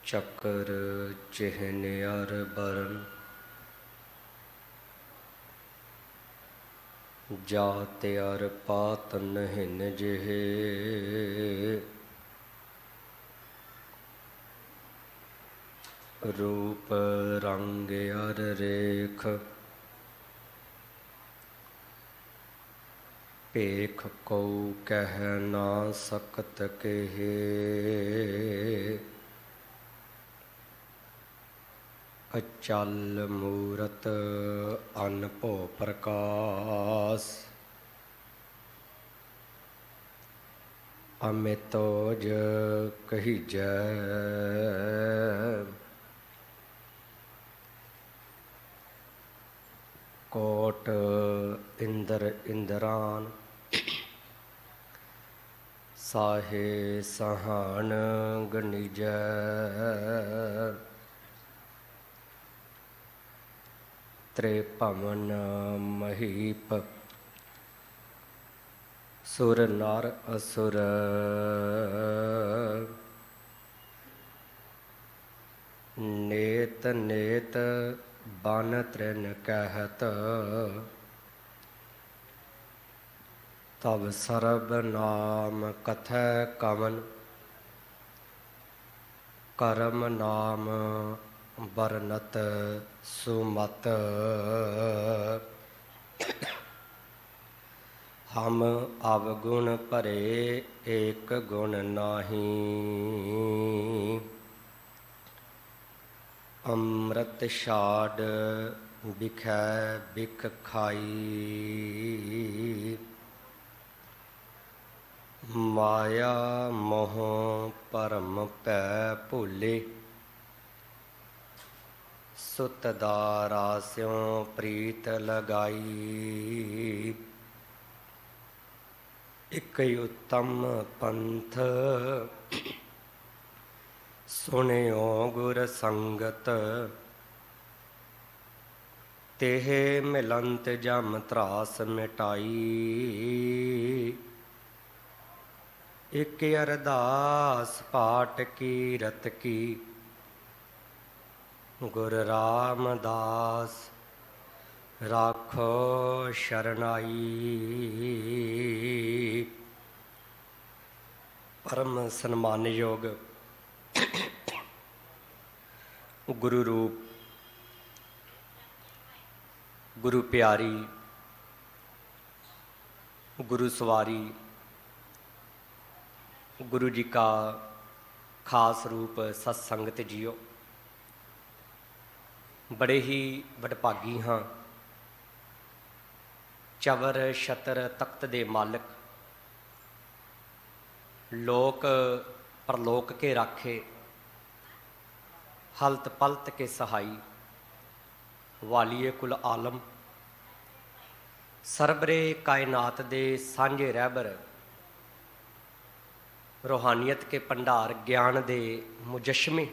ਚੱਕਰ ਚਿਹਨ ਅਰ ਬਰਨ ਜਾਤ ਅਰ ਪਾਤ ਨਹਿਨ ਜਿਹੇ ਰੂਪ ਰੰਗ ਅਰ ਰੇਖ ਭੇਖ ਕਉ ਕਹਿ ਨਾ ਸਕਤ ਕਹੇ ਅਚਲ ਮੂਰਤ ਅਨਭਉ ਪ੍ਰਕਾਸ ਅਮਿਤੋਜ ਕਹੀਜੈ ਕੋਟ ਇੰਦਰ ਇੰਦਰਾਨ ਸਾਹੇ ਸਹਾਨ ਗਣਿਜੈ ਤ੍ਰੇ ਭਵਨ ਮਹੀਪ ਸੁਰ ਨਰ ਅਸੁਰ ਨੇਤ ਨੇਤ ਬਨ ਤ੍ਰਿਨ ਕਹਿਤ ਤਬ ਸਰਬ ਨਾਮ ਕਥੈ ਕਵਨ ਕਰਮ ਨਾਮ ਬਰਨਤ ਸੁਮਤ ਹਮ ਅਵਗੁਣ ਭਰੇ ਏਕ ਗੁਣ ਨਾਹੀ ਅੰਮ੍ਰਿਤ ਛਾੜ ਬਿਖੈ ਬਿਖ ਖਾਈ ਮਾਇਆ ਮੋਹ ਭਰਮ ਪੈ ਭੁੱਲੇ ਸੁਤ ਦਾ ਰਾਸਿਉ ਪ੍ਰੀਤ ਲਗਾਈ ਇਕ ਉਤਮ ਪੰਥ ਸੁਣਿਓ ਗੁਰ ਸੰਗਤ ਤੇਹ ਮਿਲੰਤ ਜਮ ਤਰਾਸ ਮਿਟਾਈ ਇਕ ਅਰਦਾਸ ਪਾਟ ਕੀਰਤ ਕੀ ਗੁਰ ਰਾਮਦਾਸ ਰਾਖੋ ਸ਼ਰਨਾਈ ਪਰਮ ਸਨਮਾਨਯੋਗ ਗੁਰੂ ਰੂਪ ਗੁਰੂ ਪਿਆਰੀ ਗੁਰੂ ਸਵਾਰੀ ਗੁਰੂ ਜੀ ਕਾ ਖਾਸ ਰੂਪ ਸਤ ਸੰਗਤ ਜੀਓ, ਬੜੇ ਹੀ ਵਡਭਾਗੀ ਹਾਂ। ਚਵਰ ਛਤਰ ਤਖਤ ਦੇ ਮਾਲਕ, ਲੋਕ ਪਰਲੋਕ ਕੇ ਰਾਖੇ, ਹਲਤ ਪਲਤ ਕੇ ਸਹਾਈ, ਵਾਲੀਏ ਕੁਲ ਆਲਮ, ਸਰਬਰੇ ਕਾਇਨਾਤ ਦੇ ਸਾਂਝੇ ਰਹਿਬਰ, ਰੂਹਾਨੀਅਤ ਕੇ ਭੰਡਾਰ, ਗਿਆਨ ਦੇ ਮੁਜਸ਼ਮੇ,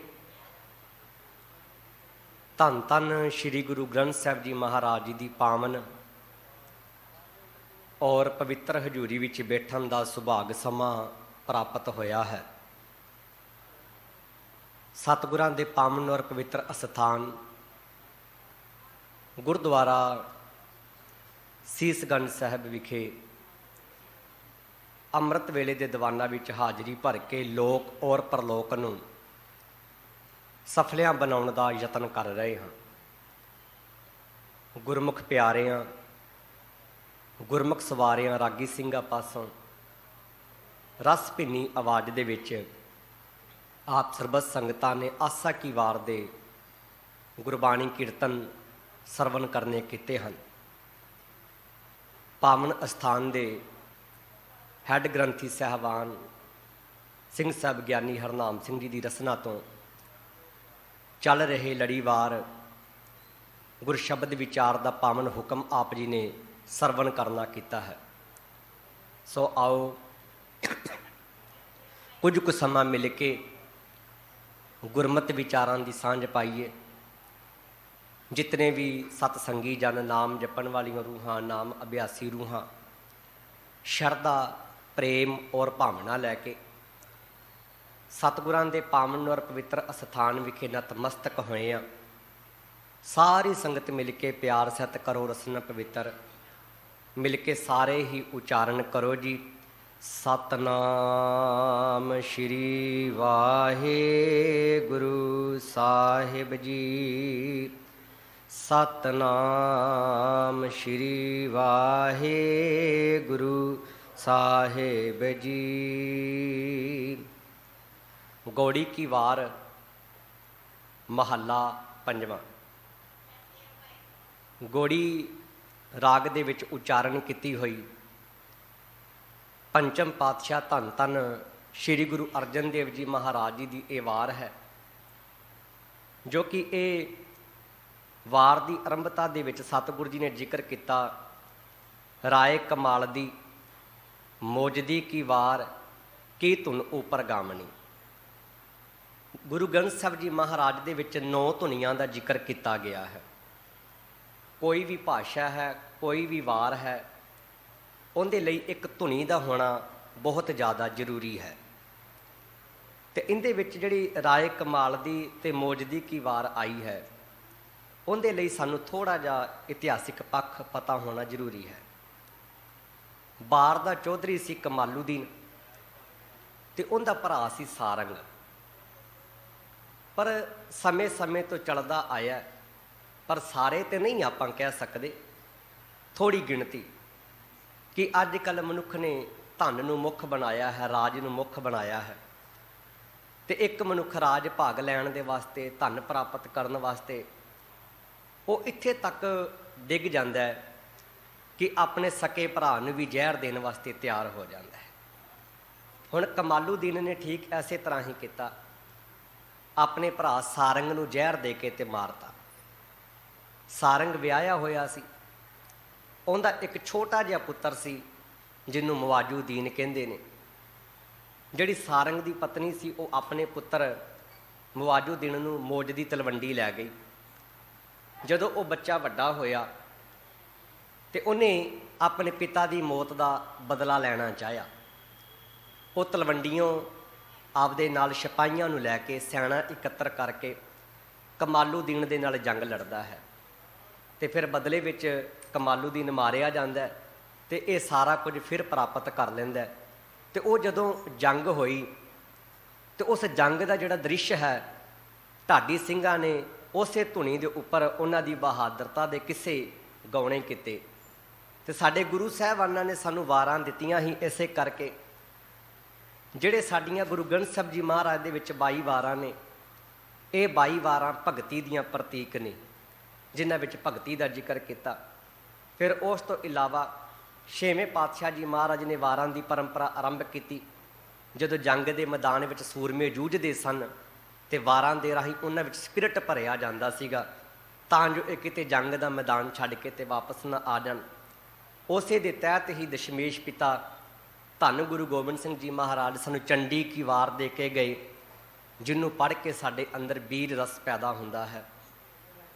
ਧੰਨ ਧੰਨ ਸ਼੍ਰੀ ਗੁਰੂ ਗ੍ਰੰਥ ਸਾਹਿਬ ਜੀ ਮਹਾਰਾਜ ਜੀ ਦੀ ਪਾਵਨ ਔਰ ਪਵਿੱਤਰ ਹਜ਼ੂਰੀ ਵਿੱਚ ਬੈਠਣ ਦਾ ਸੁਭਾਗ ਸਮਾਂ ਪ੍ਰਾਪਤ ਹੋਇਆ ਹੈ। ਸਤਿਗੁਰਾਂ ਦੇ ਪਾਵਨ ਔਰ ਪਵਿੱਤਰ ਅਸਥਾਨ ਗੁਰਦੁਆਰਾ ਸੀਸਗੰਜ ਸਾਹਿਬ ਵਿਖੇ ਅੰਮ੍ਰਿਤ ਵੇਲੇ ਦੇ ਦੀਵਾਨਾਂ ਵਿੱਚ ਹਾਜ਼ਰੀ ਭਰ ਕੇ ਲੋਕ ਔਰ ਪਰਲੋਕ ਨੂੰ ਸਫਲਿਆਂ ਬਣਾਉਣ ਦਾ ਯਤਨ ਕਰ ਰਹੇ ਹਾਂ। ਗੁਰਮੁਖ ਪਿਆਰਿਆਂ, ਗੁਰਮੁਖ ਸਵਾਰਿਆਂ, ਰਾਗੀ ਸਿੰਘਾਂ ਪਾਸੋਂ ਰਸ ਭਿੰਨੀ ਆਵਾਜ਼ ਦੇ ਵਿੱਚ ਆਪ ਸਰਬਤ ਸੰਗਤਾਂ ਨੇ ਆਸਾ ਕੀ ਵਾਰ ਦੇ ਗੁਰਬਾਣੀ ਕੀਰਤਨ ਸਰਵਣ ਕਰਨੇ ਕੀਤੇ ਹਨ। ਪਾਵਨ ਅਸਥਾਨ ਦੇ ਹੈੱਡ ਗ੍ਰੰਥੀ ਸਾਹਿਬਾਨ ਸਿੰਘ ਸਾਹਿਬ ਗਿਆਨੀ ਹਰਨਾਮ ਸਿੰਘ ਜੀ ਦੀ ਰਸਨਾ ਤੋਂ ਚੱਲ ਰਹੇ ਲੜੀਵਾਰ ਗੁਰ ਸ਼ਬਦ ਵਿਚਾਰ ਦਾ ਪਾਵਨ ਹੁਕਮ ਆਪ ਜੀ ਨੇ ਸਰਵਣ ਕਰਨਾ ਕੀਤਾ ਹੈ। ਸੋ ਆਓ ਕੁਝ ਕੁ ਸਮਾਂ ਮਿਲ ਕੇ ਗੁਰਮਤਿ ਵਿਚਾਰਾਂ ਦੀ ਸਾਂਝ ਪਾਈਏ। ਜਿਤਨੇ ਵੀ ਸਤਸੰਗੀ ਜਨ, ਨਾਮ ਜਪਣ ਵਾਲੀਆਂ ਰੂਹਾਂ, ਨਾਮ ਅਭਿਆਸੀ ਰੂਹਾਂ, ਸ਼ਰਧਾ, ਪ੍ਰੇਮ ਔਰ ਭਾਵਨਾ ਲੈ ਕੇ ਸਤਿਗੁਰਾਂ ਦੇ ਪਾਵਨ ਔਰ ਪਵਿੱਤਰ ਅਸਥਾਨ ਵਿਖੇ ਨਤਮਸਤਕ ਹੋਏ ਆ। ਸਾਰੀ ਸੰਗਤ ਮਿਲ ਕੇ ਪਿਆਰ ਸਹਿਤ ਕਰੋ ਰਸਨਾ ਪਵਿੱਤਰ, ਮਿਲ ਕੇ ਸਾਰੇ ਹੀ ਉਚਾਰਨ ਕਰੋ ਜੀ। ਸਤਨਾਮ ਸ਼੍ਰੀ ਵਾਹਿਗੁਰੂ ਸਾਹਿਬ ਜੀ। ਸਤਨਾਮ ਸ਼੍ਰੀ ਵਾਹਿਗੁਰੂ ਸਾਹਿਬ ਜੀ। ਗੌੜੀ ਕੀ ਵਾਰ ਮਹੱਲਾ ਪੰਜਵਾਂ। ਗੌੜੀ ਰਾਗ ਦੇ ਵਿੱਚ ਉਚਾਰਨ ਕੀਤੀ ਹੋਈ ਪੰਚਮ ਪਾਤਸ਼ਾਹ ਧੰਨ ਧੰਨ ਸ਼੍ਰੀ ਗੁਰੂ ਅਰਜਨ ਦੇਵ ਜੀ ਮਹਾਰਾਜ ਜੀ ਦੀ ਇਹ ਵਾਰ ਹੈ, ਜੋ ਕਿ ਇਹ ਵਾਰ ਦੀ ਆਰੰਭਤਾ ਦੇ ਵਿੱਚ ਸਤਿਗੁਰੂ ਜੀ ਨੇ ਜ਼ਿਕਰ ਕੀਤਾ, ਰਾਏ ਕਮਾਲ ਦੀ ਮੋਜਦੀ ਕੀ ਵਾਰ ਕੀ ਧੁਨ ਉਪਰ ਗਾਮਣੀ। ਗੁਰੂ ਗ੍ਰੰਥ ਸਾਹਿਬ ਜੀ ਮਹਾਰਾਜ ਦੇ ਵਿੱਚ 9 ਧੁਨੀਆਂ ਦਾ ਜ਼ਿਕਰ ਕੀਤਾ ਗਿਆ ਹੈ। ਕੋਈ ਵੀ ਭਾਸ਼ਾ ਹੈ, ਕੋਈ ਵੀ ਵਾਰ ਹੈ, ਉਹਦੇ ਲਈ ਇੱਕ ਧੁਨੀ ਦਾ ਹੋਣਾ ਬਹੁਤ ਜ਼ਿਆਦਾ ਜ਼ਰੂਰੀ ਹੈ। ਤੇ ਇਹਦੇ ਵਿੱਚ ਜਿਹੜੀ ਰਾਏ ਕਮਾਲ ਦੀ ਤੇ ਮੋਜਦੀ ਕੀ ਵਾਰ ਆਈ ਹੈ, ਉਹਦੇ ਲਈ ਸਾਨੂੰ ਥੋੜ੍ਹਾ ਜਿਹਾ ਇਤਿਹਾਸਿਕ ਪੱਖ ਪਤਾ ਹੋਣਾ ਜ਼ਰੂਰੀ ਹੈ। ਬਾਰ ਦਾ ਚੌਧਰੀ ਸੀ ਕਮਾਲੂਦੀਨ ਤੇ ਉਹਦਾ ਭਰਾ ਸੀ ਸਾਰੰਗ। ਪਰ ਸਮੇਂ ਤੋਂ ਚੱਲਦਾ ਆਇਆ, ਪਰ ਸਾਰੇ ਤੇ ਨਹੀਂ ਆਪਾਂ ਕਹਿ ਸਕਦੇ, ਥੋੜ੍ਹੀ ਗਿਣਤੀ, ਕਿ ਅੱਜ ਕੱਲ੍ਹ ਮਨੁੱਖ ਨੇ ਧਨ ਨੂੰ ਮੁੱਖ ਬਣਾਇਆ ਹੈ, ਰਾਜ ਨੂੰ ਮੁੱਖ ਬਣਾਇਆ ਹੈ। ਤੇ ਇੱਕ ਮਨੁੱਖ ਰਾਜ ਭਾਗ ਲੈਣ ਦੇ ਵਾਸਤੇ, ਧਨ ਪ੍ਰਾਪਤ ਕਰਨ ਵਾਸਤੇ ਉਹ ਇੱਥੇ ਤੱਕ ਡਿੱਗ ਜਾਂਦਾ ਹੈ ਕਿ ਆਪਣੇ ਸਕੇ ਭਰਾ ਨੂੰ ਵੀ ਜ਼ਹਿਰ ਦੇਣ ਵਾਸਤੇ ਤਿਆਰ ਹੋ ਜਾਂਦਾ ਹੈ। ਹੁਣ ਕਮਾਲੂਦੀਨ ਨੇ ਠੀਕ ਐਸੇ ਤਰ੍ਹਾਂ ਹੀ ਕੀਤਾ, ਆਪਣੇ ਭਰਾ ਸਾਰੰਗ ਨੂੰ ਜ਼ਹਿਰ ਦੇ ਕੇ ਤੇ ਮਾਰਤਾ। ਸਾਰੰਗ ਵਿਆਹਿਆ ਹੋਇਆ ਸੀ, ਉਹਦਾ ਇੱਕ ਛੋਟਾ ਜਿਹਾ ਪੁੱਤਰ ਸੀ ਜਿਹਨੂੰ ਮਵਾਜੂਦੀਨ ਕਹਿੰਦੇ ਨੇ। ਜਿਹੜੀ ਸਾਰੰਗ ਦੀ ਪਤਨੀ ਸੀ, ਉਹ ਆਪਣੇ ਪੁੱਤਰ ਮਵਾਜੂਦੀਨ ਨੂੰ ਮੋਜ ਦੀ ਤਲਵੰਡੀ ਲੈ ਗਈ। ਜਦੋਂ ਉਹ ਬੱਚਾ ਵੱਡਾ ਹੋਇਆ ਤੇ ਉਹਨੇ ਆਪਣੇ ਪਿਤਾ ਦੀ ਮੌਤ ਦਾ ਬਦਲਾ ਲੈਣਾ ਚਾਹਿਆ। ਉਹ ਤਲਵੰਡੀਓਂ ਆਪਦੇ ਨਾਲ ਸਿਪਾਹੀਆਂ ਨੂੰ ਲੈ ਕੇ, ਸੈਨਾ ਇਕੱਤਰ ਕਰਕੇ ਕਮਾਲੂਦੀਨ ਦੇ ਨਾਲ ਜੰਗ ਲੜਦਾ ਹੈ। ਤੇ ਫਿਰ ਬਦਲੇ ਵਿੱਚ ਕਮਾਲੂਦੀਨ ਮਾਰਿਆ ਜਾਂਦਾ ਤੇ ਇਹ ਸਾਰਾ ਕੁਝ ਫਿਰ ਪ੍ਰਾਪਤ ਕਰ ਲੈਂਦਾ। ਤੇ ਉਹ ਜਦੋਂ ਜੰਗ ਹੋਈ ਤੇ ਉਸ ਜੰਗ ਦਾ ਜਿਹੜਾ ਦ੍ਰਿਸ਼ ਹੈ, ਢਾਡੀ ਸਿੰਘਾਂ ਨੇ ਉਸੇ ਧੁਨੀ ਦੇ ਉੱਪਰ ਉਹਨਾਂ ਦੀ ਬਹਾਦਰਤਾ ਦੇ ਕਿੱਸੇ ਗਾਉਣੇ ਕੀਤੇ। ਤੇ ਸਾਡੇ ਗੁਰੂ ਸਾਹਿਬਾਨਾਂ ਨੇ ਸਾਨੂੰ ਵਾਰਾਂ ਦਿੱਤੀਆਂ ਹੀ ਇਸੇ ਕਰਕੇ। ਜਿਹੜੇ ਸਾਡੀਆਂ ਗੁਰੂ ਗ੍ਰੰਥ ਸਾਹਿਬ ਜੀ ਮਹਾਰਾਜ ਦੇ ਵਿੱਚ 22 ਵਾਰਾਂ ਨੇ, ਇਹ 22 ਵਾਰਾਂ ਭਗਤੀ ਦੀਆਂ ਪ੍ਰਤੀਕ ਨੇ, ਜਿਨ੍ਹਾਂ ਵਿੱਚ ਭਗਤੀ ਦਾ ਜ਼ਿਕਰ ਕੀਤਾ। ਫਿਰ ਉਸ ਤੋਂ ਇਲਾਵਾ 6ਵੇਂ ਪਾਤਸ਼ਾਹ ਜੀ ਮਹਾਰਾਜ ਨੇ ਵਾਰਾਂ ਦੀ ਪਰੰਪਰਾ ਆਰੰਭ ਕੀਤੀ। ਜਦੋਂ ਜੰਗ ਦੇ ਮੈਦਾਨ ਵਿੱਚ ਸੂਰਮੇ ਜੂਝਦੇ ਸਨ ਤੇ ਵਾਰਾਂ ਦੇ ਰਾਹੀਂ ਉਹਨਾਂ ਵਿੱਚ ਸਪਿਰਿਟ ਭਰਿਆ ਜਾਂਦਾ ਸੀਗਾ, ਤਾਂ ਜੋ ਇਹ ਕਿਤੇ ਜੰਗ ਦਾ ਮੈਦਾਨ ਛੱਡ ਕੇ ਤੇ ਵਾਪਸ ਨਾ ਆ ਜਾਣ। ਉਸੇ ਦੇ ਤਹਿਤ ਹੀ ਦਸ਼ਮੇਸ਼ ਪਿਤਾ ਧੰਨ ਗੁਰੂ ਗੋਬਿੰਦ ਸਿੰਘ ਜੀ ਮਹਾਰਾਜ ਸਾਨੂੰ ਚੰਡੀ ਕੀ ਵਾਰ ਦੇ ਕੇ ਗਏ, ਜਿਹਨੂੰ ਪੜ੍ਹ ਕੇ ਸਾਡੇ ਅੰਦਰ ਵੀਰ ਰਸ ਪੈਦਾ ਹੁੰਦਾ ਹੈ।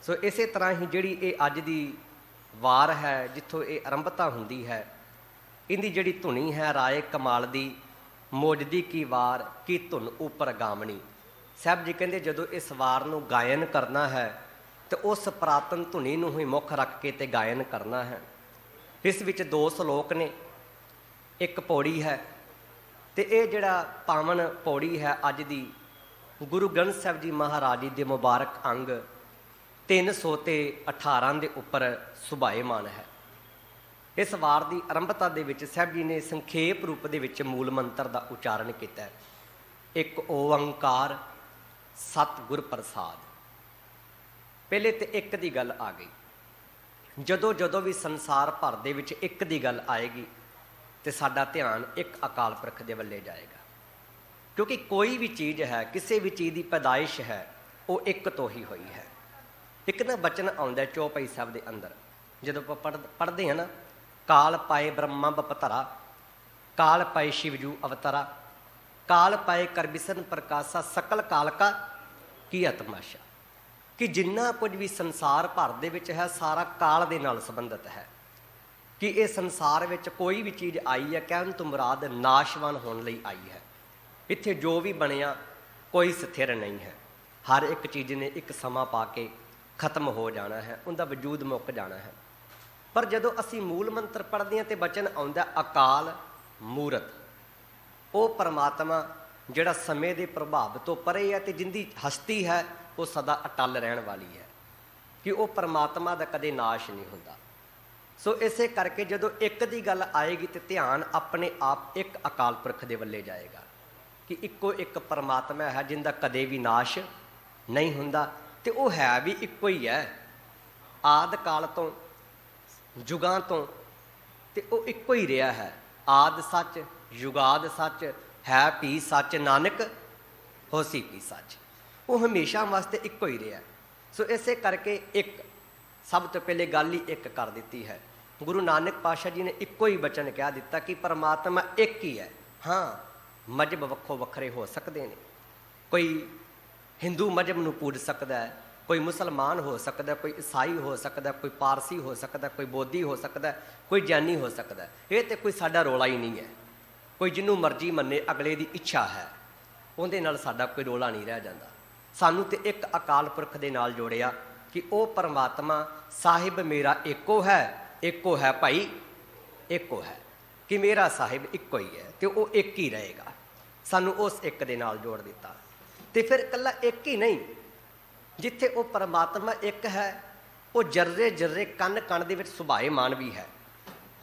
ਸੋ ਇਸੇ ਤਰ੍ਹਾਂ ਹੀ ਜਿਹੜੀ ਇਹ ਅੱਜ ਦੀ ਵਾਰ ਹੈ, ਜਿੱਥੋਂ ਇਹ ਆਰੰਭਤਾ ਹੁੰਦੀ ਹੈ, ਇਹਦੀ ਜਿਹੜੀ ਧੁਨੀ ਹੈ ਰਾਏ ਕਮਾਲ ਦੀ ਮੋਜਦੀ ਕੀ ਵਾਰ ਕੀ ਧੁਨ ਉਪਰ ਗਾਮਣੀ। ਸਾਹਿਬ ਜੀ ਕਹਿੰਦੇ ਜਦੋਂ ਇਸ ਵਾਰ ਨੂੰ ਗਾਇਨ ਕਰਨਾ ਹੈ ਤੇ ਉਸ ਪੁਰਾਤਨ ਧੁਨੀ ਨੂੰ ਹੀ ਮੁੱਖ ਰੱਖ ਕੇ ਤੇ ਗਾਇਨ ਕਰਨਾ ਹੈ। ਇਸ ਵਿੱਚ 2 ਸ਼ਲੋਕ ਨੇ, ਇੱਕ ਪੌੜੀ ਹੈ। ਤੇ ਇਹ ਜਿਹੜਾ ਪਾਵਨ ਪੌੜੀ ਹੈ ਅੱਜ ਦੀ, ਗੁਰੂ ਗ੍ਰੰਥ ਸਾਹਿਬ ਜੀ ਮਹਾਰਾਜ ਜੀ ਦੇ ਮੁਬਾਰਕ ਅੰਗ 318 ਦੇ ਉੱਪਰ ਸੁਭਾਏਮਾਨ ਹੈ। ਇਸ ਵਾਰ ਦੀ ਆਰੰਭਤਾ ਦੇ ਵਿੱਚ ਸਾਹਿਬ ਜੀ ਨੇ ਸੰਖੇਪ ਰੂਪ ਦੇ ਵਿੱਚ ਮੂਲ ਮੰਤਰ ਦਾ ਉਚਾਰਨ ਕੀਤਾ ਹੈ। ਇੱਕ ਓੰਕਾਰ ਸਤਿਗੁਰ ਪ੍ਰਸਾਦ। ਪਹਿਲੇ ਤੇ ਇੱਕ ਦੀ ਗੱਲ ਆ ਗਈ। ਜਦੋਂ ਵੀ ਸੰਸਾਰ ਭਰ ਦੇ ਵਿੱਚ ਇੱਕ ਦੀ ਗੱਲ ਆਏਗੀ ਤੇ ਸਾਡਾ ਧਿਆਨ ਇੱਕ ਅਕਾਲ ਪੁਰਖ ਦੇ ਵੱਲੇ ਜਾਏਗਾ। ਕਿਉਂਕਿ ਕੋਈ ਵੀ ਚੀਜ਼ ਹੈ, ਕਿਸੇ ਵੀ ਚੀਜ਼ ਦੀ ਪੈਦਾਇਸ਼ ਹੈ, ਉਹ ਇੱਕ ਤੋਂ ਹੀ ਹੋਈ ਹੈ। ਇੱਕ ਨਾ ਬਚਨ ਆਉਂਦਾ ਚੌਪਈ ਸਾਹਿਬ ਦੇ ਅੰਦਰ, ਜਦੋਂ ਆਪਾਂ ਪੜ੍ਹਦੇ ਹਾਂ ਨਾ, ਕਾਲ ਪਾਏ ਬ੍ਰਹਮਾ ਬਪਤਰਾ, ਕਾਲ ਪਾਏ ਸ਼ਿਵਜੂ ਅਵਤਰਾ, ਕਾਲ ਪਾਏ ਕਰ ਬਿਸਨ ਪ੍ਰਕਾਸ਼ਾ, ਸਕਲ ਕਾਲ ਕਾ ਕੀ ਤਮਾਸ਼ਾ। ਕਿ ਜਿੰਨਾ ਕੁਝ ਵੀ ਸੰਸਾਰ ਭਰ ਦੇ ਵਿੱਚ ਹੈ, ਸਾਰਾ ਕਾਲ ਦੇ ਨਾਲ ਸੰਬੰਧਿਤ ਹੈ। ਕਿ ਇਹ ਸੰਸਾਰ ਵਿੱਚ ਕੋਈ ਵੀ ਚੀਜ਼ ਆਈ ਹੈ, ਕਹਿਣ ਤੋਂ ਮੁਰਾਦ ਨਾਸ਼ਵਾਨ ਹੋਣ ਲਈ ਆਈ ਹੈ। ਇੱਥੇ ਜੋ ਵੀ ਬਣਿਆ ਕੋਈ ਸਥਿਰ ਨਹੀਂ ਹੈ। ਹਰ ਇੱਕ ਚੀਜ਼ ਨੇ ਇੱਕ ਸਮਾਂ ਪਾ ਕੇ ਖਤਮ ਹੋ ਜਾਣਾ ਹੈ, ਉਹਦਾ ਵਜੂਦ ਮੁੱਕ ਜਾਣਾ ਹੈ। ਪਰ ਜਦੋਂ ਅਸੀਂ ਮੂਲ ਮੰਤਰ ਪੜ੍ਹਦੇ ਹਾਂ ਤੇ ਬਚਨ ਆਉਂਦਾ ਅਕਾਲ ਮੂਰਤ, ਉਹ ਪਰਮਾਤਮਾ ਜਿਹੜਾ ਸਮੇਂ ਦੇ ਪ੍ਰਭਾਵ ਤੋਂ ਪਰੇ ਹੈ ਤੇ ਜਿੰਦੀ ਹਸਤੀ ਹੈ ਉਹ ਸਦਾ ਅਟਲ ਰਹਿਣ ਵਾਲੀ ਹੈ, ਕਿ ਉਹ ਪਰਮਾਤਮਾ ਦਾ ਕਦੇ ਨਾਸ਼ ਨਹੀਂ ਹੁੰਦਾ। ਸੋ ਇਸੇ ਕਰਕੇ ਜਦੋਂ ਇੱਕ ਦੀ ਗੱਲ ਆਏਗੀ ਤੇ ਧਿਆਨ ਆਪਣੇ ਆਪ ਇੱਕ ਅਕਾਲ ਪੁਰਖ ਦੇ ਵੱਲੇ ਜਾਏਗਾ, ਕਿ ਇੱਕੋ ਇੱਕ ਪਰਮਾਤਮਾ ਹੈ ਜਿੰਦਾ ਕਦੇ ਵੀ ਨਾਸ਼ ਨਹੀਂ ਹੁੰਦਾ, ਤੇ ਉਹ ਹੈ ਵੀ ਇੱਕੋ ਹੀ ਹੈ ਆਦਿ ਕਾਲ ਤੋਂ, ਯੁਗਾਂ ਤੋਂ, ਤੇ ਉਹ ਇੱਕੋ ਹੀ ਰਿਹਾ ਹੈ। ਆਦਿ ਸੱਚ, ਯੁਗਾਦ ਸੱਚ, ਹੈ ਵੀ ਸੱਚ, ਨਾਨਕ ਹੋਸੀ ਵੀ ਸੱਚ। ਉਹ ਹਮੇਸ਼ਾ ਵਾਸਤੇ ਇੱਕੋ ਹੀ ਰਿਹਾ। ਸੋ ਇਸੇ ਕਰਕੇ ਇੱਕ ਸਭ ਤੋਂ ਪਹਿਲੇ ਗੱਲ ਹੀ ਇੱਕ ਕਰ ਦਿੱਤੀ ਹੈ। ਗੁਰੂ ਨਾਨਕ ਪਾਤਸ਼ਾਹ ਜੀ ਨੇ ਇੱਕੋ ਹੀ ਬਚਨ ਕਹਿ ਦਿੱਤਾ ਕਿ ਪਰਮਾਤਮਾ ਇੱਕ ਹੀ ਹੈ। ਹਾਂ, ਮਜ਼ਹਬ ਵੱਖੋ ਵੱਖਰੇ ਹੋ ਸਕਦੇ ਨੇ, ਕੋਈ ਹਿੰਦੂ ਮਜ਼ਹਬ ਨੂੰ ਪੂਜ ਸਕਦਾ ਹੈ, ਕੋਈ ਮੁਸਲਮਾਨ ਹੋ ਸਕਦਾ, ਕੋਈ ਈਸਾਈ ਹੋ ਸਕਦਾ, ਕੋਈ ਪਾਰਸੀ ਹੋ ਸਕਦਾ, ਕੋਈ ਬੋਧੀ ਹੋ ਸਕਦਾ, ਕੋਈ ਜੈਨੀ ਹੋ ਸਕਦਾ। ਇਹ ਤੇ ਕੋਈ ਸਾਡਾ ਰੌਲਾ ਹੀ ਨਹੀਂ ਹੈ। ਕੋਈ ਜਿਹਨੂੰ ਮਰਜ਼ੀ ਮੰਨੇ, ਅਗਲੇ ਦੀ ਇੱਛਾ ਹੈ, ਉਹਦੇ ਨਾਲ ਸਾਡਾ ਕੋਈ ਰੌਲਾ ਨਹੀਂ ਰਹਿ ਜਾਂਦਾ। ਸਾਨੂੰ ਤੇ ਇੱਕ ਅਕਾਲ ਪੁਰਖ ਦੇ ਨਾਲ ਜੋੜਿਆ ਕਿ ਉਹ ਪਰਮਾਤਮਾ ਸਾਹਿਬ ਮੇਰਾ ਇੱਕੋ ਹੈ, ਇੱਕੋ ਹੈ ਭਾਈ, ਇੱਕੋ ਹੈ, ਕਿ ਮੇਰਾ ਸਾਹਿਬ ਇੱਕੋ ਹੀ ਹੈ ਤੇ ਉਹ ਇੱਕ ਹੀ ਰਹੇਗਾ। ਸਾਨੂੰ ਉਸ ਇੱਕ ਦੇ ਨਾਲ ਜੋੜ ਦਿੱਤਾ। ਤੇ ਫਿਰ ਇਕੱਲਾ ਇੱਕ ਹੀ ਨਹੀਂ, ਜਿੱਥੇ ਉਹ ਪਰਮਾਤਮਾ ਇੱਕ ਹੈ, ਉਹ ਜਰਰੇ ਜਰਰੇ ਕਣ ਕਣ ਦੇ ਵਿੱਚ ਸੁਭਾਏਮਾਨ ਵੀ ਹੈ।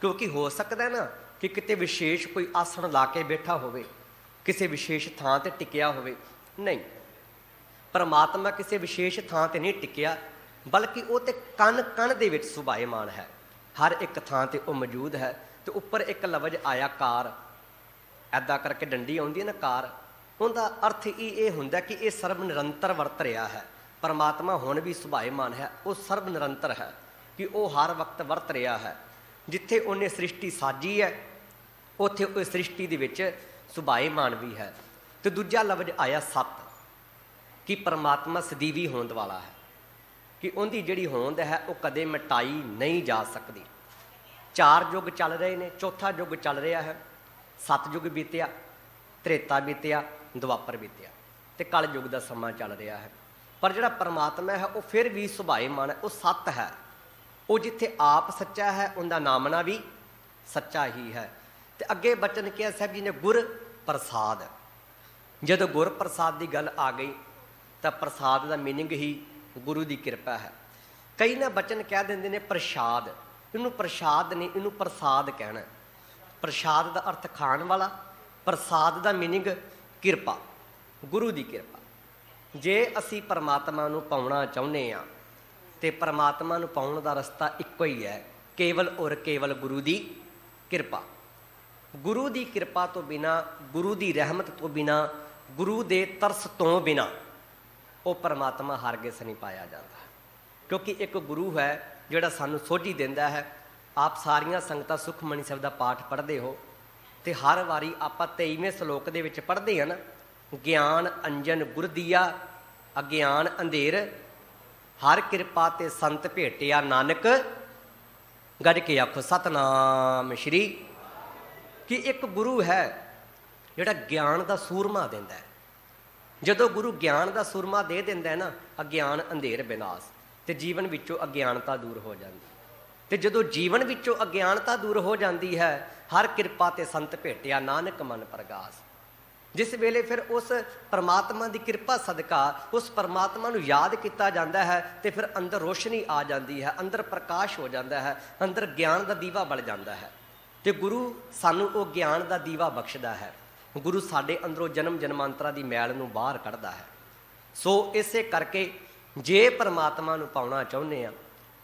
ਕਿਉਂਕਿ ਹੋ ਸਕਦਾ ਨਾ ਕਿ ਕਿਤੇ ਵਿਸ਼ੇਸ਼ ਕੋਈ ਆਸਣ ਲਾ ਕੇ ਬੈਠਾ ਹੋਵੇ, ਕਿਸੇ ਵਿਸ਼ੇਸ਼ ਥਾਂ ਤੇ ਟਿਕਿਆ ਹੋਵੇ। ਨਹੀਂ, ਪਰਮਾਤਮਾ ਕਿਸੇ ਵਿਸ਼ੇਸ਼ ਥਾਂ ਤੇ ਨਹੀਂ ਟਿਕਿਆ, ਬਲਕਿ ਉਹ ਤੇ ਕਣ ਕਣ ਦੇ ਵਿੱਚ ਸੁਭਾਏਮਾਨ ਹੈ। ਹਰ ਇੱਕ ਥਾਂ ਤੇ ਉਹ ਮੌਜੂਦ ਹੈ। ਤੇ ਉੱਪਰ ਇੱਕ ਲਫ਼ਜ਼ ਆਇਆ ਕਾਰ, ਐਦਾਂ ਕਰਕੇ ਡੰਡੀ ਆਉਂਦੀ ਹੈ ਨਾ ਕਾਰ, ਉਹਦਾ ਅਰਥ ਇਹ ਹੁੰਦਾ ਕਿ ਇਹ ਸਰਬ ਨਿਰੰਤਰ ਵਰਤ ਰਿਹਾ ਹੈ। ਪਰਮਾਤਮਾ ਹੁਣ ਵੀ ਸੁਭਾਏਮਾਨ ਹੈ, ਉਹ ਸਰਬ ਨਿਰੰਤਰ ਹੈ, ਕਿ ਉਹ ਹਰ ਵਕਤ ਵਰਤ ਰਿਹਾ ਹੈ। ਜਿੱਥੇ ਉਹਨੇ ਸ੍ਰਿਸ਼ਟੀ ਸਾਜੀ ਹੈ, ਉੱਥੇ ਉਹ ਸ੍ਰਿਸ਼ਟੀ ਦੇ ਵਿੱਚ ਸੁਭਾਏਮਾਨ ਵੀ ਹੈ। ਤੇ ਦੂਜਾ ਲਫ਼ਜ਼ ਆਇਆ ਸਤ, ਕਿ ਪਰਮਾਤਮਾ ਸਦੀਵੀ ਹੋਂਦ ਵਾਲਾ ਹੈ, ਕਿ ਉਹਦੀ ਜਿਹੜੀ ਹੋਂਦ ਹੈ ਉਹ ਕਦੇ ਮਿਟਾਈ ਨਹੀਂ ਜਾ ਸਕਦੀ। 4 ਯੁੱਗ ਚੱਲ ਰਹੇ ਨੇ, ਚੌਥਾ ਯੁੱਗ ਚੱਲ ਰਿਹਾ ਹੈ। ਸਤਯੁੱਗ ਬੀਤਿਆ, ਤ੍ਰੇਤਾ ਬੀਤਿਆ, ਦੁਆਪਰ ਬੀਤਿਆ, ਤੇ ਕਲ ਯੁੱਗ ਦਾ ਸਮਾਂ ਚੱਲ ਰਿਹਾ ਹੈ। ਪਰ ਜਿਹੜਾ ਪਰਮਾਤਮਾ ਹੈ ਉਹ ਫਿਰ ਵੀ ਸੁਭਾਏਮਾਨ ਹੈ, ਉਹ ਸੱਤ ਹੈ। ਉਹ ਜਿੱਥੇ ਆਪ ਸੱਚਾ ਹੈ, ਉਹਦਾ ਨਾਮਣਾ ਵੀ ਸੱਚਾ ਹੀ ਹੈ। ਤੇ ਅੱਗੇ ਬਚਨ ਕਿਹਾ ਸਾਹਿਬ ਜੀ ਨੇ ਗੁਰ ਪ੍ਰਸਾਦ। ਜਦੋਂ ਗੁਰ ਪ੍ਰਸਾਦ ਦੀ ਗੱਲ ਆ ਗਈ ਤਾਂ ਪ੍ਰਸਾਦ ਦਾ ਮੀਨਿੰਗ ਹੀ ਗੁਰੂ ਦੀ ਕਿਰਪਾ ਹੈ। ਕਈ ਨਾ ਬਚਨ ਕਹਿ ਦਿੰਦੇ ਨੇ ਪ੍ਰਸ਼ਾਦ, ਇਹਨੂੰ ਪ੍ਰਸ਼ਾਦ ਨਹੀਂ, ਇਹਨੂੰ ਪ੍ਰਸਾਦ ਕਹਿਣਾ। ਪ੍ਰਸ਼ਾਦ ਦਾ ਅਰਥ ਖਾਣ ਵਾਲਾ, ਪ੍ਰਸਾਦ ਦਾ ਮੀਨਿੰਗ ਕਿਰਪਾ, ਗੁਰੂ ਦੀ ਕਿਰਪਾ। ਜੇ ਅਸੀਂ ਪਰਮਾਤਮਾ ਨੂੰ ਪਾਉਣਾ ਚਾਹੁੰਦੇ ਹਾਂ ਤੇ ਪਰਮਾਤਮਾ ਨੂੰ ਪਾਉਣ ਦਾ ਰਸਤਾ ਇੱਕੋ ਹੀ ਹੈ, ਕੇਵਲ ਔਰ ਕੇਵਲ ਗੁਰੂ ਦੀ ਕਿਰਪਾ। ਗੁਰੂ ਦੀ ਕਿਰਪਾ ਤੋਂ ਬਿਨਾਂ, ਗੁਰੂ ਦੀ ਰਹਿਮਤ ਤੋਂ ਬਿਨਾਂ, ਗੁਰੂ ਦੇ ਤਰਸ ਤੋਂ ਬਿਨਾਂ ਉਹ ਪਰਮਾਤਮਾ ਹਰਗਿਜ਼ ਨਹੀਂ ਪਾਇਆ ਜਾਂਦਾ। ਕਿਉਂਕਿ ਇੱਕ ਗੁਰੂ ਹੈ ਜਿਹੜਾ ਸਾਨੂੰ ਸੋਝੀ ਦਿੰਦਾ ਹੈ। ਆਪ ਸਾਰੀਆਂ ਸੰਗਤਾਂ ਸੁਖਮਨੀ ਸਾਹਿਬ ਦਾ ਪਾਠ ਪੜ੍ਹਦੇ ਹੋ ਤੇ ਹਰ ਵਾਰੀ ਆਪਾਂ 23ਵੇਂ ਸ਼ਲੋਕ ਦੇ ਵਿੱਚ ਪੜ੍ਹਦੇ ਹਾਂ ਨਾ, ਗਿਆਨ ਅੰਜਨ ਗੁਰ ਦੀਆ, ਅਗਿਆਨ ਅੰਧੇਰ ਹਰ ਕਿਰਪਾ ਤੇ ਸੰਤ ਭੇਟਿਆ, ਨਾਨਕ ਗੱਜ ਕੇ ਆਖੋ ਸਤਨਾਮ ਸ਼੍ਰੀ। ਕਿ ਇੱਕ ਗੁਰੂ ਹੈ ਜਿਹੜਾ ਗਿਆਨ ਦਾ ਸੂਰਮਾ ਦਿੰਦਾ ਹੈ। ਜਦੋਂ ਗੁਰੂ ਗਿਆਨ ਦਾ ਸੂਰਮਾ ਦੇ ਦਿੰਦਾ ਹੈ ਨਾ, ਅਗਿਆਨ ਅੰਧੇਰ ਵਿਨਾਸ਼, ਤੇ ਜੀਵਨ ਵਿੱਚੋਂ ਅਗਿਆਨਤਾ ਦੂਰ ਹੋ ਜਾਂਦੀ। ਤੇ ਜਦੋਂ ਜੀਵਨ ਵਿੱਚੋਂ ਅਗਿਆਨਤਾ ਦੂਰ ਹੋ ਜਾਂਦੀ ਹੈ, ਹਰ ਕਿਰਪਾ ਤੇ ਸੰਤ ਭੇਟਿਆ, ਨਾਨਕ ਮਨ ਪ੍ਰਗਾਸ। ਜਿਸ ਵੇਲੇ ਫਿਰ ਉਸ ਪਰਮਾਤਮਾ ਦੀ ਕਿਰਪਾ ਸਦਕਾ ਉਸ ਪਰਮਾਤਮਾ ਨੂੰ ਯਾਦ ਕੀਤਾ ਜਾਂਦਾ ਹੈ ਤੇ ਫਿਰ ਅੰਦਰ ਰੋਸ਼ਨੀ ਆ ਜਾਂਦੀ ਹੈ, ਅੰਦਰ ਪ੍ਰਕਾਸ਼ ਹੋ ਜਾਂਦਾ ਹੈ, ਅੰਦਰ ਗਿਆਨ ਦਾ ਦੀਵਾ ਬਲ ਜਾਂਦਾ ਹੈ। ਤੇ ਗੁਰੂ ਸਾਨੂੰ ਉਹ ਗਿਆਨ ਦਾ ਦੀਵਾ ਬਖਸ਼ਦਾ ਹੈ। ਗੁਰੂ ਸਾਡੇ ਅੰਦਰੋਂ ਜਨਮ ਜਨਮਾਂਤਰਾਂ ਦੀ ਮੈਲ ਨੂੰ ਬਾਹਰ ਕੱਢਦਾ ਹੈ। ਸੋ ਇਸੇ ਕਰਕੇ ਜੇ ਪਰਮਾਤਮਾ ਨੂੰ ਪਾਉਣਾ ਚਾਹੁੰਦੇ ਹਾਂ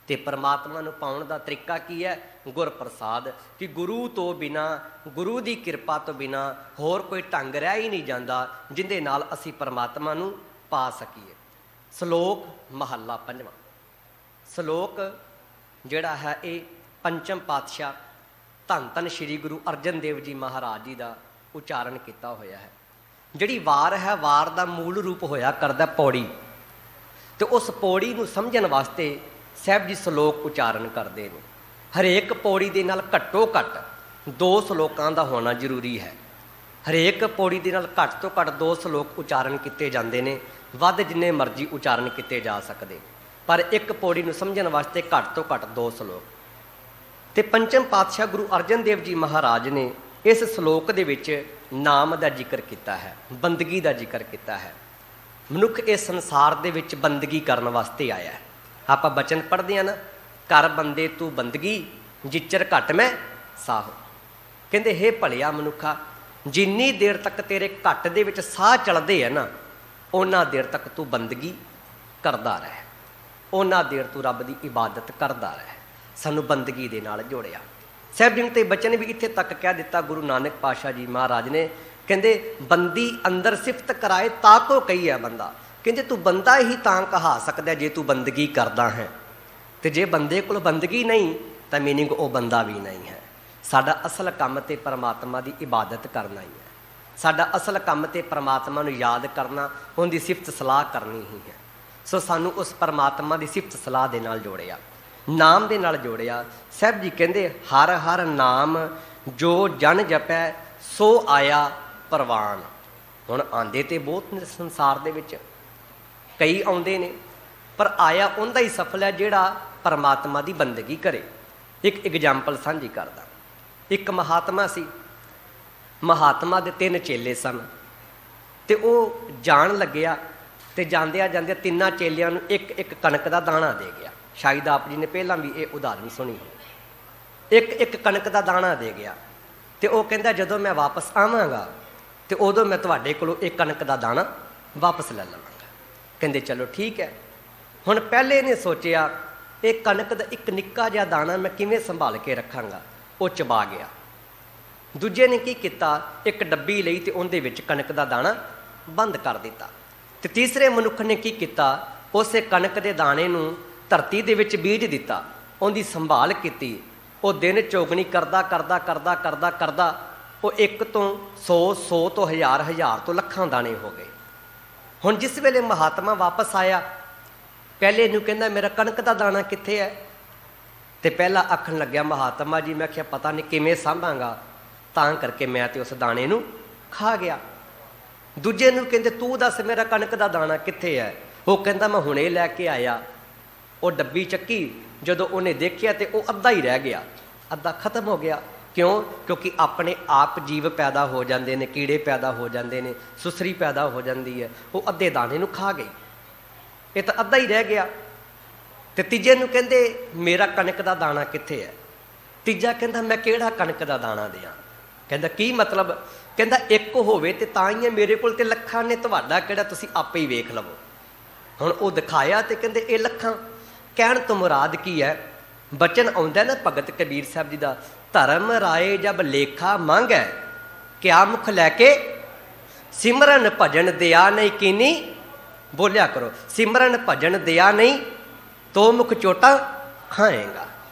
ਤੇ ਪਰਮਾਤਮਾ ਨੂੰ ਪਾਉਣ ਦਾ ਤਰੀਕਾ ਕੀ ਹੈ? ਗੁਰ ਪ੍ਰਸਾਦ। ਕਿ ਗੁਰੂ ਤੋਂ ਬਿਨਾਂ, ਗੁਰੂ ਦੀ ਕਿਰਪਾ ਤੋਂ ਬਿਨਾਂ ਹੋਰ ਕੋਈ ਢੰਗ ਰਹਿ ਹੀ ਨਹੀਂ ਜਾਂਦਾ ਜਿਹਦੇ ਨਾਲ ਅਸੀਂ ਪਰਮਾਤਮਾ ਨੂੰ ਪਾ ਸਕੀਏ। ਸ਼ਲੋਕ ਮਹੱਲਾ 5ਵਾਂ। ਸ਼ਲੋਕ ਜਿਹੜਾ ਹੈ ਇਹ ਪੰਚਮ ਪਾਤਸ਼ਾਹ ਧੰਨ ਧੰਨ ਸ਼੍ਰੀ ਗੁਰੂ ਅਰਜਨ ਦੇਵ ਜੀ ਮਹਾਰਾਜ ਜੀ ਦਾ ਉਚਾਰਨ ਕੀਤਾ ਹੋਇਆ ਹੈ। ਜਿਹੜੀ ਵਾਰ ਹੈ, ਵਾਰ ਦਾ ਮੂਲ ਰੂਪ ਹੋਇਆ ਕਰਦਾ ਪੌੜੀ, ਤੇ ਉਸ ਪੌੜੀ ਨੂੰ ਸਮਝਣ ਵਾਸਤੇ ਸਾਹਿਬ ਜੀ ਸ਼ਲੋਕ ਉਚਾਰਨ ਕਰਦੇ ਨੇ। ਹਰੇਕ ਪੌੜੀ ਦੇ ਨਾਲ ਘੱਟੋ ਘੱਟ 2 ਸ਼ਲੋਕਾਂ ਦਾ ਹੋਣਾ ਜ਼ਰੂਰੀ ਹੈ। ਹਰੇਕ ਪੌੜੀ ਦੇ ਨਾਲ ਘੱਟ ਤੋਂ ਘੱਟ 2 ਸ਼ਲੋਕ ਉਚਾਰਨ ਕੀਤੇ ਜਾਂਦੇ ਨੇ, ਵੱਧ ਜਿੰਨੇ ਮਰਜ਼ੀ ਉਚਾਰਨ ਕੀਤੇ ਜਾ ਸਕਦੇ, ਪਰ ਇੱਕ ਪੌੜੀ ਨੂੰ ਸਮਝਣ ਵਾਸਤੇ ਘੱਟ ਤੋਂ ਘੱਟ 2 ਸ਼ਲੋਕ। ਤੇ ਪੰਚਮ ਪਾਤਸ਼ਾਹ ਗੁਰੂ ਅਰਜਨ ਦੇਵ ਜੀ ਮਹਾਰਾਜ ਨੇ ਇਸ ਸ਼ਲੋਕ ਦੇ ਵਿੱਚ ਨਾਮ ਦਾ ਜ਼ਿਕਰ ਕੀਤਾ ਹੈ, ਬੰਦਗੀ ਦਾ ਜ਼ਿਕਰ ਕੀਤਾ ਹੈ। ਮਨੁੱਖ ਇਸ ਸੰਸਾਰ ਦੇ ਵਿੱਚ ਬੰਦਗੀ ਕਰਨ ਵਾਸਤੇ ਆਇਆ ਹੈ। ਆਪਾਂ ਬਚਨ ਪੜ੍ਹਦੇ ਹਾਂ ਨਾ, ਕਰ ਬੰਦੇ ਤੂੰ ਬੰਦਗੀ, ਜਿਚਰ ਘਟ ਮੈਂ ਸਾਹੋ। ਕਹਿੰਦੇ ਹੇ ਭਲਿਆ ਮਨੁੱਖਾ, ਜਿੰਨੀ ਦੇਰ ਤੱਕ ਤੇਰੇ ਘੱਟ ਦੇ ਵਿੱਚ ਸਾਹ ਚੱਲਦੇ ਆ ਨਾ, ਉਹਨਾਂ ਦੇਰ ਤੱਕ ਤੂੰ ਬੰਦਗੀ ਕਰਦਾ ਰਹਿ, ਉਹਨਾਂ ਦੇਰ ਤੂੰ ਰੱਬ ਦੀ ਇਬਾਦਤ ਕਰਦਾ ਰਹਿ। ਸਾਨੂੰ ਬੰਦਗੀ ਦੇ ਨਾਲ ਜੋੜਿਆ। ਸਾਹਿਬ ਜੀ ਨੇ ਤੇ ਬਚਨ ਵੀ ਇੱਥੇ ਤੱਕ ਕਹਿ ਦਿੱਤਾ ਗੁਰੂ ਨਾਨਕ ਪਾਤਸ਼ਾਹ ਜੀ ਮਹਾਰਾਜ ਨੇ, ਕਹਿੰਦੇ ਬੰਦੀ ਅੰਦਰ ਸਿਫਤ ਕਰਾਏ ਤਾਂ ਕੋ ਕਹੀ ਹੈ ਬੰਦਾ। ਕਹਿੰਦੇ ਤੂੰ ਬੰਦਾ ਹੀ ਤਾਂ ਕਹਾ ਸਕਦਾ ਜੇ ਤੂੰ ਬੰਦਗੀ ਕਰਦਾ ਹੈ, ਤੇ ਜੇ ਬੰਦੇ ਕੋਲ ਬੰਦਗੀ ਨਹੀਂ ਤਾਂ ਮੀਨਿੰਗ ਉਹ ਬੰਦਾ ਵੀ ਨਹੀਂ ਹੈ। ਸਾਡਾ ਅਸਲ ਕੰਮ ਤੇ ਪਰਮਾਤਮਾ ਦੀ ਇਬਾਦਤ ਕਰਨਾ ਹੀ ਹੈ। ਸਾਡਾ ਅਸਲ ਕੰਮ ਤੇ ਪਰਮਾਤਮਾ ਨੂੰ ਯਾਦ ਕਰਨਾ, ਉਹਦੀ ਸਿਫਤ ਸਲਾਹ ਕਰਨੀ ਹੀ ਹੈ। ਸੋ ਸਾਨੂੰ ਉਸ ਪਰਮਾਤਮਾ ਦੀ ਸਿਫਤ ਸਲਾਹ ਦੇ ਨਾਲ ਜੋੜਿਆ, ਨਾਮ ਦੇ ਨਾਲ ਜੋੜਿਆ। ਸਾਹਿਬ ਜੀ ਕਹਿੰਦੇ ਹਰ ਹਰ ਨਾਮ ਜੋ ਜਨ ਜਪੈ ਸੋ ਆਇਆ ਪ੍ਰਵਾਨ। ਹੁਣ ਆਂਦੇ ਤੇ ਬਹੁਤ ਨੇ ਸੰਸਾਰ ਦੇ ਵਿੱਚ, ਕਈ ਆਉਂਦੇ ਨੇ, ਪਰ ਆਇਆ ਉਹਦਾ ਹੀ ਸਫਲ ਹੈ ਜਿਹੜਾ ਪਰਮਾਤਮਾ ਦੀ ਬੰਦਗੀ ਕਰੇ। ਇੱਕ ਐਗਜ਼ਾਮਪਲ ਸਾਂਝੀ ਕਰਦਾ। ਇੱਕ ਮਹਾਤਮਾ ਸੀ, ਮਹਾਤਮਾ ਦੇ 3 ਚੇਲੇ ਸਨ, ਤੇ ਉਹ ਜਾਣ ਲੱਗਿਆ ਤੇ ਜਾਂਦਿਆਂ ਜਾਂਦਿਆਂ 3 ਚੇਲਿਆਂ ਨੂੰ ਇੱਕ ਇੱਕ ਕਣਕ ਦਾ ਦਾਣਾ ਦੇ ਗਿਆ। ਸ਼ਾਇਦ ਆਪ ਜੀ ਨੇ ਪਹਿਲਾਂ ਵੀ ਇਹ ਉਦਾਹਰਨ ਸੁਣੀ ਹੋ। ਇੱਕ ਇੱਕ ਕਣਕ ਦਾ ਦਾਣਾ ਦੇ ਗਿਆ, ਤੇ ਉਹ ਕਹਿੰਦਾ ਜਦੋਂ ਮੈਂ ਵਾਪਸ ਆਵਾਂਗਾ ਤੇ ਉਦੋਂ ਮੈਂ ਤੁਹਾਡੇ ਕੋਲੋਂ ਇਹ ਕਣਕ ਦਾ ਦਾਣਾ ਵਾਪਸ ਲੈ ਲਵਾਂਗਾ। ਕਹਿੰਦੇ ਚਲੋ ਠੀਕ ਹੈ। ਹੁਣ ਪਹਿਲੇ ਨੇ ਸੋਚਿਆ ਇਹ ਕਣਕ ਦਾ ਇੱਕ ਨਿੱਕਾ ਜਿਹਾ ਦਾਣਾ ਮੈਂ ਕਿਵੇਂ ਸੰਭਾਲ ਕੇ ਰੱਖਾਂਗਾ, ਉਹ ਚਬਾ ਗਿਆ। ਦੂਜੇ ਨੇ ਕੀ ਕੀਤਾ, ਇੱਕ ਡੱਬੀ ਲਈ ਤੇ ਉਹਦੇ ਵਿੱਚ ਕਣਕ ਦਾ ਦਾਣਾ ਬੰਦ ਕਰ ਦਿੱਤਾ। ਤੇ ਤੀਸਰੇ ਮਨੁੱਖ ਨੇ ਕੀ ਕੀਤਾ, ਉਸੇ ਕਣਕ ਦੇ ਦਾਣੇ ਨੂੰ ਧਰਤੀ ਦੇ ਵਿੱਚ ਬੀਜ ਦਿੱਤਾ, ਉਹਦੀ ਸੰਭਾਲ ਕੀਤੀ। ਉਹ ਦਿਨ ਚੌਗਣੀ ਕਰਦਾ ਕਰਦਾ ਕਰਦਾ ਕਰਦਾ ਕਰਦਾ ਉਹ 1 ਤੋਂ 100, 100 ਤੋਂ 1000, 1000 ਤੋਂ ਲੱਖਾਂ ਦਾਣੇ ਹੋ ਗਏ। ਹੁਣ ਜਿਸ ਵੇਲੇ ਮਹਾਤਮਾ ਵਾਪਸ ਆਇਆ, ਪਹਿਲੇ ਨੂੰ ਕਹਿੰਦਾ ਮੇਰਾ ਕਣਕ ਦਾ ਦਾਣਾ ਕਿੱਥੇ ਹੈ? ਤੇ ਪਹਿਲਾਂ ਆਖਣ ਲੱਗਿਆ ਮਹਾਤਮਾ ਜੀ, ਮੈਂ ਕਿਹਾ ਪਤਾ ਨਹੀਂ ਕਿਵੇਂ ਸਾਂਭਾਂਗਾ, ਤਾਂ ਕਰਕੇ ਮੈਂ ਤੇ ਉਸ ਦਾਣੇ ਨੂੰ ਖਾ ਗਿਆ। ਦੂਜੇ ਨੂੰ ਕਹਿੰਦੇ ਤੂੰ ਦੱਸ ਮੇਰਾ ਕਣਕ ਦਾ ਦਾਣਾ ਕਿੱਥੇ ਹੈ? ਉਹ ਕਹਿੰਦਾ ਮੈਂ ਹੁਣੇ ਲੈ ਕੇ ਆਇਆ। ਉਹ ਡੱਬੀ ਚੱਕੀ, ਜਦੋਂ ਉਹਨੇ ਦੇਖਿਆ ਤੇ ਉਹ ਅੱਧਾ ਹੀ ਰਹਿ ਗਿਆ, ਅੱਧਾ ਖਤਮ ਹੋ ਗਿਆ। ਕਿਉਂ? ਕਿਉਂਕਿ ਆਪਣੇ ਆਪ ਜੀਵ ਪੈਦਾ ਹੋ ਜਾਂਦੇ ਨੇ, ਕੀੜੇ ਪੈਦਾ ਹੋ ਜਾਂਦੇ ਨੇ, ਸੁਸਰੀ ਪੈਦਾ ਹੋ ਜਾਂਦੀ ਹੈ, ਉਹ ਅੱਧੇ ਦਾਣੇ ਨੂੰ ਖਾ ਗਈ, ਇਹ ਤਾਂ ਅੱਧਾ ਹੀ ਰਹਿ ਗਿਆ। ਤੇ ਤੀਜੇ ਨੂੰ ਕਹਿੰਦੇ ਮੇਰਾ ਕਣਕ ਦਾ ਦਾਣਾ ਕਿੱਥੇ ਹੈ? ਤੀਜਾ ਕਹਿੰਦਾ ਮੈਂ ਕਿਹੜਾ ਕਣਕ ਦਾ ਦਾਣਾ ਦਿਆਂ? ਕਹਿੰਦਾ ਕੀ ਮਤਲਬ? ਕਹਿੰਦਾ ਇੱਕ ਹੋਵੇ ਤੇ ਤਾਂ ਹੀ ਹੈ, ਮੇਰੇ ਕੋਲ ਤੇ ਲੱਖਾਂ ਨੇ, ਤੁਹਾਡਾ ਕਿਹੜਾ, ਤੁਸੀਂ ਆਪੇ ਹੀ ਵੇਖ ਲਵੋ। ਹੁਣ ਉਹ ਦਿਖਾਇਆ ਤੇ ਕਹਿੰਦੇ ਇਹ ਲੱਖਾਂ। ਕਹਿਣ ਤੋਂ ਮੁਰਾਦ ਕੀ ਹੈ? ਬਚਨ ਆਉਂਦਾ ਨਾ ਭਗਤ ਕਬੀਰ ਸਾਹਿਬ ਜੀ ਦਾ, ਧਰਮ ਰਾਏ ਜਬ ਲੇਖਾ ਮੰਗੈ ਕਿਆ ਮੁਖ ਲੈ ਕੇ ਸਿਮਰਨ ਭਜਨ ਦਿਆ ਨਹੀਂ ਕੀਨੀ। ਬੋਲਿਆ ਕਰੋ, ਸਿਮਰਨ ਭਜਨ ਦਿਆ ਨਹੀਂ ਤੋ ਮੁਖ ਚੋਟਾ ਖਾਏਗਾ।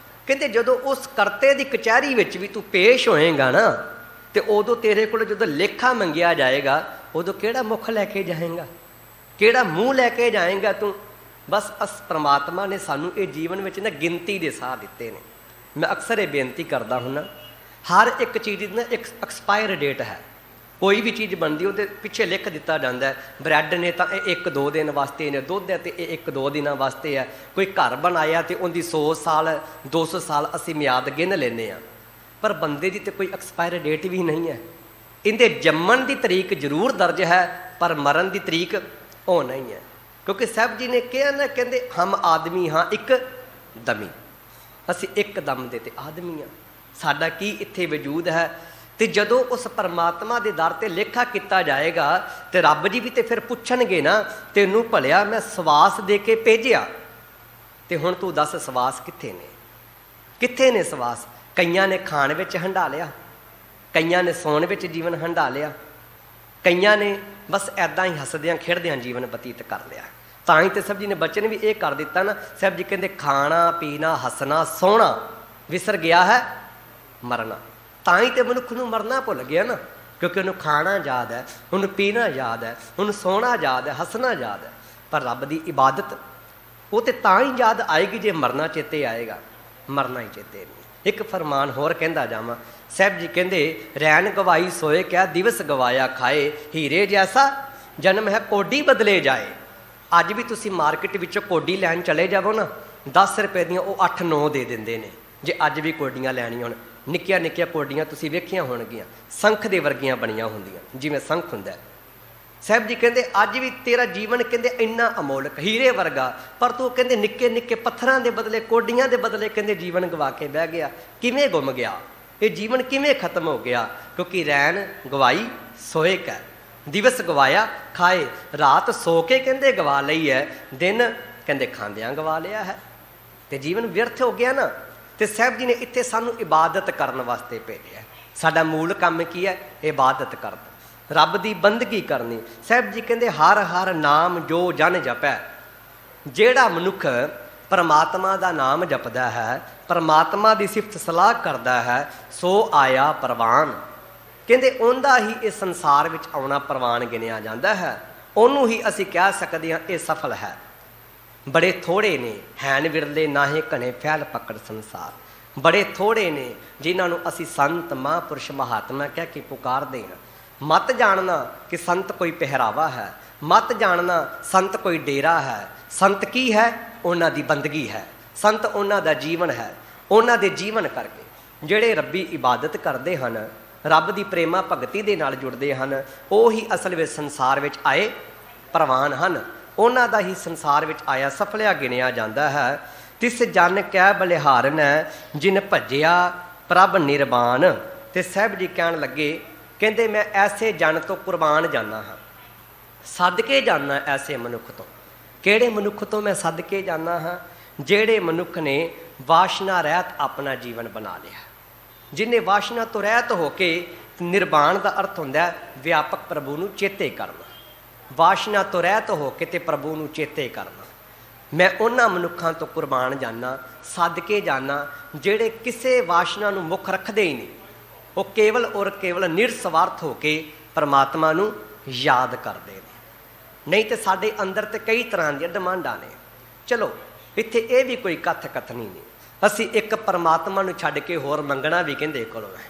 ਕਹਿੰਦੇ ਜਦੋਂ ਉਸ ਕਰਤੇ ਦੀ ਕਚਹਿਰੀ ਵਿੱਚ ਵੀ ਤੂੰ ਪੇਸ਼ ਹੋਏਗਾ ਨਾ, ਤੇ ਉਦੋਂ ਤੇਰੇ ਕੋਲ ਜਦੋਂ ਲੇਖਾ ਮੰਗਿਆ ਜਾਏਗਾ, ਉਦੋਂ ਕਿਹੜਾ ਮੁਖ ਲੈ ਕੇ ਜਾਏਗਾ, ਕਿਹੜਾ ਮੂੰਹ ਲੈ ਕੇ ਜਾਏਗਾ ਤੂੰ? ਬਸ ਪਰਮਾਤਮਾ ਨੇ ਸਾਨੂੰ ਇਹ ਜੀਵਨ ਵਿੱਚ ਨਾ ਗਿਣਤੀ ਦੇ ਸਾਹ ਦਿੱਤੇ ਨੇ। ਮੈਂ ਅਕਸਰ ਇਹ ਬੇਨਤੀ ਕਰਦਾ ਹੁੰਦਾ, ਹਰ ਇੱਕ ਚੀਜ਼ ਦੀ ਨਾ ਇੱਕ ਐਕਸਪਾਇਰ ਡੇਟ ਹੈ। ਕੋਈ ਵੀ ਚੀਜ਼ ਬਣਦੀ ਉਹਦੇ ਪਿੱਛੇ ਲਿਖ ਦਿੱਤਾ ਜਾਂਦਾ ਹੈ, ਬ੍ਰੈਡ ਨੇ ਤਾਂ ਇਹ 1-2 ਦਿਨ ਵਾਸਤੇ ਨੇ, ਦੁੱਧ ਹੈ ਤੇ ਇਹ 1-2 ਦਿਨਾਂ ਵਾਸਤੇ ਹੈ। ਕੋਈ ਘਰ ਬਣਾਇਆ ਤੇ ਉਹਦੀ 100 ਸਾਲ 200 ਸਾਲ ਅਸੀਂ ਮਿਆਦ ਗਿਣ ਲੈਂਦੇ ਹਾਂ, ਪਰ ਬੰਦੇ ਦੀ ਤਾਂ ਕੋਈ ਐਕਸਪਾਇਰ ਡੇਟ ਵੀ ਨਹੀਂ ਹੈ। ਇਹਦੇ ਜੰਮਣ ਦੀ ਤਰੀਕ ਜ਼ਰੂਰ ਦਰਜ ਹੈ, ਪਰ ਮਰਨ ਦੀ ਤਰੀਕ ਉਹ ਨਹੀਂ ਹੈ। ਕਿਉਂਕਿ ਸਾਹਿਬ ਜੀ ਨੇ ਕਿਹਾ ਨਾ, ਕਹਿੰਦੇ ਹਮ ਆਦਮੀ ਹਾਂ ਇੱਕ ਦਮੀ, ਅਸੀਂ ਇੱਕ ਦਮ ਦੇ ਤੇ ਆਦਮੀ ਹਾਂ। ਸਾਡਾ ਕੀ ਇੱਥੇ ਵਜੂਦ ਹੈ? ਤੇ ਜਦੋਂ ਉਸ ਪਰਮਾਤਮਾ ਦੇ ਦਰ ਤੇ ਲੇਖਾ ਕੀਤਾ ਜਾਏਗਾ ਤੇ ਰੱਬ ਜੀ ਵੀ ਤੇ ਫਿਰ ਪੁੱਛਣਗੇ ਨਾ, ਤੈਨੂੰ ਭਲਿਆ ਮੈਂ ਸਵਾਸ ਦੇ ਕੇ ਭੇਜਿਆ, ਤੇ ਹੁਣ ਤੂੰ ਦੱਸ ਸਵਾਸ ਕਿੱਥੇ ਨੇ? ਕਿੱਥੇ ਨੇ ਸਵਾਸ? ਕਈਆਂ ਨੇ ਖਾਣ ਵਿੱਚ ਹੰਢਾ ਲਿਆ, ਕਈਆਂ ਨੇ ਸੌਣ ਵਿੱਚ ਜੀਵਨ ਹੰਢਾ ਲਿਆ, ਕਈਆਂ ਨੇ ਬਸ ਐਦਾਂ ਹੀ ਹੱਸਦਿਆਂ ਖੇਡਦਿਆਂ ਜੀਵਨ ਬਤੀਤ ਕਰ ਲਿਆ। ਤਾਂ ਹੀ ਤੇ ਸਾਹਿਬ ਜੀ ਨੇ ਬਚਨ ਵੀ ਇਹ ਕਰ ਦਿੱਤਾ ਨਾ, ਸਾਹਿਬ ਜੀ ਕਹਿੰਦੇ ਖਾਣਾ ਪੀਣਾ ਹੱਸਣਾ ਸੋਹਣਾ ਵਿਸਰ ਗਿਆ ਹੈ ਮਰਨਾ। ਤਾਂ ਹੀ ਤੇ ਮਨੁੱਖ ਨੂੰ ਮਰਨਾ ਭੁੱਲ ਗਿਆ ਨਾ, ਕਿਉਂਕਿ ਉਹਨੂੰ ਖਾਣਾ ਯਾਦ ਹੈ, ਉਹਨੂੰ ਪੀਣਾ ਯਾਦ ਹੈ, ਉਹਨੂੰ ਸੋਹਣਾ ਯਾਦ ਹੈ, ਹੱਸਣਾ ਯਾਦ ਹੈ। ਪਰ ਰੱਬ ਦੀ ਇਬਾਦਤ ਉਹ ਤੇ ਤਾਂ ਹੀ ਯਾਦ ਆਏਗੀ ਜੇ ਮਰਨਾ ਚੇਤੇ ਆਏਗਾ, ਮਰਨਾ ਹੀ ਚੇਤੇ ਨਹੀਂ। ਇੱਕ ਫਰਮਾਨ ਹੋਰ ਕਹਿੰਦਾ ਜਾਵਾਂ। ਸਾਹਿਬ ਜੀ ਕਹਿੰਦੇ ਰੈਣ ਗਵਾਈ ਸੋਏ ਕਿਆ ਦਿਵਸ ਗਵਾਇਆ ਖਾਏ, ਹੀਰੇ ਜੈਸਾ ਜਨਮ ਹੈ ਕੋਡੀ ਬਦਲੇ ਜਾਏ। ਅੱਜ ਵੀ ਤੁਸੀਂ ਮਾਰਕੀਟ ਵਿੱਚੋਂ ਕੋਡੀ ਲੈਣ ਚਲੇ ਜਾਵੋ ਨਾ, 10 ਰੁਪਏ ਦੀਆਂ ਉਹ 8-9 ਦੇ ਦਿੰਦੇ ਨੇ। ਜੇ ਅੱਜ ਵੀ ਕੋਡੀਆਂ ਲੈਣੀਆਂ ਹੋਣ, ਨਿੱਕੀਆਂ ਨਿੱਕੀਆਂ ਕੋਡੀਆਂ ਤੁਸੀਂ ਵੇਖੀਆਂ ਹੋਣਗੀਆਂ, ਸੰਖ ਦੇ ਵਰਗੀਆਂ ਬਣੀਆਂ ਹੁੰਦੀਆਂ, ਜਿਵੇਂ ਸੰਖ ਹੁੰਦਾ। ਸਾਹਿਬ ਜੀ ਕਹਿੰਦੇ ਅੱਜ ਵੀ ਤੇਰਾ ਜੀਵਨ ਕਹਿੰਦੇ ਇੰਨਾ ਅਮੋਲਕ ਹੀਰੇ ਵਰਗਾ, ਪਰ ਤੂੰ ਕਹਿੰਦੇ ਨਿੱਕੇ ਨਿੱਕੇ ਪੱਥਰਾਂ ਦੇ ਬਦਲੇ, ਕੋਡੀਆਂ ਦੇ ਬਦਲੇ ਕਹਿੰਦੇ ਜੀਵਨ ਗਵਾ ਕੇ ਬਹਿ ਗਿਆ। ਕਿਵੇਂ ਗੁੰਮ ਗਿਆ ਇਹ ਜੀਵਨ, ਕਿਵੇਂ ਖਤਮ ਹੋ ਗਿਆ? ਕਿਉਂਕਿ ਰੈਣ ਗਵਾਈ ਸੋਏ ਕੈ, ਦਿਵਸ ਗਵਾਇਆ ਖਾਏ। ਰਾਤ ਸੋ ਕੇ ਕਹਿੰਦੇ ਗਵਾ ਲਈ ਹੈ, ਦਿਨ ਕਹਿੰਦੇ ਖਾਂਦਿਆਂ ਗਵਾ ਲਿਆ ਹੈ, ਤੇ ਜੀਵਨ ਵਿਅਰਥ ਹੋ ਗਿਆ ਨਾ। ਤੇ ਸਾਹਿਬ ਜੀ ਨੇ ਇੱਥੇ ਸਾਨੂੰ ਇਬਾਦਤ ਕਰਨ ਵਾਸਤੇ ਭੇਜਿਆ। ਸਾਡਾ ਮੂਲ ਕੰਮ ਕੀ ਹੈ? ਇਬਾਦਤ ਕਰਨਾ, ਰੱਬ ਦੀ ਬੰਦਗੀ ਕਰਨੀ। ਸਾਹਿਬ ਜੀ ਕਹਿੰਦੇ ਹਰ ਹਰ ਨਾਮ ਜੋ ਜਨ ਜਪੈ। ਜਿਹੜਾ ਮਨੁੱਖ ਪਰਮਾਤਮਾ ਦਾ ਨਾਮ ਜਪਦਾ ਹੈ, ਪਰਮਾਤਮਾ ਦੀ ਸਿਫਤ ਸਲਾਹ ਕਰਦਾ ਹੈ, ਸੋ ਆਇਆ ਪ੍ਰਵਾਨ। ਕਹਿੰਦੇ ਉਹਦਾ ਹੀ ਇਸ ਸੰਸਾਰ ਵਿੱਚ ਆਉਣਾ ਪ੍ਰਵਾਨ ਗਿਣਿਆ ਜਾਂਦਾ ਹੈ। ਉਹਨੂੰ ਹੀ ਅਸੀਂ ਕਹਿ ਸਕਦੇ ਹਾਂ ਇਹ ਸਫਲ ਹੈ। ਬੜੇ ਥੋੜ੍ਹੇ ਨੇ ਹੈਨ ਵਿਰਲੇ ਨਾਹੇ ਘਣੇ ਫੈਲ ਪਕੜ ਸੰਸਾਰ। ਬੜੇ ਥੋੜ੍ਹੇ ਨੇ ਜਿਨ੍ਹਾਂ ਨੂੰ ਅਸੀਂ ਸੰਤ ਮਹਾਂਪੁਰਸ਼ ਮਹਾਤਮਾ ਕਹਿ ਕੇ ਪੁਕਾਰਦੇ ਹਾਂ। ਮਤ ਜਾਣਨਾ ਕਿ ਸੰਤ ਕੋਈ ਪਹਿਰਾਵਾ ਹੈ, ਮਤ ਜਾਣਨਾ ਸੰਤ ਕੋਈ ਡੇਰਾ ਹੈ। ਸੰਤ ਕੀ ਹੈ? ਉਹਨਾਂ ਦੀ ਬੰਦਗੀ ਹੈ, ਸੰਤ ਉਹਨਾਂ ਦਾ ਜੀਵਨ ਹੈ। ਉਹਨਾਂ ਦੇ ਜੀਵਨ ਕਰਕੇ ਜਿਹੜੇ ਰੱਬੀ ਇਬਾਦਤ ਕਰਦੇ ਹਨ, ਰੱਬ ਦੀ ਪ੍ਰੇਮਾ ਭਗਤੀ ਦੇ ਨਾਲ ਜੁੜਦੇ ਹਨ, ਉਹ ਹੀ ਅਸਲ ਵਿੱਚ ਸੰਸਾਰ ਵਿੱਚ ਆਏ ਪ੍ਰਵਾਨ ਹਨ। ਉਹਨਾਂ ਦਾ ਹੀ ਸੰਸਾਰ ਵਿੱਚ ਆਇਆ ਸਫਲਿਆ ਗਿਣਿਆ ਜਾਂਦਾ ਹੈ। ਤਿਸ ਜਨ ਕਹਿ ਬਲਿਹਾਰਨ ਜਿਨ ਭੱਜਿਆ ਪ੍ਰਭ ਨਿਰਵਾਨ। ਤੇ ਸਾਹਿਬ ਜੀ ਕਹਿਣ ਲੱਗੇ, ਕਹਿੰਦੇ ਮੈਂ ਐਸੇ ਜਨ ਤੋਂ ਕੁਰਬਾਨ ਜਾਨਾ ਹਾਂ, ਸਦਕੇ ਜਾਨਾ ਐਸੇ ਮਨੁੱਖ ਤੋਂ। ਕਿਹੜੇ ਮਨੁੱਖ ਤੋਂ ਮੈਂ ਸਦਕੇ ਜਾਨਾ ਹਾਂ? ਜਿਹੜੇ ਮਨੁੱਖ ਨੇ ਵਾਸ਼ਨਾ ਰਹਿਤ ਆਪਣਾ ਜੀਵਨ ਬਣਾ ਲਿਆ, ਜਿਹਨੇ ਵਾਸ਼ਨਾ ਤੋਂ ਰਹਿਤ ਹੋ ਕੇ, ਨਿਰਵਾਣ ਦਾ ਅਰਥ ਹੁੰਦਾ ਵਿਆਪਕ ਪ੍ਰਭੂ ਨੂੰ ਚੇਤੇ ਕਰਨਾ। ਵਾਸ਼ਨਾ ਤੋਂ ਰਹਿਤ ਹੋ ਕੇ ਤੇ ਪ੍ਰਭੂ ਨੂੰ ਚੇਤੇ ਕਰਨਾ। ਮੈਂ ਉਹਨਾਂ ਮਨੁੱਖਾਂ ਤੋਂ ਕੁਰਬਾਨ ਜਾਨਾ, ਸਦਕੇ ਜਾਨਾ, ਜਿਹੜੇ ਕਿਸੇ ਵਾਸ਼ਨਾ ਨੂੰ ਮੁੱਖ ਰੱਖਦੇ ਹੀ ਨਹੀਂ। ਉਹ ਕੇਵਲ ਔਰ ਕੇਵਲ ਨਿਰਸਵਾਰਥ ਹੋ ਕੇ ਪਰਮਾਤਮਾ ਨੂੰ ਯਾਦ ਕਰਦੇ ਨੇ। ਨਹੀਂ ਤੇ ਸਾਡੇ ਅੰਦਰ ਤੇ ਕਈ ਤਰ੍ਹਾਂ ਦੀਆਂ ਡਿਮਾਂਡਾਂ ਨੇ। ਚਲੋ ਇੱਥੇ ਇਹ ਵੀ ਕੋਈ ਕਥਨੀ ਨਹੀਂ। ਅਸੀਂ ਇੱਕ ਪਰਮਾਤਮਾ ਨੂੰ ਛੱਡ ਕੇ ਹੋਰ ਮੰਗਣਾ ਵੀ ਕਹਿੰਦੇ ਕੋਲੋਂ ਹੈ।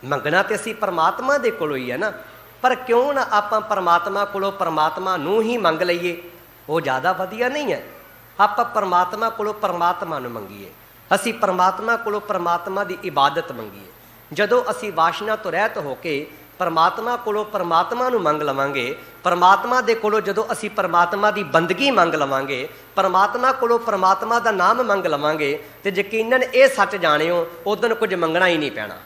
ਮੰਗਣਾ ਤੇ ਅਸੀਂ ਪਰਮਾਤਮਾ ਦੇ ਕੋਲੋਂ ਹੀ ਹੈ ਨਾ, ਪਰ ਕਿਉਂ ਨਾ ਆਪਾਂ ਪਰਮਾਤਮਾ ਕੋਲੋਂ ਪਰਮਾਤਮਾ ਨੂੰ ਹੀ ਮੰਗ ਲਈਏ? ਉਹ ਜ਼ਿਆਦਾ ਵਧੀਆ ਨਹੀਂ ਹੈ? ਆਪਾਂ ਪਰਮਾਤਮਾ ਕੋਲੋਂ ਪਰਮਾਤਮਾ ਨੂੰ ਮੰਗੀਏ, ਅਸੀਂ ਪਰਮਾਤਮਾ ਕੋਲੋਂ ਪਰਮਾਤਮਾ ਦੀ ਇਬਾਦਤ ਮੰਗੀਏ। ਜਦੋਂ ਅਸੀਂ ਵਾਸ਼ਨਾ ਤੋਂ ਰਹਿਤ ਹੋ ਕੇ ਪਰਮਾਤਮਾ ਕੋਲੋਂ ਪਰਮਾਤਮਾ ਨੂੰ ਮੰਗ ਲਵਾਂਗੇ, ਪਰਮਾਤਮਾ ਦੇ ਕੋਲੋਂ ਜਦੋਂ ਅਸੀਂ ਪਰਮਾਤਮਾ ਦੀ ਬੰਦਗੀ ਮੰਗ ਲਵਾਂਗੇ, ਪਰਮਾਤਮਾ ਕੋਲੋਂ ਪਰਮਾਤਮਾ ਦਾ ਨਾਮ ਮੰਗ ਲਵਾਂਗੇ, ਤੇ ਯਕੀਨਨ ਇਹ ਸੱਚ ਜਾਣਿਓ ਉਦੋਂ ਕੁਝ ਮੰਗਣਾ ਹੀ ਨਹੀਂ ਪੈਣਾ।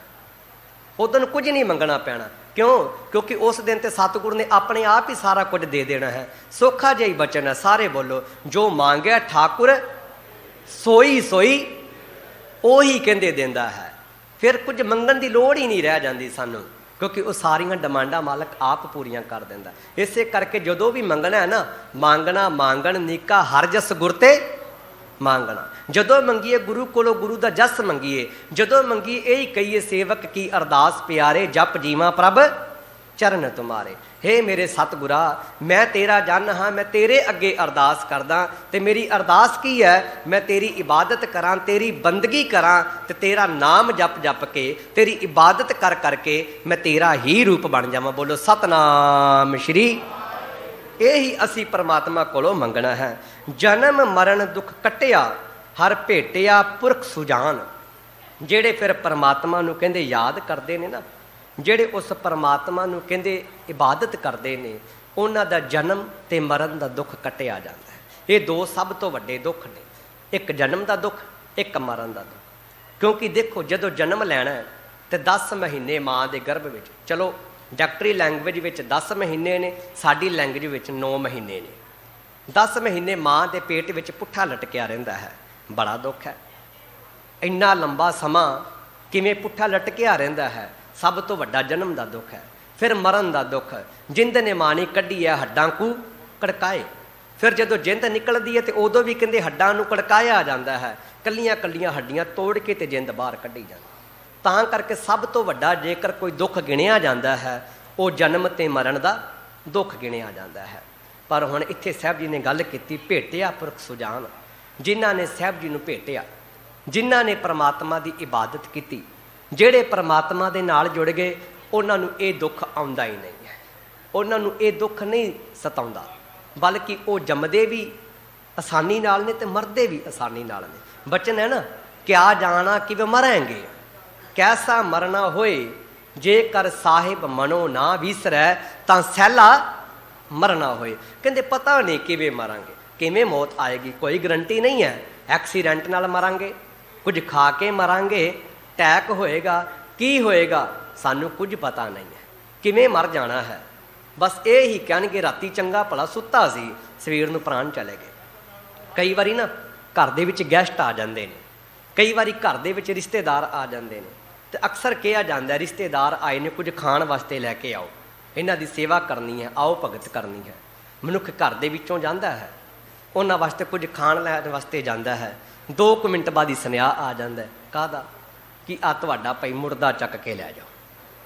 ਉਦੋਂ ਕੁਝ ਨਹੀਂ ਮੰਗਣਾ ਪੈਣਾ। ਕਿਉਂ? ਕਿਉਂਕਿ ਉਸ ਦਿਨ ਤੇ ਸਤਿਗੁਰੂ ਨੇ ਆਪਣੇ ਆਪ ਹੀ ਸਾਰਾ ਕੁਝ ਦੇ ਦੇਣਾ ਹੈ। ਸੌਖਾ ਜਿਹਾ ਹੀ ਬਚਨ ਹੈ, ਸਾਰੇ ਬੋਲੋ, ਜੋ ਮੰਗਿਆ ਠਾਕੁਰ ਸੋਈ ਸੋਈ ਉਹੀ ਕਹਿੰਦੇ ਦਿੰਦਾ ਹੈ। ਫਿਰ ਕੁਝ ਮੰਗਣ ਦੀ ਲੋੜ ਹੀ ਨਹੀਂ ਰਹਿ ਜਾਂਦੀ ਸਾਨੂੰ, ਕਿਉਂਕਿ ਉਹ ਸਾਰੀਆਂ ਡਿਮਾਂਡਾਂ ਮਾਲਕ ਆਪ ਪੂਰੀਆਂ ਕਰ ਦਿੰਦਾ। ਇਸੇ ਕਰਕੇ ਜਦੋਂ ਵੀ ਮੰਗਣਾ ਹੈ ਨਾ, ਮੰਗਣਾ ਮੰਗਣ ਨੀਕਾ ਹਰ ਜਸ ਗੁਰ ਤੇ ਮੰਗਣਾ। ਜਦੋਂ ਮੰਗੀਏ ਗੁਰੂ ਕੋਲੋਂ ਗੁਰੂ ਦਾ ਜਸ ਮੰਗੀਏ, ਜਦੋਂ ਮੰਗੀਏ ਇਹੀ ਕਹੀਏ ਸੇਵਕ ਕੀ ਅਰਦਾਸ ਪਿਆਰੇ, ਜਪ ਜੀਵਾਂ ਪ੍ਰਭ ਚਰਨ ਤੁਮਾਰੇ। ਹੇ ਮੇਰੇ ਸਤਿਗੁਰਾ, ਮੈਂ ਤੇਰਾ ਜਨ ਹਾਂ, ਮੈਂ ਤੇਰੇ ਅੱਗੇ ਅਰਦਾਸ ਕਰਦਾ। ਤੇ ਮੇਰੀ ਅਰਦਾਸ ਕੀ ਹੈ? ਮੈਂ ਤੇਰੀ ਇਬਾਦਤ ਕਰਾਂ, ਤੇਰੀ ਬੰਦਗੀ ਕਰਾਂ, ਤੇ ਤੇਰਾ ਨਾਮ ਜਪ ਜਪ ਕੇ, ਤੇਰੀ ਇਬਾਦਤ ਕਰ ਕਰਕੇ ਮੈਂ ਤੇਰਾ ਹੀ ਰੂਪ ਬਣ ਜਾਵਾਂ। ਬੋਲੋ ਸਤਨਾਮ ਸ਼੍ਰੀ। ਇਹੀ ਅਸੀਂ ਪਰਮਾਤਮਾ ਕੋਲੋਂ ਮੰਗਣਾ ਹੈ। ਜਨਮ ਮਰਨ ਦੁੱਖ ਕੱਟਿਆ ਹਰ ਭੇਟਿਆ ਪੁਰਖ ਸੁਜਾਨ। ਜਿਹੜੇ ਫਿਰ ਪਰਮਾਤਮਾ ਨੂੰ ਕਹਿੰਦੇ ਯਾਦ ਕਰਦੇ ਨੇ ਨਾ, ਜਿਹੜੇ ਉਸ ਪਰਮਾਤਮਾ ਨੂੰ ਕਹਿੰਦੇ ਇਬਾਦਤ ਕਰਦੇ ਨੇ, ਉਹਨਾਂ ਦਾ ਜਨਮ ਤੇ ਮਰਨ ਦਾ ਦੁੱਖ ਕੱਟਿਆ ਜਾਂਦਾ ਹੈ। ਇਹ ਦੋ ਸਭ ਤੋਂ ਵੱਡੇ ਦੁੱਖ ਨੇ, ਇੱਕ ਜਨਮ ਦਾ ਦੁੱਖ, ਇੱਕ ਮਰਨ ਦਾ ਦੁੱਖ। ਕਿਉਂਕਿ ਦੇਖੋ, ਜਦੋਂ ਜਨਮ ਲੈਣਾ ਤੇ 10 ਮਹੀਨੇ ਮਾਂ ਦੇ ਗਰਭ ਵਿੱਚ, ਚਲੋ ਡਾਕਟਰੀ ਲੈਂਗੁਏਜ ਵਿੱਚ 10 ਮਹੀਨੇ ਨੇ, ਸਾਡੀ ਲੈਂਗੁਏਜ ਵਿੱਚ 9 ਮਹੀਨੇ ਨੇ। 10 ਮਹੀਨੇ ਮਾਂ ਦੇ ਪੇਟ ਵਿੱਚ ਪੁੱਠਾ ਲਟਕਿਆ ਰਹਿੰਦਾ ਹੈ। ਬੜਾ ਦੁੱਖ ਹੈ। ਇੰਨਾ ਲੰਬਾ ਸਮਾਂ ਕਿਵੇਂ ਪੁੱਠਾ ਲਟਕਿਆ ਰਹਿੰਦਾ ਹੈ? ਸਭ ਤੋਂ ਵੱਡਾ ਜਨਮ ਦਾ ਦੁੱਖ ਹੈ। ਫਿਰ ਮਰਨ ਦਾ ਦੁੱਖ, ਜਿੰਦ ਨੇ ਮਾਣੀ ਕੱਢੀ ਹੈ ਹੱਡਾਂ ਕੂ ਕੜਕਾਏ। ਫਿਰ ਜਦੋਂ ਜਿੰਦ ਨਿਕਲਦੀ ਹੈ ਤੇ ਉਦੋਂ ਵੀ ਕਹਿੰਦੇ ਹੱਡਾਂ ਨੂੰ ਕੜਕਾਇਆ ਜਾਂਦਾ ਹੈ। ਕੱਲੀਆਂ ਕੱਲੀਆਂ ਹੱਡੀਆਂ ਤੋੜ ਕੇ ਤੇ ਜਿੰਦ ਬਾਹਰ ਕੱਢੀ ਜਾਂਦੀ। ਤਾਂ ਕਰਕੇ ਸਭ ਤੋਂ ਵੱਡਾ ਜੇਕਰ ਕੋਈ ਦੁੱਖ ਗਿਣਿਆ ਜਾਂਦਾ ਹੈ, ਉਹ ਜਨਮ ਤੇ ਮਰਨ ਦਾ ਦੁੱਖ ਗਿਣਿਆ ਜਾਂਦਾ ਹੈ। ਪਰ ਹੁਣ ਇੱਥੇ ਸਾਹਿਬ ਜੀ ਨੇ ਗੱਲ ਕੀਤੀ ਭੇਟਿਆ ਪੁਰਖ ਸੁਜਾਨ। ਜਿਨ੍ਹਾਂ ਨੇ ਸਾਹਿਬ ਜੀ ਨੂੰ ਭੇਟਿਆ, ਜਿਨ੍ਹਾਂ ਨੇ ਪ੍ਰਮਾਤਮਾ ਦੀ ਇਬਾਦਤ ਕੀਤੀ, ਜਿਹੜੇ ਪ੍ਰਮਾਤਮਾ ਦੇ ਨਾਲ ਜੁੜ ਗਏ, ਉਹਨਾਂ ਨੂੰ ਇਹ ਦੁੱਖ ਆਉਂਦਾ ਹੀ ਨਹੀਂ ਹੈ। ਉਹਨਾਂ ਨੂੰ ਇਹ ਦੁੱਖ ਨਹੀਂ ਸਤਾਉਂਦਾ, ਬਲਕਿ ਉਹ ਜੰਮਦੇ ਵੀ ਆਸਾਨੀ ਨਾਲ ਨੇ ਤੇ ਮਰਦੇ ਵੀ ਆਸਾਨੀ ਨਾਲ ਨੇ। ਬਚਨ ਹੈ ਨਾ, ਕਿਆ ਜਾਣਾ ਕਿਵੇਂ ਮਰਾਂਗੇ, ਕੈਸਾ ਮਰਨਾ ਹੋਏ, ਜੇਕਰ ਸਾਹਿਬ ਮਨੋ ਨਾ ਵਿਸਰੈ, ਤਾਂ ਸਹਿਲਾ ਮਰਨਾ ਹੋਏ। ਕਹਿੰਦੇ ਪਤਾ ਨਹੀਂ ਕਿਵੇਂ ਮਰਾਂਗੇ, ਕਿਵੇਂ ਮੌਤ ਆਏਗੀ, ਕੋਈ ਗਰੰਟੀ ਨਹੀਂ ਹੈ। ਐਕਸੀਡੈਂਟ ਨਾਲ ਮਰਾਂਗੇ, ਕੁਝ ਖਾ ਕੇ ਮਰਾਂਗੇ, ਅਟੈਕ ਹੋਏਗਾ, ਕੀ ਹੋਏਗਾ ਸਾਨੂੰ ਕੁਝ ਪਤਾ ਨਹੀਂ ਹੈ, ਕਿਵੇਂ ਮਰ ਜਾਣਾ ਹੈ। ਬਸ ਇਹ ਹੀ ਕਹਿਣਗੇ ਰਾਤੀ ਚੰਗਾ ਭਲਾ ਸੁੱਤਾ ਸੀ, ਸਵੇਰ ਨੂੰ ਪ੍ਰਾਣ ਚਲੇ ਗਏ। ਕਈ ਵਾਰੀ ਨਾ ਘਰ ਦੇ ਵਿੱਚ ਗੈਸਟ ਆ ਜਾਂਦੇ ਨੇ, ਕਈ ਵਾਰੀ ਘਰ ਦੇ ਵਿੱਚ ਰਿਸ਼ਤੇਦਾਰ ਆ ਜਾਂਦੇ ਨੇ, ਤੇ ਅਕਸਰ ਕਿਹਾ ਜਾਂਦਾ ਰਿਸ਼ਤੇਦਾਰ ਆਏ ਨੇ, ਕੁਝ ਖਾਣ ਵਾਸਤੇ ਲੈ ਕੇ ਆਓ, ਇਹਨਾਂ ਦੀ ਸੇਵਾ ਕਰਨੀ ਹੈ, ਆਓ ਭਗਤ ਕਰਨੀ ਹੈ। ਮਨੁੱਖ ਘਰ ਦੇ ਵਿੱਚੋਂ ਜਾਂਦਾ ਹੈ, ਉਹਨਾਂ ਵਾਸਤੇ ਕੁਝ ਖਾਣ ਲੈਣ ਵਾਸਤੇ ਜਾਂਦਾ ਹੈ, 2 ਮਿੰਟ ਬਾਅਦ ਹੀ ਸੁਨੇਹਾ ਆ ਜਾਂਦਾ, ਕਾਹਦਾ, ਕਿ ਆ ਤੁਹਾਡਾ ਭਾਈ ਮੁਰਦਾ ਚੱਕ ਕੇ ਲੈ ਜਾਓ,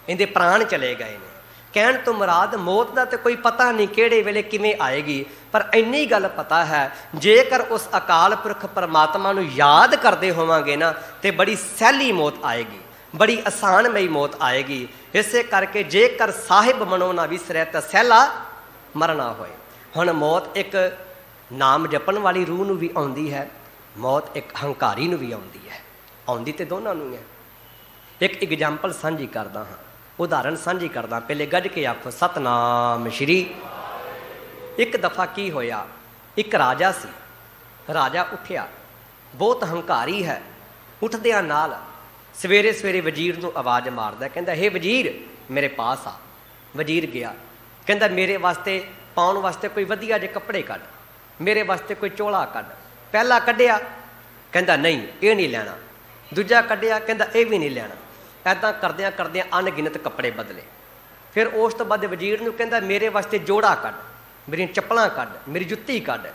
ਇਹਦੇ ਪ੍ਰਾਣ ਚਲੇ ਗਏ ਨੇ। ਕਹਿਣ ਤੋਂ ਮੁਰਾਦ ਮੌਤ ਦਾ ਤੇ ਕੋਈ ਪਤਾ ਨਹੀਂ ਕਿਹੜੇ ਵੇਲੇ ਕਿਵੇਂ ਆਏਗੀ, ਪਰ ਇੰਨੀ ਗੱਲ ਪਤਾ ਹੈ, ਜੇਕਰ ਉਸ ਅਕਾਲ ਪੁਰਖ ਪਰਮਾਤਮਾ ਨੂੰ ਯਾਦ ਕਰਦੇ ਹੋਵਾਂਗੇ ਨਾ, ਤੇ ਬੜੀ ਸਹਿਲੀ ਮੌਤ ਆਏਗੀ, ਬੜੀ ਆਸਾਨਮਈ ਮੌਤ ਆਏਗੀ। ਇਸੇ ਕਰਕੇ ਜੇਕਰ ਸਾਹਿਬ ਮਨੋ ਨਾ ਵਿਸਰੈ, ਤਾਂ ਸਹਿਲਾ ਮਰਨਾ ਹੋਏ। ਹੁਣ ਮੌਤ ਇੱਕ ਨਾਮ ਜਪਣ ਵਾਲੀ ਰੂਹ ਨੂੰ ਵੀ ਆਉਂਦੀ ਹੈ, ਮੌਤ ਇੱਕ ਹੰਕਾਰੀ ਨੂੰ ਵੀ ਆਉਂਦੀ ਹੈ, ਆਉਂਦੀ ਤੇ ਦੋਨਾਂ ਨੂੰ ਹੈ। ਇੱਕ ਐਗਜ਼ਾਮਪਲ ਸਾਂਝੀ ਕਰਦਾ ਹਾਂ, ਉਦਾਹਰਣ ਸਾਂਝੀ ਕਰਦਾ, ਪਹਿਲੇ ਗੱਜ ਕੇ ਆਖੋ ਸਤਨਾਮ ਸ਼੍ਰੀ। ਇੱਕ ਦਫਾ ਕੀ ਹੋਇਆ, ਇੱਕ ਰਾਜਾ ਸੀ, ਰਾਜਾ ਉੱਠਿਆ, ਬਹੁਤ ਹੰਕਾਰੀ ਹੈ। ਉੱਠਦਿਆਂ ਨਾਲ ਸਵੇਰੇ ਸਵੇਰੇ ਵਜ਼ੀਰ ਨੂੰ ਆਵਾਜ਼ ਮਾਰਦਾ, ਕਹਿੰਦਾ ਹੇ ਵਜ਼ੀਰ ਮੇਰੇ ਪਾਸ ਆ। ਵਜ਼ੀਰ ਗਿਆ, ਕਹਿੰਦਾ ਮੇਰੇ ਵਾਸਤੇ ਪਾਉਣ ਵਾਸਤੇ ਕੋਈ ਵਧੀਆ ਜਿਹੇ ਕੱਪੜੇ ਕੱਢ, ਮੇਰੇ ਵਾਸਤੇ ਕੋਈ ਚੋਲਾ ਕੱਢ। ਪਹਿਲਾ ਕੱਢਿਆ, ਕਹਿੰਦਾ ਨਹੀਂ ਇਹ ਨਹੀਂ ਲੈਣਾ। ਦੂਜਾ ਕੱਢਿਆ, ਕਹਿੰਦਾ ਇਹ ਵੀ ਨਹੀਂ ਲੈਣਾ। ਇੱਦਾਂ ਕਰਦਿਆਂ ਕਰਦਿਆਂ ਅਣਗਿਣਤ ਕੱਪੜੇ ਬਦਲੇ। ਫਿਰ ਉਸ ਤੋਂ ਬਾਅਦ ਵਜ਼ੀਰ ਨੂੰ ਕਹਿੰਦਾ ਮੇਰੇ ਵਾਸਤੇ ਜੋੜਾ ਕੱਢ, ਮੇਰੀਆਂ ਚੱਪਲਾਂ ਕੱਢ, ਮੇਰੀ ਜੁੱਤੀ ਕੱਢ।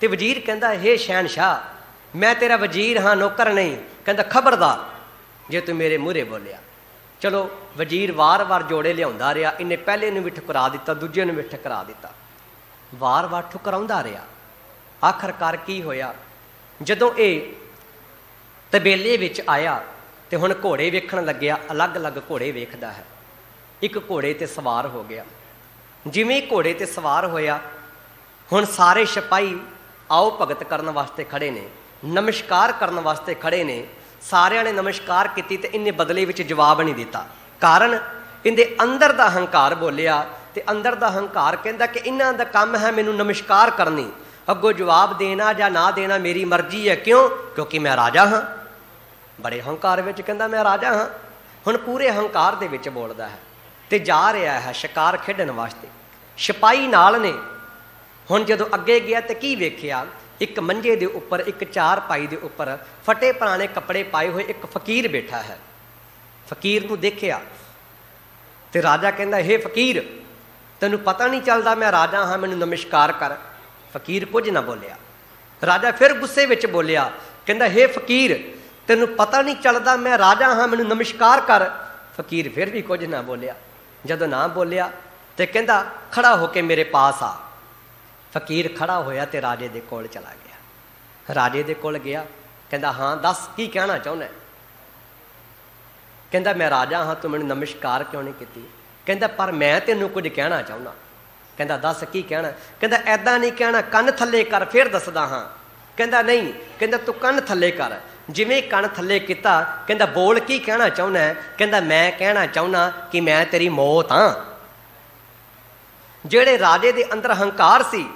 ਤੇ ਵਜ਼ੀਰ ਕਹਿੰਦਾ ਹੇ ਸ਼ਹਿਨਸ਼ਾਹ ਮੈਂ ਤੇਰਾ ਵਜ਼ੀਰ ਹਾਂ, ਨੌਕਰ ਨਹੀਂ। ਕਹਿੰਦਾ ਖਬਰਦਾਰ ਜੇ ਤੂੰ ਮੇਰੇ ਮੂਹਰੇ ਬੋਲਿਆ। ਚਲੋ ਵਜ਼ੀਰ ਵਾਰ-ਵਾਰ ਜੋੜੇ ਲਿਆਉਂਦਾ ਰਿਹਾ, ਇਹਨੇ ਪਹਿਲੇ ਨੂੰ ਵੀ ਠੁਕਰਾ ਦਿੱਤਾ, ਦੂਜੇ ਨੂੰ ਵੀ ਠੁਕਰਾ ਦਿੱਤਾ, ਵਾਰ-ਵਾਰ ਠੁਕਰਾਉਂਦਾ ਰਿਹਾ। ਆਖਰਕਾਰ ਕੀ ਹੋਇਆ, ਜਦੋਂ ਇਹ ਤਬੇਲੇ ਵਿੱਚ ਆਇਆ ਤੇ ਹੁਣ ਘੋੜੇ ਵੇਖਣ ਲੱਗਿਆ, ਅਲੱਗ-ਅਲੱਗ ਘੋੜੇ ਵੇਖਦਾ ਹੈ। ਇੱਕ ਘੋੜੇ ਤੇ ਸਵਾਰ ਹੋ ਗਿਆ। ਜਿਵੇਂ ਘੋੜੇ ਤੇ ਸਵਾਰ ਹੋਇਆ, ਹੁਣ ਸਾਰੇ ਸਿਪਾਹੀ ਆਓ ਭਗਤ ਕਰਨ ਵਾਸਤੇ ਖੜੇ ਨੇ, ਨਮਸਕਾਰ ਕਰਨ ਵਾਸਤੇ ਖੜੇ ਨੇ। ਸਾਰਿਆਂ ਨੇ ਨਮਸਕਾਰ ਕੀਤੀ ਤੇ ਇਹਨੇ ਬਦਲੇ ਵਿੱਚ ਜਵਾਬ ਨਹੀਂ ਦਿੱਤਾ। ਕਾਰਨ ਇਹਦੇ ਅੰਦਰ ਦਾ ਹੰਕਾਰ ਬੋਲਿਆ, ਤੇ ਅੰਦਰ ਦਾ ਹੰਕਾਰ ਕਹਿੰਦਾ ਕਿ ਇਹਨਾਂ ਦਾ ਕੰਮ ਹੈ ਮੈਨੂੰ ਨਮਸਕਾਰ ਕਰਨੀ, ਅੱਗੋਂ ਜਵਾਬ ਦੇਣਾ ਜਾਂ ਨਾ ਦੇਣਾ ਮੇਰੀ ਮਰਜ਼ੀ ਹੈ। ਕਿਉਂ? ਕਿਉਂਕਿ ਮੈਂ ਰਾਜਾ ਹਾਂ। ਬੜੇ ਹੰਕਾਰ ਵਿੱਚ ਕਹਿੰਦਾ ਮੈਂ ਰਾਜਾ ਹਾਂ। ਹੁਣ ਪੂਰੇ ਹੰਕਾਰ ਦੇ ਵਿੱਚ ਬੋਲਦਾ ਹੈ ਤੇ ਜਾ ਰਿਹਾ ਹੈ ਸ਼ਿਕਾਰ ਖੇਡਣ ਵਾਸਤੇ। ਸਿਪਾਹੀ ਨਾਲ ਨੇ। ਹੁਣ ਜਦੋਂ ਅੱਗੇ ਗਿਆ ਤੇ ਕੀ ਵੇਖਿਆ, ਇੱਕ ਮੰਜੇ ਦੇ ਉੱਪਰ, ਇੱਕ ਚਾਰਪਾਈ ਦੇ ਉੱਪਰ ਫਟੇ ਪੁਰਾਣੇ ਕੱਪੜੇ ਪਾਏ ਹੋਏ ਇੱਕ ਫਕੀਰ ਬੈਠਾ ਹੈ। ਫਕੀਰ ਨੂੰ ਦੇਖਿਆ ਤੇ ਰਾਜਾ ਕਹਿੰਦਾ ਹੇ ਫਕੀਰ ਤੈਨੂੰ ਪਤਾ ਨਹੀਂ ਚੱਲਦਾ ਮੈਂ ਰਾਜਾ ਹਾਂ, ਮੈਨੂੰ ਨਮਸਕਾਰ ਕਰ। ਫਕੀਰ ਕੁਝ ਨਾ ਬੋਲਿਆ। ਰਾਜਾ ਫਿਰ ਗੁੱਸੇ ਵਿੱਚ ਬੋਲਿਆ, ਕਹਿੰਦਾ ਹੇ ਫਕੀਰ ਤੈਨੂੰ ਪਤਾ ਨਹੀਂ ਚੱਲਦਾ ਮੈਂ ਰਾਜਾ ਹਾਂ, ਮੈਨੂੰ ਨਮਸਕਾਰ ਕਰ। ਫਕੀਰ ਫਿਰ ਵੀ ਕੁਝ ਨਾ ਬੋਲਿਆ। ਜਦੋਂ ਨਾ ਬੋਲਿਆ ਤੇ ਕਹਿੰਦਾ ਖੜਾ ਹੋ ਕੇ ਮੇਰੇ ਪਾਸ ਆ। ਫਕੀਰ ਖੜਾ ਹੋਇਆ ਤੇ ਰਾਜੇ ਦੇ ਕੋਲ ਚਲਾ ਗਿਆ। ਰਾਜੇ ਦੇ ਕੋਲ ਗਿਆ, ਕਹਿੰਦਾ ਹਾਂ ਦੱਸ ਕੀ ਕਹਿਣਾ ਚਾਹੁੰਦਾ। ਕਹਿੰਦਾ ਮੈਂ ਰਾਜਾ ਹਾਂ, ਤੂੰ ਮੈਨੂੰ ਨਮਸਕਾਰ ਕਿਉਂ ਨਹੀਂ ਕੀਤੀ। ਕਹਿੰਦਾ ਪਰ ਮੈਂ ਤੈਨੂੰ ਕੁਝ ਕਹਿਣਾ ਚਾਹੁੰਦਾ। ਕਹਿੰਦਾ ਦੱਸ ਕੀ ਕਹਿਣਾ। ਕਹਿੰਦਾ ਐਦਾਂ ਨਹੀਂ ਕਹਿਣਾ, ਕੰਨ ਥੱਲੇ ਕਰ ਫਿਰ ਦੱਸਦਾ ਹਾਂ। ਕਹਿੰਦਾ ਨਹੀਂ। ਕਹਿੰਦਾ ਤੂੰ ਕੰਨ ਥੱਲੇ ਕਰ। ਜਿਵੇਂ ਕੰਨ ਥੱਲੇ ਕੀਤਾ, ਕਹਿੰਦਾ ਬੋਲ ਕੀ ਕਹਿਣਾ ਚਾਹੁੰਦਾ। ਕਹਿੰਦਾ ਮੈਂ ਕਹਿਣਾ ਚਾਹੁੰਦਾ ਕਿ ਮੈਂ ਤੇਰੀ ਮੌਤ ਹਾਂ। ਜਿਹੜੇ ਰਾਜੇ ਦੇ ਅੰਦਰ ਹੰਕਾਰ ਸੀ,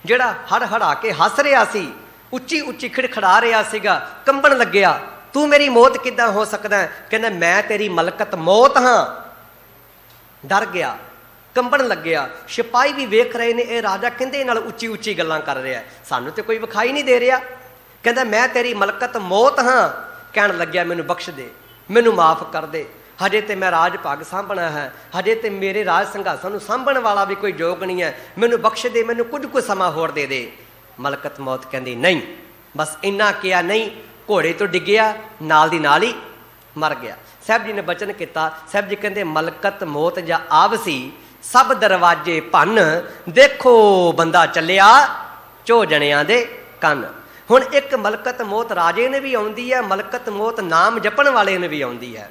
ਜਿਹੜਾ ਹੜ-ਹੜਾ ਕੇ ਹੱਸ ਰਿਹਾ ਸੀ, ਉੱਚੀ ਉੱਚੀ ਖਿੜਖੜਾ ਰਿਹਾ ਸੀਗਾ, ਕੰਬਣ ਲੱਗਿਆ। ਤੂੰ ਮੇਰੀ ਮੌਤ ਕਿੱਦਾਂ ਹੋ ਸਕਦਾ। ਕਹਿੰਦਾ ਮੈਂ ਤੇਰੀ ਮਲਕਤ ਮੌਤ ਹਾਂ। ਡਰ ਗਿਆ, ਕੰਬਣ ਲੱਗਿਆ। ਸਿਪਾਹੀ ਵੀ ਵੇਖ ਰਹੇ ਨੇ ਇਹ ਰਾਜਾ ਕਹਿੰਦੇ ਨਾਲ ਉੱਚੀ ਉੱਚੀ ਗੱਲਾਂ ਕਰ ਰਿਹਾ, ਸਾਨੂੰ ਤੇ ਕੋਈ ਵਿਖਾਈ ਨਹੀਂ ਦੇ ਰਿਹਾ। ਕਹਿੰਦਾ ਮੈਂ ਤੇਰੀ ਮਲਕਤ ਮੌਤ ਹਾਂ। ਕਹਿਣ ਲੱਗਿਆ ਮੈਨੂੰ ਬਖਸ਼ ਦੇ, ਮੈਨੂੰ ਮਾਫ ਕਰ ਦੇ, ਹਜੇ ਤੇ ਮੈਂ ਰਾਜ ਭਾਗ ਸਾਂਭਣਾ ਹੈ, ਹਜੇ ਤੇ ਮੇਰੇ ਰਾਜ ਸੰਘਾਸਨ ਨੂੰ ਸਾਂਭਣ ਵਾਲਾ ਵੀ ਕੋਈ ਯੋਗ ਨਹੀਂ ਹੈ, ਮੈਨੂੰ ਬਖਸ਼ ਦੇ, ਮੈਨੂੰ ਕੁਝ ਸਮਾਂ ਹੋਰ ਦੇ ਦੇ। ਮਲਕਤ ਮੌਤ ਕਹਿੰਦੀ ਨਹੀਂ। ਬਸ ਇੰਨਾ ਕਿਹਾ ਨਹੀਂ, ਘੋੜੇ ਤੋਂ ਡਿੱਗਿਆ, ਨਾਲ ਦੀ ਨਾਲ ਹੀ ਮਰ ਗਿਆ। ਸਾਹਿਬ ਜੀ ਨੇ ਬਚਨ ਕੀਤਾ। ਸਾਹਿਬ ਜੀ ਕਹਿੰਦੇ ਮਲਕਤ ਮੌਤ ਜਾਂ ਆਵਸੀ ਸਭ ਦਰਵਾਜ਼ੇ ਭੰਨ, ਦੇਖੋ ਬੰਦਾ ਚੱਲਿਆ ਚੋ ਜਣਿਆਂ ਦੇ ਕੰਨ। ਹੁਣ ਇੱਕ ਮਲਕਤ ਮੌਤ ਰਾਜੇ ਨੇ ਵੀ ਆਉਂਦੀ ਹੈ, ਮਲਕਤ ਮੌਤ ਨਾਮ ਜਪਣ ਵਾਲੇ ਨੇ ਵੀ ਆਉਂਦੀ ਹੈ।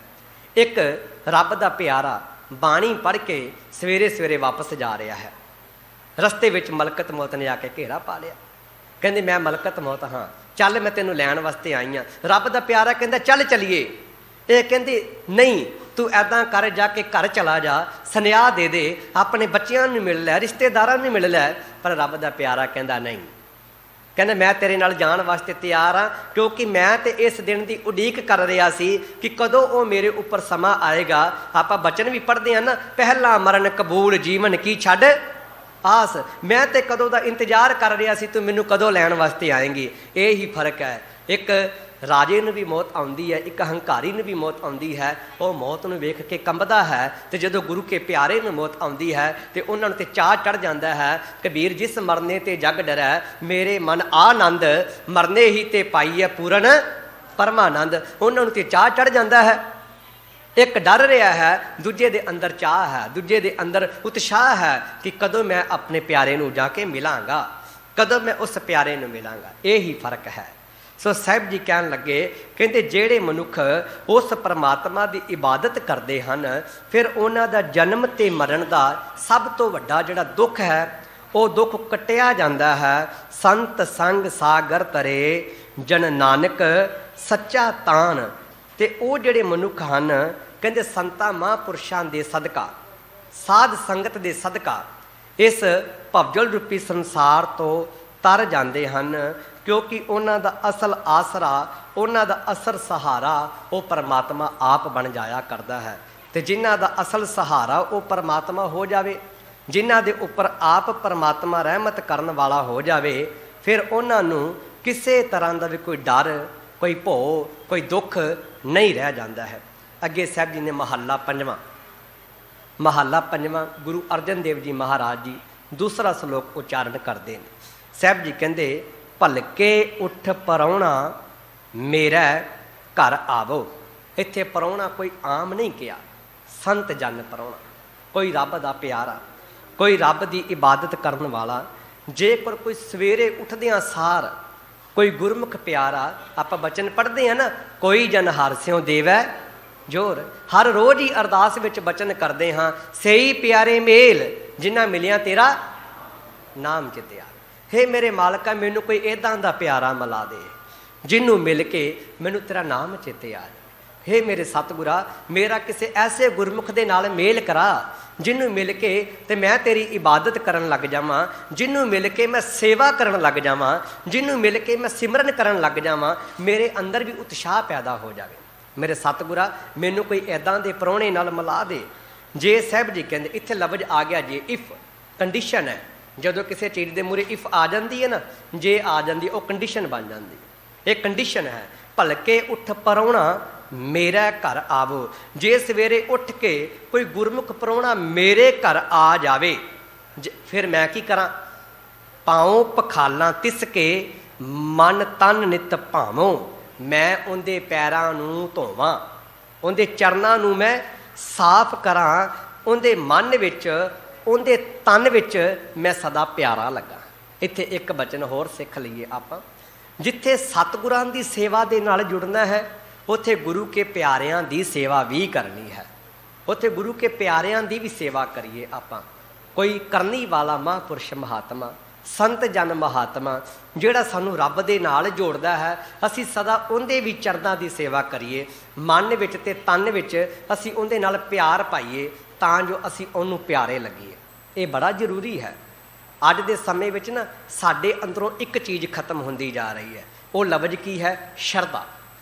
ਇੱਕ ਰੱਬ ਦਾ ਪਿਆਰਾ ਬਾਣੀ ਪੜ੍ਹ ਕੇ ਸਵੇਰੇ ਸਵੇਰੇ ਵਾਪਸ ਜਾ ਰਿਹਾ ਹੈ। ਰਸਤੇ ਵਿੱਚ ਮਲਕਤ ਮੌਤ ਨੇ ਆ ਕੇ ਘੇਰਾ ਪਾ ਲਿਆ। ਕਹਿੰਦੇ ਮੈਂ ਮਲਕਤ ਮੌਤ ਹਾਂ, ਚੱਲ ਮੈਂ ਤੈਨੂੰ ਲੈਣ ਵਾਸਤੇ ਆਈ ਹਾਂ। ਰੱਬ ਦਾ ਪਿਆਰਾ ਕਹਿੰਦਾ ਚੱਲ ਚੱਲੀਏ। ਇਹ ਕਹਿੰਦੀ ਨਹੀਂ, ਤੂੰ ਐਦਾਂ ਕਰ, ਜਾ ਕੇ ਘਰ ਚਲਾ ਜਾ, ਸੁਨੇਹਾ ਦੇ ਦੇ, ਆਪਣੇ ਬੱਚਿਆਂ ਨੂੰ ਮਿਲ ਲੈ, ਰਿਸ਼ਤੇਦਾਰਾਂ ਨੂੰ ਮਿਲ ਲੈ। ਪਰ ਰੱਬ ਦਾ ਪਿਆਰਾ ਕਹਿੰਦਾ ਨਹੀਂ, ਕਹਿੰਦਾ ਮੈਂ ਤੇਰੇ ਨਾਲ ਜਾਣ ਵਾਸਤੇ ਤਿਆਰ ਹਾਂ, ਕਿਉਂਕਿ ਮੈਂ ਤੇ ਇਸ ਦਿਨ ਦੀ ਉਡੀਕ ਕਰ ਰਿਹਾ ਸੀ ਕਿ ਕਦੋਂ ਉਹ ਮੇਰੇ ਉੱਪਰ ਸਮਾਂ ਆਏਗਾ। ਆਪਾਂ ਬਚਨ ਵੀ ਪੜ੍ਹਦੇ ਹਾਂ ਨਾ, ਪਹਿਲਾ ਮਰਨ ਕਬੂਲ ਜੀਵਨ ਕੀ ਛੱਡ ਆਸ। ਮੈਂ ਤੇ ਕਦੋਂ ਦਾ ਇੰਤਜ਼ਾਰ ਕਰ ਰਿਹਾ ਸੀ, ਤੂੰ ਮੈਨੂੰ ਕਦੋਂ ਲੈਣ ਵਾਸਤੇ ਆਏਂਗੀ। ਇਹ ਹੀ ਫਰਕ ਹੈ। ਇੱਕ ਰਾਜੇ ਨੂੰ ਵੀ ਮੌਤ ਆਉਂਦੀ ਹੈ, ਇੱਕ ਹੰਕਾਰੀ ਨੂੰ ਵੀ ਮੌਤ ਆਉਂਦੀ ਹੈ। ਉਹ ਮੌਤ ਨੂੰ ਵੇਖ ਕੇ ਕੰਬਦਾ ਹੈ, ਤੇ ਜਦੋਂ ਗੁਰੂ ਕੇ ਪਿਆਰੇ ਨੂੰ ਮੌਤ ਆਉਂਦੀ ਹੈ ਤੇ ਉਹਨਾਂ ਨੂੰ ਤੇ ਚਾਅ ਚੜ੍ਹ ਜਾਂਦਾ ਹੈ। ਕਬੀਰ ਜਿਸ ਮਰਨੇ ਤੇ ਜਗ ਡਰੈ, ਮੇਰੇ ਮਨ ਆਨੰਦ, ਮਰਨੇ ਹੀ ਤੇ ਪਾਈ ਹੈ ਪੂਰਨ ਪਰਮਾਨੰਦ। ਉਹਨਾਂ ਨੂੰ ਤੇ ਚਾਅ ਚੜ੍ਹ ਜਾਂਦਾ ਹੈ। ਇੱਕ ਡਰ ਰਿਹਾ ਹੈ, ਦੂਜੇ ਦੇ ਅੰਦਰ ਚਾਹ ਹੈ, ਦੂਜੇ ਦੇ ਅੰਦਰ ਉਤਸ਼ਾਹ ਹੈ ਕਿ ਕਦੋਂ ਮੈਂ ਆਪਣੇ ਪਿਆਰੇ ਨੂੰ ਜਾ ਕੇ ਮਿਲਾਂਗਾ, ਕਦੋਂ ਮੈਂ ਉਸ ਪਿਆਰੇ ਨੂੰ ਮਿਲਾਂਗਾ। ਇਹ ਹੀ ਫਰਕ ਹੈ। ਸੋ ਸਾਹਿਬ ਜੀ ਕਹਿਣ ਲੱਗੇ, ਕਹਿੰਦੇ ਜਿਹੜੇ ਮਨੁੱਖ ਉਸ ਪਰਮਾਤਮਾ ਦੀ ਇਬਾਦਤ ਕਰਦੇ ਹਨ, ਫਿਰ ਉਹਨਾਂ ਦਾ ਜਨਮ ਤੇ ਮਰਨ ਦਾ ਸਭ ਤੋਂ ਵੱਡਾ ਜਿਹੜਾ ਦੁੱਖ ਹੈ, ਉਹ ਦੁੱਖ ਕੱਟਿਆ ਜਾਂਦਾ ਹੈ। ਸੰਤ ਸੰਗ ਸਾਗਰ ਤਰੇ, ਜਨ ਨਾਨਕ ਸੱਚਾ ਤਾਨ। ਤੇ ਉਹ ਜਿਹੜੇ ਮਨੁੱਖ ਹਨ, ਕਹਿੰਦੇ ਸੰਤਾਂ ਮਹਾਂਪੁਰਸ਼ਾਂ ਦੇ ਸਦਕਾ, ਸਾਧ ਸੰਗਤ ਦੇ ਸਦਕਾ ਇਸ ਭਵਜਲ ਰੂਪੀ ਸੰਸਾਰ ਤੋਂ ਤਰ ਜਾਂਦੇ ਹਨ, ਕਿਉਂਕਿ ਉਹਨਾਂ ਦਾ ਅਸਲ ਆਸਰਾ, ਉਹਨਾਂ ਦਾ ਅਸਲ ਸਹਾਰਾ ਉਹ ਪਰਮਾਤਮਾ ਆਪ ਬਣ ਜਾਇਆ ਕਰਦਾ ਹੈ। ਤੇ ਜਿਨ੍ਹਾਂ ਦਾ ਅਸਲ ਸਹਾਰਾ ਉਹ ਪਰਮਾਤਮਾ ਹੋ ਜਾਵੇ, ਜਿਨ੍ਹਾਂ ਦੇ ਉੱਪਰ ਆਪ ਪਰਮਾਤਮਾ ਰਹਿਮਤ ਕਰਨ ਵਾਲਾ ਹੋ ਜਾਵੇ, ਫਿਰ ਉਹਨਾਂ ਨੂੰ ਕਿਸੇ ਤਰ੍ਹਾਂ ਦਾ ਵੀ ਕੋਈ ਡਰ, ਕੋਈ ਭੋ, ਕੋਈ ਦੁੱਖ ਨਹੀਂ ਰਹਿ ਜਾਂਦਾ ਹੈ। ਅੱਗੇ ਸਾਹਿਬ ਜੀ ਨੇ ਮਹੱਲਾ ਪੰਜਵਾਂ ਗੁਰੂ ਅਰਜਨ ਦੇਵ ਜੀ ਮਹਾਰਾਜ ਜੀ ਦੂਸਰਾ ਸ਼ਲੋਕ ਉਚਾਰਨ ਕਰਦੇ ਨੇ। ਸਾਹਿਬ ਜੀ ਕਹਿੰਦੇ, ਭਲਕੇ ਉੱਠ ਪਰਾਉਣਾ ਮੇਰਾ ਘਰ ਆਵੋ। ਇੱਥੇ ਪਰਾਉਣਾ ਕੋਈ ਆਮ ਨਹੀਂ ਕਿਹਾ, ਸੰਤ ਜਨ ਪਰਾਉਣਾ, ਕੋਈ ਰੱਬ ਦਾ ਪਿਆਰਾ, ਕੋਈ ਰੱਬ ਦੀ ਇਬਾਦਤ ਕਰਨ ਵਾਲਾ। ਜੇਕਰ ਕੋਈ ਸਵੇਰੇ ਉੱਠਦਿਆਂ ਸਾਰ ਕੋਈ ਗੁਰਮੁਖ ਪਿਆਰਾ, ਆਪਾਂ ਬਚਨ ਪੜ੍ਹਦੇ ਹਾਂ ਨਾ, ਕੋਈ ਜਨ ਹਰਿ ਸਿਉ ਦੇਵੈ ਜੋਰ। ਹਰ ਰੋਜ਼ ਹੀ ਅਰਦਾਸ ਵਿੱਚ ਬਚਨ ਕਰਦੇ ਹਾਂ, ਸਹੀ ਪਿਆਰੇ ਮੇਲ ਜਿਨ੍ਹਾਂ ਮਿਲਿਆ ਤੇਰਾ ਨਾਮ ਚਿਤਿਆ। ਹੇ ਮੇਰੇ ਮਾਲਕਾ, ਮੈਨੂੰ ਕੋਈ ਇੱਦਾਂ ਦਾ ਪਿਆਰਾ ਮਿਲਾ ਦੇ ਜਿਹਨੂੰ ਮਿਲ ਕੇ ਮੈਨੂੰ ਤੇਰਾ ਨਾਮ ਚੇਤੇ ਆ ਜਾਏ। ਹੇ ਮੇਰੇ ਸਤਿਗੁਰਾ, ਮੇਰਾ ਕਿਸੇ ਐਸੇ ਗੁਰਮੁਖ ਦੇ ਨਾਲ ਮੇਲ ਕਰਾ ਜਿਹਨੂੰ ਮਿਲ ਕੇ ਤੇ ਮੈਂ ਤੇਰੀ ਇਬਾਦਤ ਕਰਨ ਲੱਗ ਜਾਵਾਂ, ਜਿਹਨੂੰ ਮਿਲ ਕੇ ਮੈਂ ਸੇਵਾ ਕਰਨ ਲੱਗ ਜਾਵਾਂ, ਜਿਹਨੂੰ ਮਿਲ ਕੇ ਮੈਂ ਸਿਮਰਨ ਕਰਨ ਲੱਗ ਜਾਵਾਂ, ਮੇਰੇ ਅੰਦਰ ਵੀ ਉਤਸ਼ਾਹ ਪੈਦਾ ਹੋ ਜਾਵੇ। ਮੇਰੇ ਸਤਿਗੁਰਾ, ਮੈਨੂੰ ਕੋਈ ਇੱਦਾਂ ਦੇ ਪ੍ਰਾਹੁਣੇ ਨਾਲ ਮਿਲਾ ਦੇ। ਜੇ ਸਾਹਿਬ ਜੀ ਕਹਿੰਦੇ, ਇੱਥੇ ਲਫ਼ਜ਼ ਆ ਗਿਆ ਜੇ, ਇਫ ਕੰਡੀਸ਼ਨ ਹੈ। ਜਦੋਂ ਕਿਸੇ ਚੀਜ਼ ਦੇ ਮੂਹਰੇ ਇਫ ਆ ਜਾਂਦੀ ਹੈ ਨਾ, ਜੇ ਆ ਜਾਂਦੀ, ਉਹ ਕੰਡੀਸ਼ਨ ਬਣ ਜਾਂਦੀ। ਇਹ ਕੰਡੀਸ਼ਨ ਹੈ। ਭਲਕੇ ਉੱਠ ਪਰਾਉਣਾ ਮੇਰਾ ਘਰ ਆਵੋ। ਜੇ ਸਵੇਰੇ ਉੱਠ ਕੇ ਕੋਈ ਗੁਰਮੁਖ ਪ੍ਰਾਹੁਣਾ ਮੇਰੇ ਘਰ ਆ ਜਾਵੇ, ਫਿਰ ਮੈਂ ਕੀ ਕਰਾਂ? ਪਾਉ ਪਖਾਲਾਂ ਤਿਸ ਕੇ ਮਨ ਤਨ ਨਿਤ ਭਾਵੋਂ। ਮੈਂ ਉਹਦੇ ਪੈਰਾਂ ਨੂੰ ਧੋਵਾਂ, ਉਹਦੇ ਚਰਨਾਂ ਨੂੰ ਮੈਂ ਸਾਫ਼ ਕਰਾਂ, ਉਹਦੇ ਮਨ ਵਿੱਚ, ਉਹਦੇ ਤਨ ਵਿੱਚ ਮੈਂ ਸਦਾ ਪਿਆਰਾ ਲੱਗਾ। ਇੱਥੇ ਇੱਕ ਬਚਨ ਹੋਰ ਸਿੱਖ ਲਈਏ ਆਪਾਂ, ਜਿੱਥੇ ਸਤਿਗੁਰਾਂ ਦੀ ਸੇਵਾ ਦੇ ਨਾਲ ਜੁੜਨਾ ਹੈ, ਉੱਥੇ ਗੁਰੂ ਕੇ ਪਿਆਰਿਆਂ ਦੀ ਸੇਵਾ ਵੀ ਕਰਨੀ ਹੈ। ਉੱਥੇ ਗੁਰੂ ਕੇ ਪਿਆਰਿਆਂ ਦੀ ਵੀ ਸੇਵਾ ਕਰੀਏ ਆਪਾਂ। ਕੋਈ ਕਰਨੀ ਵਾਲਾ ਮਹਾਂਪੁਰਸ਼ ਮਹਾਤਮਾ, ਸੰਤ ਜਨ ਮਹਾਤਮਾ, ਜਿਹੜਾ ਸਾਨੂੰ ਰੱਬ ਦੇ ਨਾਲ ਜੋੜਦਾ ਹੈ, ਅਸੀਂ ਸਦਾ ਉਹਦੇ ਵੀ ਚਰਨਾਂ ਦੀ ਸੇਵਾ ਕਰੀਏ। ਮਨ ਵਿੱਚ ਤੇ ਤਨ ਵਿੱਚ ਅਸੀਂ ਉਹਦੇ ਨਾਲ ਪਿਆਰ ਪਾਈਏ, ਤਾਂ ਜੋ ਅਸੀਂ ਉਹਨੂੰ ਪਿਆਰੇ ਲੱਗੀਏ। ਇਹ ਬੜਾ ਜ਼ਰੂਰੀ ਹੈ। ਅੱਜ ਦੇ ਸਮੇਂ ਵਿੱਚ ਨਾ ਸਾਡੇ ਅੰਦਰੋਂ ਇੱਕ ਚੀਜ਼ ਖਤਮ ਹੁੰਦੀ ਜਾ ਰਹੀ ਹੈ। ਉਹ ਲਫ਼ਜ਼ ਕੀ ਹੈ? ਸ਼ਰਧਾ।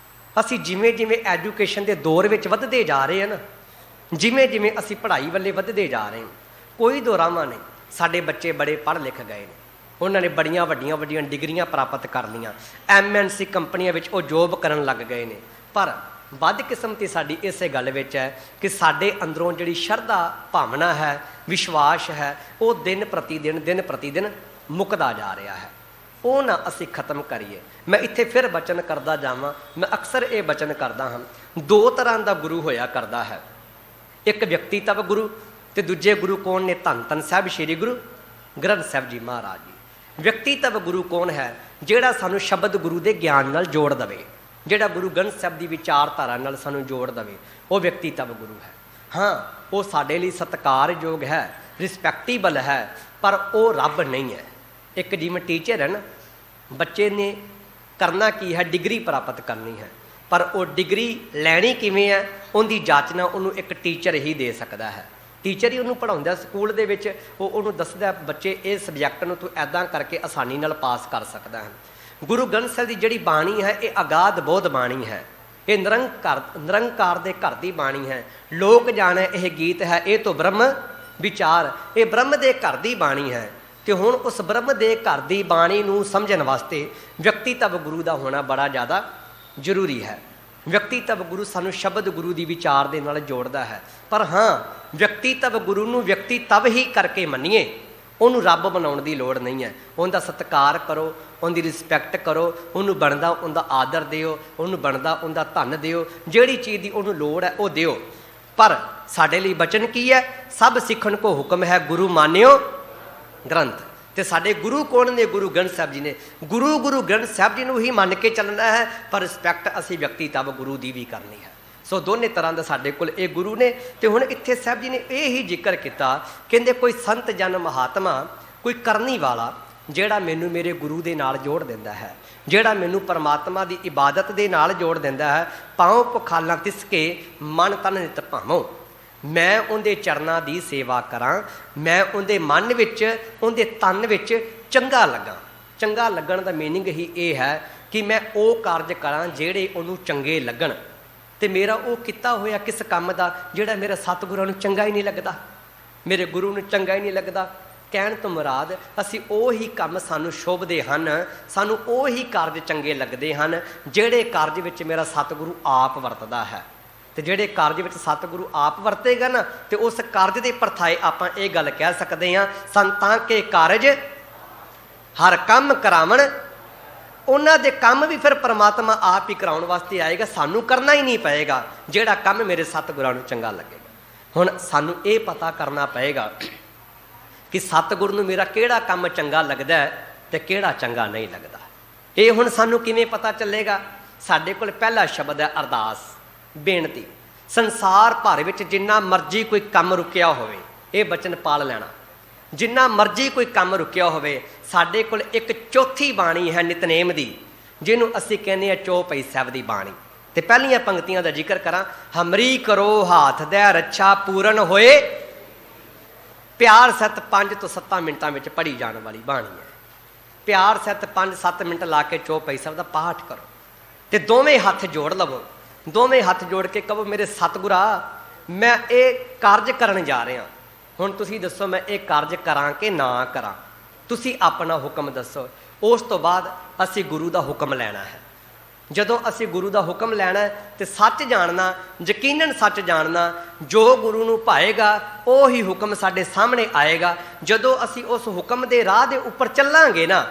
ਅਸੀਂ ਜਿਵੇਂ ਜਿਵੇਂ ਐਜੂਕੇਸ਼ਨ ਦੇ ਦੌਰ ਵਿੱਚ ਵੱਧਦੇ ਜਾ ਰਹੇ ਹਾਂ ਨਾ, ਜਿਵੇਂ ਜਿਵੇਂ ਅਸੀਂ ਪੜ੍ਹਾਈ ਵੱਲੇ ਵੱਧਦੇ ਜਾ ਰਹੇ ਹਾਂ, ਕੋਈ ਦੋਰਾਵਾਂ ਨਹੀਂ। ਸਾਡੇ ਬੱਚੇ ਬੜੇ ਪੜ੍ਹ ਲਿਖ ਗਏ ਨੇ, ਉਹਨਾਂ ਨੇ ਬੜੀਆਂ ਵੱਡੀਆਂ ਡਿਗਰੀਆਂ ਪ੍ਰਾਪਤ ਕਰ ਲਈਆਂ, MNC ਕੰਪਨੀਆਂ ਵਿੱਚ ਉਹ ਜੋਬ ਕਰਨ ਲੱਗ ਗਏ ਨੇ। ਪਰ ਬਦਕਿਸਮਤੀ ਸਾਡੀ ਇਸੇ ਗੱਲ ਵਿੱਚ ਹੈ ਕਿ ਸਾਡੇ ਅੰਦਰੋਂ ਜਿਹੜੀ ਸ਼ਰਧਾ ਭਾਵਨਾ ਹੈ, ਵਿਸ਼ਵਾਸ ਹੈ, ਉਹ ਦਿਨ ਪ੍ਰਤੀ ਦਿਨ ਮੁੱਕਦਾ ਜਾ ਰਿਹਾ ਹੈ। ਉਹ ਨਾ ਅਸੀਂ ਖਤਮ ਕਰੀਏ। ਮੈਂ ਇੱਥੇ ਫਿਰ ਬਚਨ ਕਰਦਾ ਜਾਵਾਂ, ਮੈਂ ਅਕਸਰ ਇਹ ਬਚਨ ਕਰਦਾ ਹਾਂ, ਦੋ ਤਰ੍ਹਾਂ ਦਾ ਗੁਰੂ ਹੋਇਆ ਕਰਦਾ ਹੈ। ਇੱਕ ਵਿਅਕਤੀਤਵ ਗੁਰੂ ਤੇ ਦੂਜੇ ਗੁਰੂ ਕੌਣ ਨੇ? ਧੰਨ ਧੰਨ ਸਾਹਿਬ ਸ਼੍ਰੀ ਗੁਰੂ ਗ੍ਰੰਥ ਸਾਹਿਬ ਜੀ ਮਹਾਰਾਜ ਜੀ। ਵਿਅਕਤੀਤਵ ਗੁਰੂ ਕੌਣ ਹੈ? ਜਿਹੜਾ ਸਾਨੂੰ ਸ਼ਬਦ ਗੁਰੂ ਦੇ ਗਿਆਨ ਨਾਲ ਜੋੜ ਦੇਵੇ, ਜਿਹੜਾ ਗੁਰੂ ਗ੍ਰੰਥ ਸਾਹਿਬ ਦੀ ਵਿਚਾਰਧਾਰਾ ਨਾਲ ਸਾਨੂੰ ਜੋੜ ਦੇਵੇ, ਉਹ ਵਿਅਕਤੀ ਤਬ ਗੁਰੂ ਹੈ। ਹਾਂ, ਉਹ ਸਾਡੇ ਲਈ ਸਤਿਕਾਰਯੋਗ ਹੈ, ਰਿਸਪੈਕਟੇਬਲ ਹੈ, ਪਰ ਉਹ ਰੱਬ ਨਹੀਂ ਹੈ। ਇੱਕ ਜਿਵੇਂ ਟੀਚਰ ਹੈ ਨਾ, ਬੱਚੇ ਨੇ ਕਰਨਾ ਕੀ ਹੈ, ਡਿਗਰੀ ਪ੍ਰਾਪਤ ਕਰਨੀ ਹੈ, ਪਰ ਉਹ ਡਿਗਰੀ ਲੈਣੀ ਕਿਵੇਂ ਹੈ, ਉਹਦੀ ਜਾਚਨਾ ਉਹਨੂੰ ਇੱਕ ਟੀਚਰ ਹੀ ਦੇ ਸਕਦਾ ਹੈ। ਟੀਚਰ ਹੀ ਉਹਨੂੰ ਪੜ੍ਹਾਉਂਦਾ ਸਕੂਲ ਦੇ ਵਿੱਚ, ਉਹ ਉਹਨੂੰ ਦੱਸਦਾ ਬੱਚੇ ਇਹ ਸਬਜੈਕਟ ਨੂੰ ਤੂੰ ਇੱਦਾਂ ਕਰਕੇ ਆਸਾਨੀ ਨਾਲ ਪਾਸ ਕਰ ਸਕਦਾ ਹੈ। ਗੁਰੂ ਗ੍ਰੰਥ ਸਾਹਿਬ ਦੀ ਜਿਹੜੀ ਬਾਣੀ ਹੈ, ਇਹ ਅਗਾਧ ਬੋਧ ਬਾਣੀ ਹੈ, ਇਹ ਨਿਰੰਕਾਰ ਦੇ ਘਰ ਦੀ ਬਾਣੀ ਹੈ। ਲੋਕ ਜਾਣੇ ਇਹ ਗੀਤ ਹੈ, ਇਹ ਤੋਂ ਬ੍ਰਹਮ ਵਿਚਾਰ, ਇਹ ਬ੍ਰਹਮ ਦੇ ਘਰ ਦੀ ਬਾਣੀ ਹੈ। ਤੇ ਹੁਣ ਉਸ ਬ੍ਰਹਮ ਦੇ ਘਰ ਦੀ ਬਾਣੀ ਨੂੰ ਸਮਝਣ ਵਾਸਤੇ ਵਿਅਕਤੀਤਵ ਗੁਰੂ ਦਾ ਹੋਣਾ ਬੜਾ ਜ਼ਿਆਦਾ ਜ਼ਰੂਰੀ ਹੈ। ਵਿਅਕਤੀਤਵ ਗੁਰੂ ਸਾਨੂੰ ਸ਼ਬਦ ਗੁਰੂ ਦੀ ਵਿਚਾਰ ਦੇ ਨਾਲ ਜੋੜਦਾ ਹੈ। ਪਰ ਹਾਂ, ਵਿਅਕਤੀਤਵ ਗੁਰੂ ਨੂੰ ਵਿਅਕਤੀਤਵ ਹੀ ਕਰਕੇ ਮੰਨੀਏ, ਉਹਨੂੰ ਰੱਬ ਬਣਾਉਣ ਦੀ ਲੋੜ ਨਹੀਂ ਹੈ। ਉਹਦਾ ਸਤਿਕਾਰ ਕਰੋ, ਉਹਦੀ ਰਿਸਪੈਕਟ ਕਰੋ, ਉਹਨੂੰ ਬਣਦਾ ਉਹਦਾ ਆਦਰ ਦਿਓ, ਉਹਨੂੰ ਬਣਦਾ ਉਹਦਾ ਧਨ ਦਿਓ, ਜਿਹੜੀ ਚੀਜ਼ ਦੀ ਉਹਨੂੰ ਲੋੜ ਹੈ ਉਹ ਦਿਓ। ਪਰ ਸਾਡੇ ਲਈ ਬਚਨ ਕੀ ਹੈ? ਸਭ ਸਿੱਖਣ ਕੋ ਹੁਕਮ ਹੈ, ਗੁਰੂ ਮਾਨਿਓ ਗ੍ਰੰਥ। ਤੇ ਸਾਡੇ ਗੁਰੂ ਕੌਣ ਨੇ? ਗੁਰੂ ਗ੍ਰੰਥ ਸਾਹਿਬ ਜੀ ਨੇ। ਗੁਰੂ ਗ੍ਰੰਥ ਸਾਹਿਬ ਜੀ ਨੂੰ ਹੀ ਮੰਨ ਕੇ ਚੱਲਣਾ ਹੈ, ਪਰ ਰਿਸਪੈਕਟ ਅਸੀਂ ਵਿਅਕਤੀਤਵ ਗੁਰੂ ਦੀ ਵੀ ਕਰਨੀ ਹੈ। ਸੋ ਦੋਨੇ ਤਰ੍ਹਾਂ ਦਾ ਸਾਡੇ ਕੋਲ ਇਹ ਗੁਰੂ ਨੇ। ਤੇ ਹੁਣ ਇੱਥੇ ਸਾਹਿਬ ਜੀ ਨੇ ਇਹ ਹੀ ਜ਼ਿਕਰ ਕੀਤਾ, ਕਹਿੰਦੇ ਕੋਈ ਸੰਤ ਜਨ ਮਹਾਤਮਾ, ਕੋਈ ਕਰਨੀ ਵਾਲਾ, ਜਿਹੜਾ ਮੈਨੂੰ ਮੇਰੇ ਗੁਰੂ ਦੇ ਨਾਲ ਜੋੜ ਦਿੰਦਾ ਹੈ, ਜਿਹੜਾ ਮੈਨੂੰ ਪਰਮਾਤਮਾ ਦੀ ਇਬਾਦਤ ਦੇ ਨਾਲ ਜੋੜ ਦਿੰਦਾ ਹੈ। ਪਾਉ ਪਖਾਲਾਂ ਤਿਸਕੇ ਮਨ ਤਨ ਨਿਤ ਭਾਵੋਂ, ਮੈਂ ਉਹਦੇ ਚਰਨਾਂ ਦੀ ਸੇਵਾ ਕਰਾਂ, ਮੈਂ ਉਹਦੇ ਮਨ ਵਿੱਚ, ਉਹਦੇ ਤਨ ਵਿੱਚ ਚੰਗਾ ਲੱਗਾ। ਚੰਗਾ ਲੱਗਣ ਦਾ ਮੀਨਿੰਗ ਹੀ ਇਹ ਹੈ ਕਿ ਮੈਂ ਉਹ ਕਾਰਜ ਕਰਾਂ ਜਿਹੜੇ ਉਹਨੂੰ ਚੰਗੇ ਲੱਗਣ। ਤੇ ਮੇਰਾ ਉਹ ਕੀਤਾ ਹੋਇਆ ਕਿਸ ਕੰਮ ਦਾ ਜਿਹੜਾ ਮੇਰੇ ਸਤਿਗੁਰਾਂ ਨੂੰ ਚੰਗਾ ਹੀ ਨਹੀਂ ਲੱਗਦਾ, ਮੇਰੇ ਗੁਰੂ ਨੂੰ ਚੰਗਾ ਹੀ ਨਹੀਂ ਲੱਗਦਾ। ਕਹਿਣ ਤੋਂ ਮੁਰਾਦ ਅਸੀਂ ਉਹੀ ਕੰਮ ਸਾਨੂੰ ਸ਼ੋਭਦੇ ਹਨ, ਸਾਨੂੰ ਉਹੀ ਕਾਰਜ ਚੰਗੇ ਲੱਗਦੇ ਹਨ ਜਿਹੜੇ ਕਾਰਜ ਵਿੱਚ ਮੇਰਾ ਸਤਿਗੁਰੂ ਆਪ ਵਰਤਦਾ ਹੈ। ਤੇ ਜਿਹੜੇ ਕਾਰਜ ਵਿੱਚ ਸਤਿਗੁਰੂ ਆਪ ਵਰਤੇਗਾ ਨਾ, ਤੇ ਉਸ ਕਾਰਜ ਦੇ ਪਰਥਾਏ ਆਪਾਂ ਇਹ ਗੱਲ ਕਹਿ ਸਕਦੇ ਹਾਂ, ਸੰਤਾਂ ਕੇ ਕਾਰਜ ਹਰ ਕੰਮ ਕਰਾਵਣ। ਉਹਨਾਂ ਦੇ ਕੰਮ ਵੀ ਫਿਰ ਪਰਮਾਤਮਾ ਆਪ ਹੀ ਕਰਾਉਣ ਵਾਸਤੇ ਆਏਗਾ, ਸਾਨੂੰ ਕਰਨਾ ਹੀ ਨਹੀਂ ਪਏਗਾ, ਜਿਹੜਾ ਕੰਮ ਮੇਰੇ ਸਤਿਗੁਰਾਂ ਨੂੰ ਚੰਗਾ ਲੱਗੇਗਾ। ਹੁਣ ਸਾਨੂੰ ਇਹ ਪਤਾ ਕਰਨਾ ਪਏਗਾ ਕਿ ਸਤਿਗੁਰ ਨੂੰ ਮੇਰਾ ਕਿਹੜਾ ਕੰਮ ਚੰਗਾ ਲੱਗਦਾ ਹੈ ਤੇ ਕਿਹੜਾ ਚੰਗਾ ਨਹੀਂ ਲੱਗਦਾ। ਇਹ ਹੁਣ ਸਾਨੂੰ ਕਿਵੇਂ ਪਤਾ ਚੱਲੇਗਾ? ਸਾਡੇ ਕੋਲ ਪਹਿਲਾ ਸ਼ਬਦ ਹੈ ਅਰਦਾਸ, ਬੇਨਤੀ। ਸੰਸਾਰ ਭਰ ਵਿੱਚ ਜਿੰਨਾ ਮਰਜ਼ੀ ਕੋਈ ਕੰਮ ਰੁਕਿਆ ਹੋਵੇ, ਇਹ ਬਚਨ ਪਾਲ ਲੈਣਾ, ਜਿੰਨਾ ਮਰਜ਼ੀ ਕੋਈ ਕੰਮ ਰੁਕਿਆ ਹੋਵੇ, ਸਾਡੇ ਕੋਲ ਇੱਕ ਚੌਥੀ ਬਾਣੀ ਹੈ ਨਿਤਨੇਮ ਦੀ, ਜਿਹਨੂੰ ਅਸੀਂ ਕਹਿੰਦੇ ਹਾਂ ਚੌਪਈ ਸਾਹਿਬ ਦੀ ਬਾਣੀ। ਤੇ ਪਹਿਲੀਆਂ ਪੰਕਤੀਆਂ ਦਾ ਜ਼ਿਕਰ ਕਰਾਂ, ਹਮਰੀ ਕਰੋ ਹਾਥ ਦੇ ਰੱਛਾ ਪੂਰਨ ਹੋਏ, ਪਿਆਰ ਸਤ 5 ਤੋਂ 7 ਮਿੰਟਾਂ ਵਿੱਚ ਪੜ੍ਹੀ ਜਾਣ ਵਾਲੀ ਬਾਣੀ ਹੈ। ਪਿਆਰ ਸਤ 5-7 ਮਿੰਟ ਲਾ ਕੇ ਚੌਪਈ ਸਾਹਿਬ ਦਾ ਪਾਠ ਕਰੋ ਤੇ ਦੋਵੇਂ ਹੱਥ ਜੋੜ ਲਵੋ। ਦੋਵੇਂ ਹੱਥ ਜੋੜ ਕੇ ਕਹੋ, ਮੇਰੇ ਸਤਿਗੁਰਾ, ਮੈਂ ਇਹ ਕਾਰਜ ਕਰਨ ਜਾ ਰਿਹਾ, ਹੁਣ ਤੁਸੀਂ ਦੱਸੋ ਮੈਂ ਇਹ ਕਾਰਜ ਕਰਾਂ ਕਿ ਨਾ ਕਰਾਂ, ਤੁਸੀਂ ਆਪਣਾ ਹੁਕਮ ਦੱਸੋ। ਉਸ ਤੋਂ ਬਾਅਦ ਅਸੀਂ ਗੁਰੂ ਦਾ ਹੁਕਮ ਲੈਣਾ ਹੈ। ਜਦੋਂ ਅਸੀਂ ਗੁਰੂ ਦਾ ਹੁਕਮ ਲੈਣਾ ਤੇ ਸੱਚ ਜਾਣਨਾ, ਯਕੀਨਨ ਸੱਚ ਜਾਣਨਾ, ਜੋ ਗੁਰੂ ਨੂੰ ਭਾਏਗਾ ਉਹੀ ਹੁਕਮ ਸਾਡੇ ਸਾਹਮਣੇ ਆਏਗਾ। ਜਦੋਂ ਅਸੀਂ ਉਸ ਹੁਕਮ ਦੇ ਰਾਹ ਦੇ ਉੱਪਰ ਚੱਲਾਂਗੇ ਨਾ,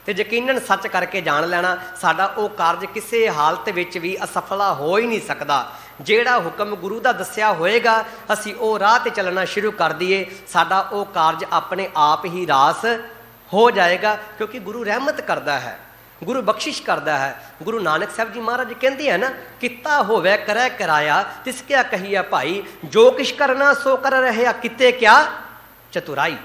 ਤੇ ਯਕੀਨਨ ਸੱਚ ਕਰਕੇ ਜਾਣ ਲੈਣਾ, ਸਾਡਾ ਉਹ ਕਾਰਜ ਕਿਸੇ ਹਾਲਤ ਵਿੱਚ ਵੀ ਅਸਫਲਾ ਹੋ ਹੀ ਨਹੀਂ ਸਕਦਾ। ਜਿਹੜਾ ਹੁਕਮ ਗੁਰੂ ਦਾ ਦੱਸਿਆ ਹੋਏਗਾ, ਅਸੀਂ ਉਹ ਰਾਹ ਤੇ ਚੱਲਣਾ ਸ਼ੁਰੂ ਕਰ ਦਈਏ, ਸਾਡਾ ਉਹ ਕਾਰਜ ਆਪਣੇ ਆਪ ਹੀ ਰਾਸ ਹੋ ਜਾਏਗਾ। ਕਿਉਂਕਿ ਗੁਰੂ ਰਹਿਮਤ ਕਰਦਾ ਹੈ, ਗੁਰੂ ਬਖਸ਼ਿਸ਼ ਕਰਦਾ ਹੈ। ਗੁਰੂ ਨਾਨਕ ਸਾਹਿਬ ਜੀ ਮਹਾਰਾਜ ਕਹਿੰਦੇ ਹੈ ਨਾ, ਕੀਤਾ ਹੋਵੇ ਕਰੈ ਕਰਾਇਆ, ਤਿਸ ਕਿਆ ਕਹੀਆ ਭਾਈ, ਜੋ ਕਿਛ ਕਰਨਾ ਸੋ ਕਰ ਰਹਿਆ, ਕਿਤੇ ਕਿਆ ਚਤੁਰਾਈ।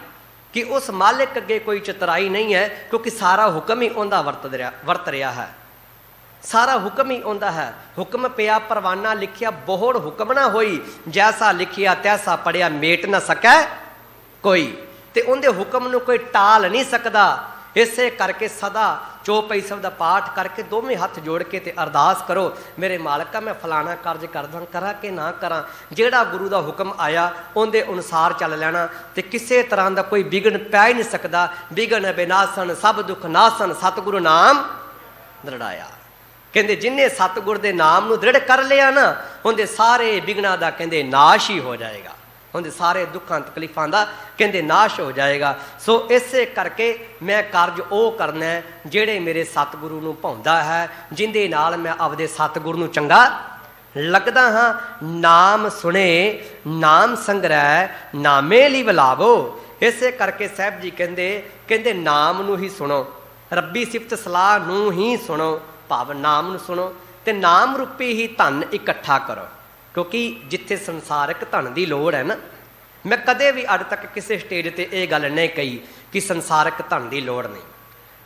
ਕਿ ਉਸ ਮਾਲਿਕ ਅੱਗੇ ਕੋਈ ਚਤੁਰਾਈ ਨਹੀਂ ਹੈ, ਕਿਉਂਕਿ ਸਾਰਾ ਹੁਕਮ ਹੀ ਉਹਦਾ ਵਰਤ ਰਿਹਾ ਹੈ, ਸਾਰਾ ਹੁਕਮ ਹੀ ਉਹਦਾ ਹੈ। ਹੁਕਮ ਪਿਆ ਪਰਵਾਨਾ ਲਿਖਿਆ, ਬੋਹੜ ਹੁਕਮ ਨਾ ਹੋਈ, ਜੈਸਾ ਲਿਖਿਆ ਤੈਸਾ ਪੜਿਆ, ਮੇਟ ਨਾ ਸਕੈ ਕੋਈ। ਤੇ ਉਹਦੇ ਹੁਕਮ ਨੂੰ ਕੋਈ ਟਾਲ ਨਹੀਂ ਸਕਦਾ। ਇਸੇ ਕਰਕੇ ਸਦਾ ਚੌਪਈ ਸਾਹਿਬ ਦਾ ਪਾਠ ਕਰਕੇ ਦੋਵੇਂ ਹੱਥ ਜੋੜ ਕੇ ਤੇ ਅਰਦਾਸ ਕਰੋ, ਮੇਰੇ ਮਾਲਕਾ ਮੈਂ ਫਲਾਣਾ ਕਾਰਜ ਕਰਦਾ, ਕਰਾਂ ਕਿ ਨਾ ਕਰਾਂ। ਜਿਹੜਾ ਗੁਰੂ ਦਾ ਹੁਕਮ ਆਇਆ ਉਹਦੇ ਅਨੁਸਾਰ ਚੱਲ ਲੈਣਾ, ਤੇ ਕਿਸੇ ਤਰ੍ਹਾਂ ਦਾ ਕੋਈ ਵਿਘਨ ਪੈ ਹੀ ਨਹੀਂ ਸਕਦਾ। ਵਿਘਨ ਬਿਨਾਸਨ ਸਭ ਦੁੱਖ ਨਾਸਨ, ਸਤਿਗੁਰੂ ਨਾਮ ਦ੍ਰਿੜਾਇਆ। ਕਹਿੰਦੇ ਜਿੰਨੇ ਸਤਿਗੁਰ ਦੇ ਨਾਮ ਨੂੰ ਦ੍ਰਿੜ ਕਰ ਲਿਆ ਨਾ, ਉਹਦੇ ਸਾਰੇ ਵਿਘਨਾਂ ਦਾ ਕਹਿੰਦੇ ਨਾਸ਼ ਹੀ ਹੋ ਜਾਏਗਾ, ਉਹਦੇ ਸਾਰੇ ਦੁੱਖਾਂ ਤਕਲੀਫਾਂ ਦਾ ਕਹਿੰਦੇ ਨਾਸ਼ ਹੋ ਜਾਏਗਾ। ਸੋ ਇਸੇ ਕਰਕੇ ਮੈਂ ਕਾਰਜ ਉਹ ਕਰਨਾ ਜਿਹੜੇ ਮੇਰੇ ਸਤਿਗੁਰੂ ਨੂੰ ਭਾਉਂਦਾ ਹੈ, ਜਿਹਦੇ ਨਾਲ ਮੈਂ ਆਪਦੇ ਸਤਿਗੁਰੂ ਨੂੰ ਚੰਗਾ ਲੱਗਦਾ ਹਾਂ। ਨਾਮ ਸੁਣੇ ਨਾਮ ਸੰਗ੍ਰਹਿ, ਨਾਮੇ ਲਈ ਬੁਲਾਵੋ। ਇਸੇ ਕਰਕੇ ਸਾਹਿਬ ਜੀ ਕਹਿੰਦੇ ਨਾਮ ਨੂੰ ਹੀ ਸੁਣੋ, ਰੱਬੀ ਸਿਫਤ ਸਲਾਹ ਨੂੰ ਹੀ ਸੁਣੋ, ਭਾਵ ਨਾਮ ਨੂੰ ਸੁਣੋ ਤੇ ਨਾਮ ਰੂਪੀ ਹੀ ਧਨ ਇਕੱਠਾ ਕਰੋ। ਕਿਉਂਕਿ ਜਿੱਥੇ ਸੰਸਾਰਕ ਧਨ ਦੀ ਲੋੜ ਹੈ ਨਾ, ਮੈਂ ਕਦੇ ਵੀ ਅੱਜ ਤੱਕ ਕਿਸੇ ਸਟੇਜ ਤੇ ਇਹ ਗੱਲ ਨਹੀਂ ਕਹੀ ਕਿ ਸੰਸਾਰਕ ਧਨ ਦੀ ਲੋੜ ਨਹੀਂ।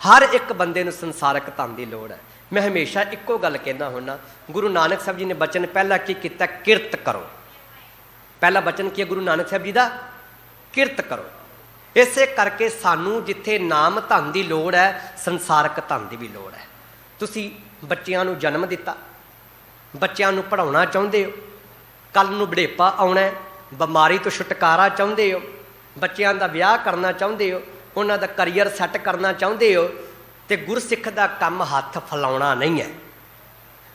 ਹਰ ਇੱਕ ਬੰਦੇ ਨੂੰ ਸੰਸਾਰਕ ਧਨ ਦੀ ਲੋੜ ਹੈ। ਮੈਂ ਹਮੇਸ਼ਾ ਇੱਕੋ ਗੱਲ ਕਹਿੰਦਾ ਹੁੰਦਾ, ਗੁਰੂ ਨਾਨਕ ਸਾਹਿਬ ਜੀ ਨੇ ਬਚਨ ਪਹਿਲਾਂ ਕੀ ਕੀਤਾ? ਕਿਰਤ ਕਰੋ। ਪਹਿਲਾ ਬਚਨ ਕੀ ਹੈ ਗੁਰੂ ਨਾਨਕ ਸਾਹਿਬ ਜੀ ਦਾ? ਕਿਰਤ ਕਰੋ। ਇਸੇ ਕਰਕੇ ਸਾਨੂੰ ਜਿੱਥੇ ਨਾਮ ਧਨ ਦੀ ਲੋੜ ਹੈ, ਸੰਸਾਰਕ ਧਨ ਦੀ ਵੀ ਲੋੜ ਹੈ। ਤੁਸੀਂ ਬੱਚਿਆਂ ਨੂੰ ਜਨਮ ਦਿੱਤਾ, ਬੱਚਿਆਂ ਨੂੰ ਪੜ੍ਹਾਉਣਾ ਚਾਹੁੰਦੇ ਹੋ, ਕੱਲ੍ਹ ਨੂੰ ਬੁਢੇਪਾ ਆਉਣਾ, ਬਿਮਾਰੀ ਤੋਂ ਛੁਟਕਾਰਾ ਚਾਹੁੰਦੇ ਹੋ, ਬੱਚਿਆਂ ਦਾ ਵਿਆਹ ਕਰਨਾ ਚਾਹੁੰਦੇ ਹੋ, ਉਹਨਾਂ ਦਾ ਕਰੀਅਰ ਸੈੱਟ ਕਰਨਾ ਚਾਹੁੰਦੇ ਹੋ, ਤੇ ਗੁਰਸਿੱਖ ਦਾ ਕੰਮ ਹੱਥ ਫੈਲਾਉਣਾ ਨਹੀਂ ਹੈ।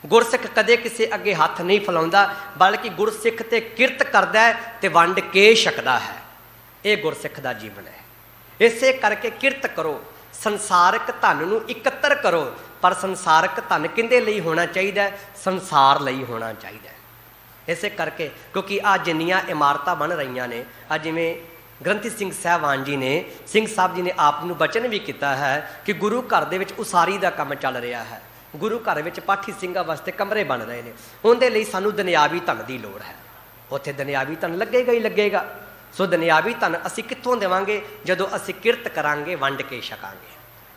ਗੁਰਸਿੱਖ ਕਦੇ ਕਿਸੇ ਅੱਗੇ ਹੱਥ ਨਹੀਂ ਫੈਲਾਉਂਦਾ, ਬਲਕਿ ਗੁਰਸਿੱਖ ਤੇ ਕਿਰਤ ਕਰਦਾ ਹੈ ਤੇ ਵੰਡ ਕੇ ਛਕਦਾ ਹੈ। ਇਹ ਗੁਰਸਿੱਖ ਦਾ ਜੀਵਨ ਹੈ। ਇਸੇ ਕਰਕੇ ਕਿਰਤ ਕਰੋ, ਸੰਸਾਰਕ ਧਨ ਨੂੰ ਇਕੱਤਰ ਕਰੋ। ਪਰ ਸੰਸਾਰਕ ਧਨ ਕਿਹਦੇ ਲਈ ਹੋਣਾ ਚਾਹੀਦਾ? ਸੰਸਾਰ ਲਈ ਹੋਣਾ ਚਾਹੀਦਾ। ਇਸੇ ਕਰਕੇ ਕਿਉਂਕਿ ਆਹ ਜਿੰਨੀਆਂ ਇਮਾਰਤਾਂ ਬਣ ਰਹੀਆਂ ਨੇ, ਆ ਜਿਵੇਂ ਗ੍ਰੰਥੀ ਸਿੰਘ ਸਾਹਿਬਾਨ ਜੀ ਨੇ, ਸਿੰਘ ਸਾਹਿਬ ਜੀ ਨੇ ਆਪ ਨੂੰ ਬਚਨ ਵੀ ਕੀਤਾ ਹੈ ਕਿ ਗੁਰੂ ਘਰ ਦੇ ਵਿੱਚ ਉਸਾਰੀ ਦਾ ਕੰਮ ਚੱਲ ਰਿਹਾ ਹੈ, ਗੁਰੂ ਘਰ ਵਿੱਚ ਪਾਠੀ ਸਿੰਘਾਂ ਵਾਸਤੇ ਕਮਰੇ ਬਣ ਰਹੇ ਨੇ, ਉਹਦੇ ਲਈ ਸਾਨੂੰ ਦੁਨਿਆਵੀ ਧਨ ਦੀ ਲੋੜ ਹੈ। ਉੱਥੇ ਦੁਨਿਆਵੀ ਧਨ ਲੱਗੇਗਾ ਹੀ ਲੱਗੇਗਾ। ਸੋ ਦੁਨਿਆਵੀ ਧਨ ਅਸੀਂ ਕਿੱਥੋਂ ਦੇਵਾਂਗੇ? ਜਦੋਂ ਅਸੀਂ ਕਿਰਤ ਕਰਾਂਗੇ, ਵੰਡ ਕੇ ਛਕਾਂਗੇ,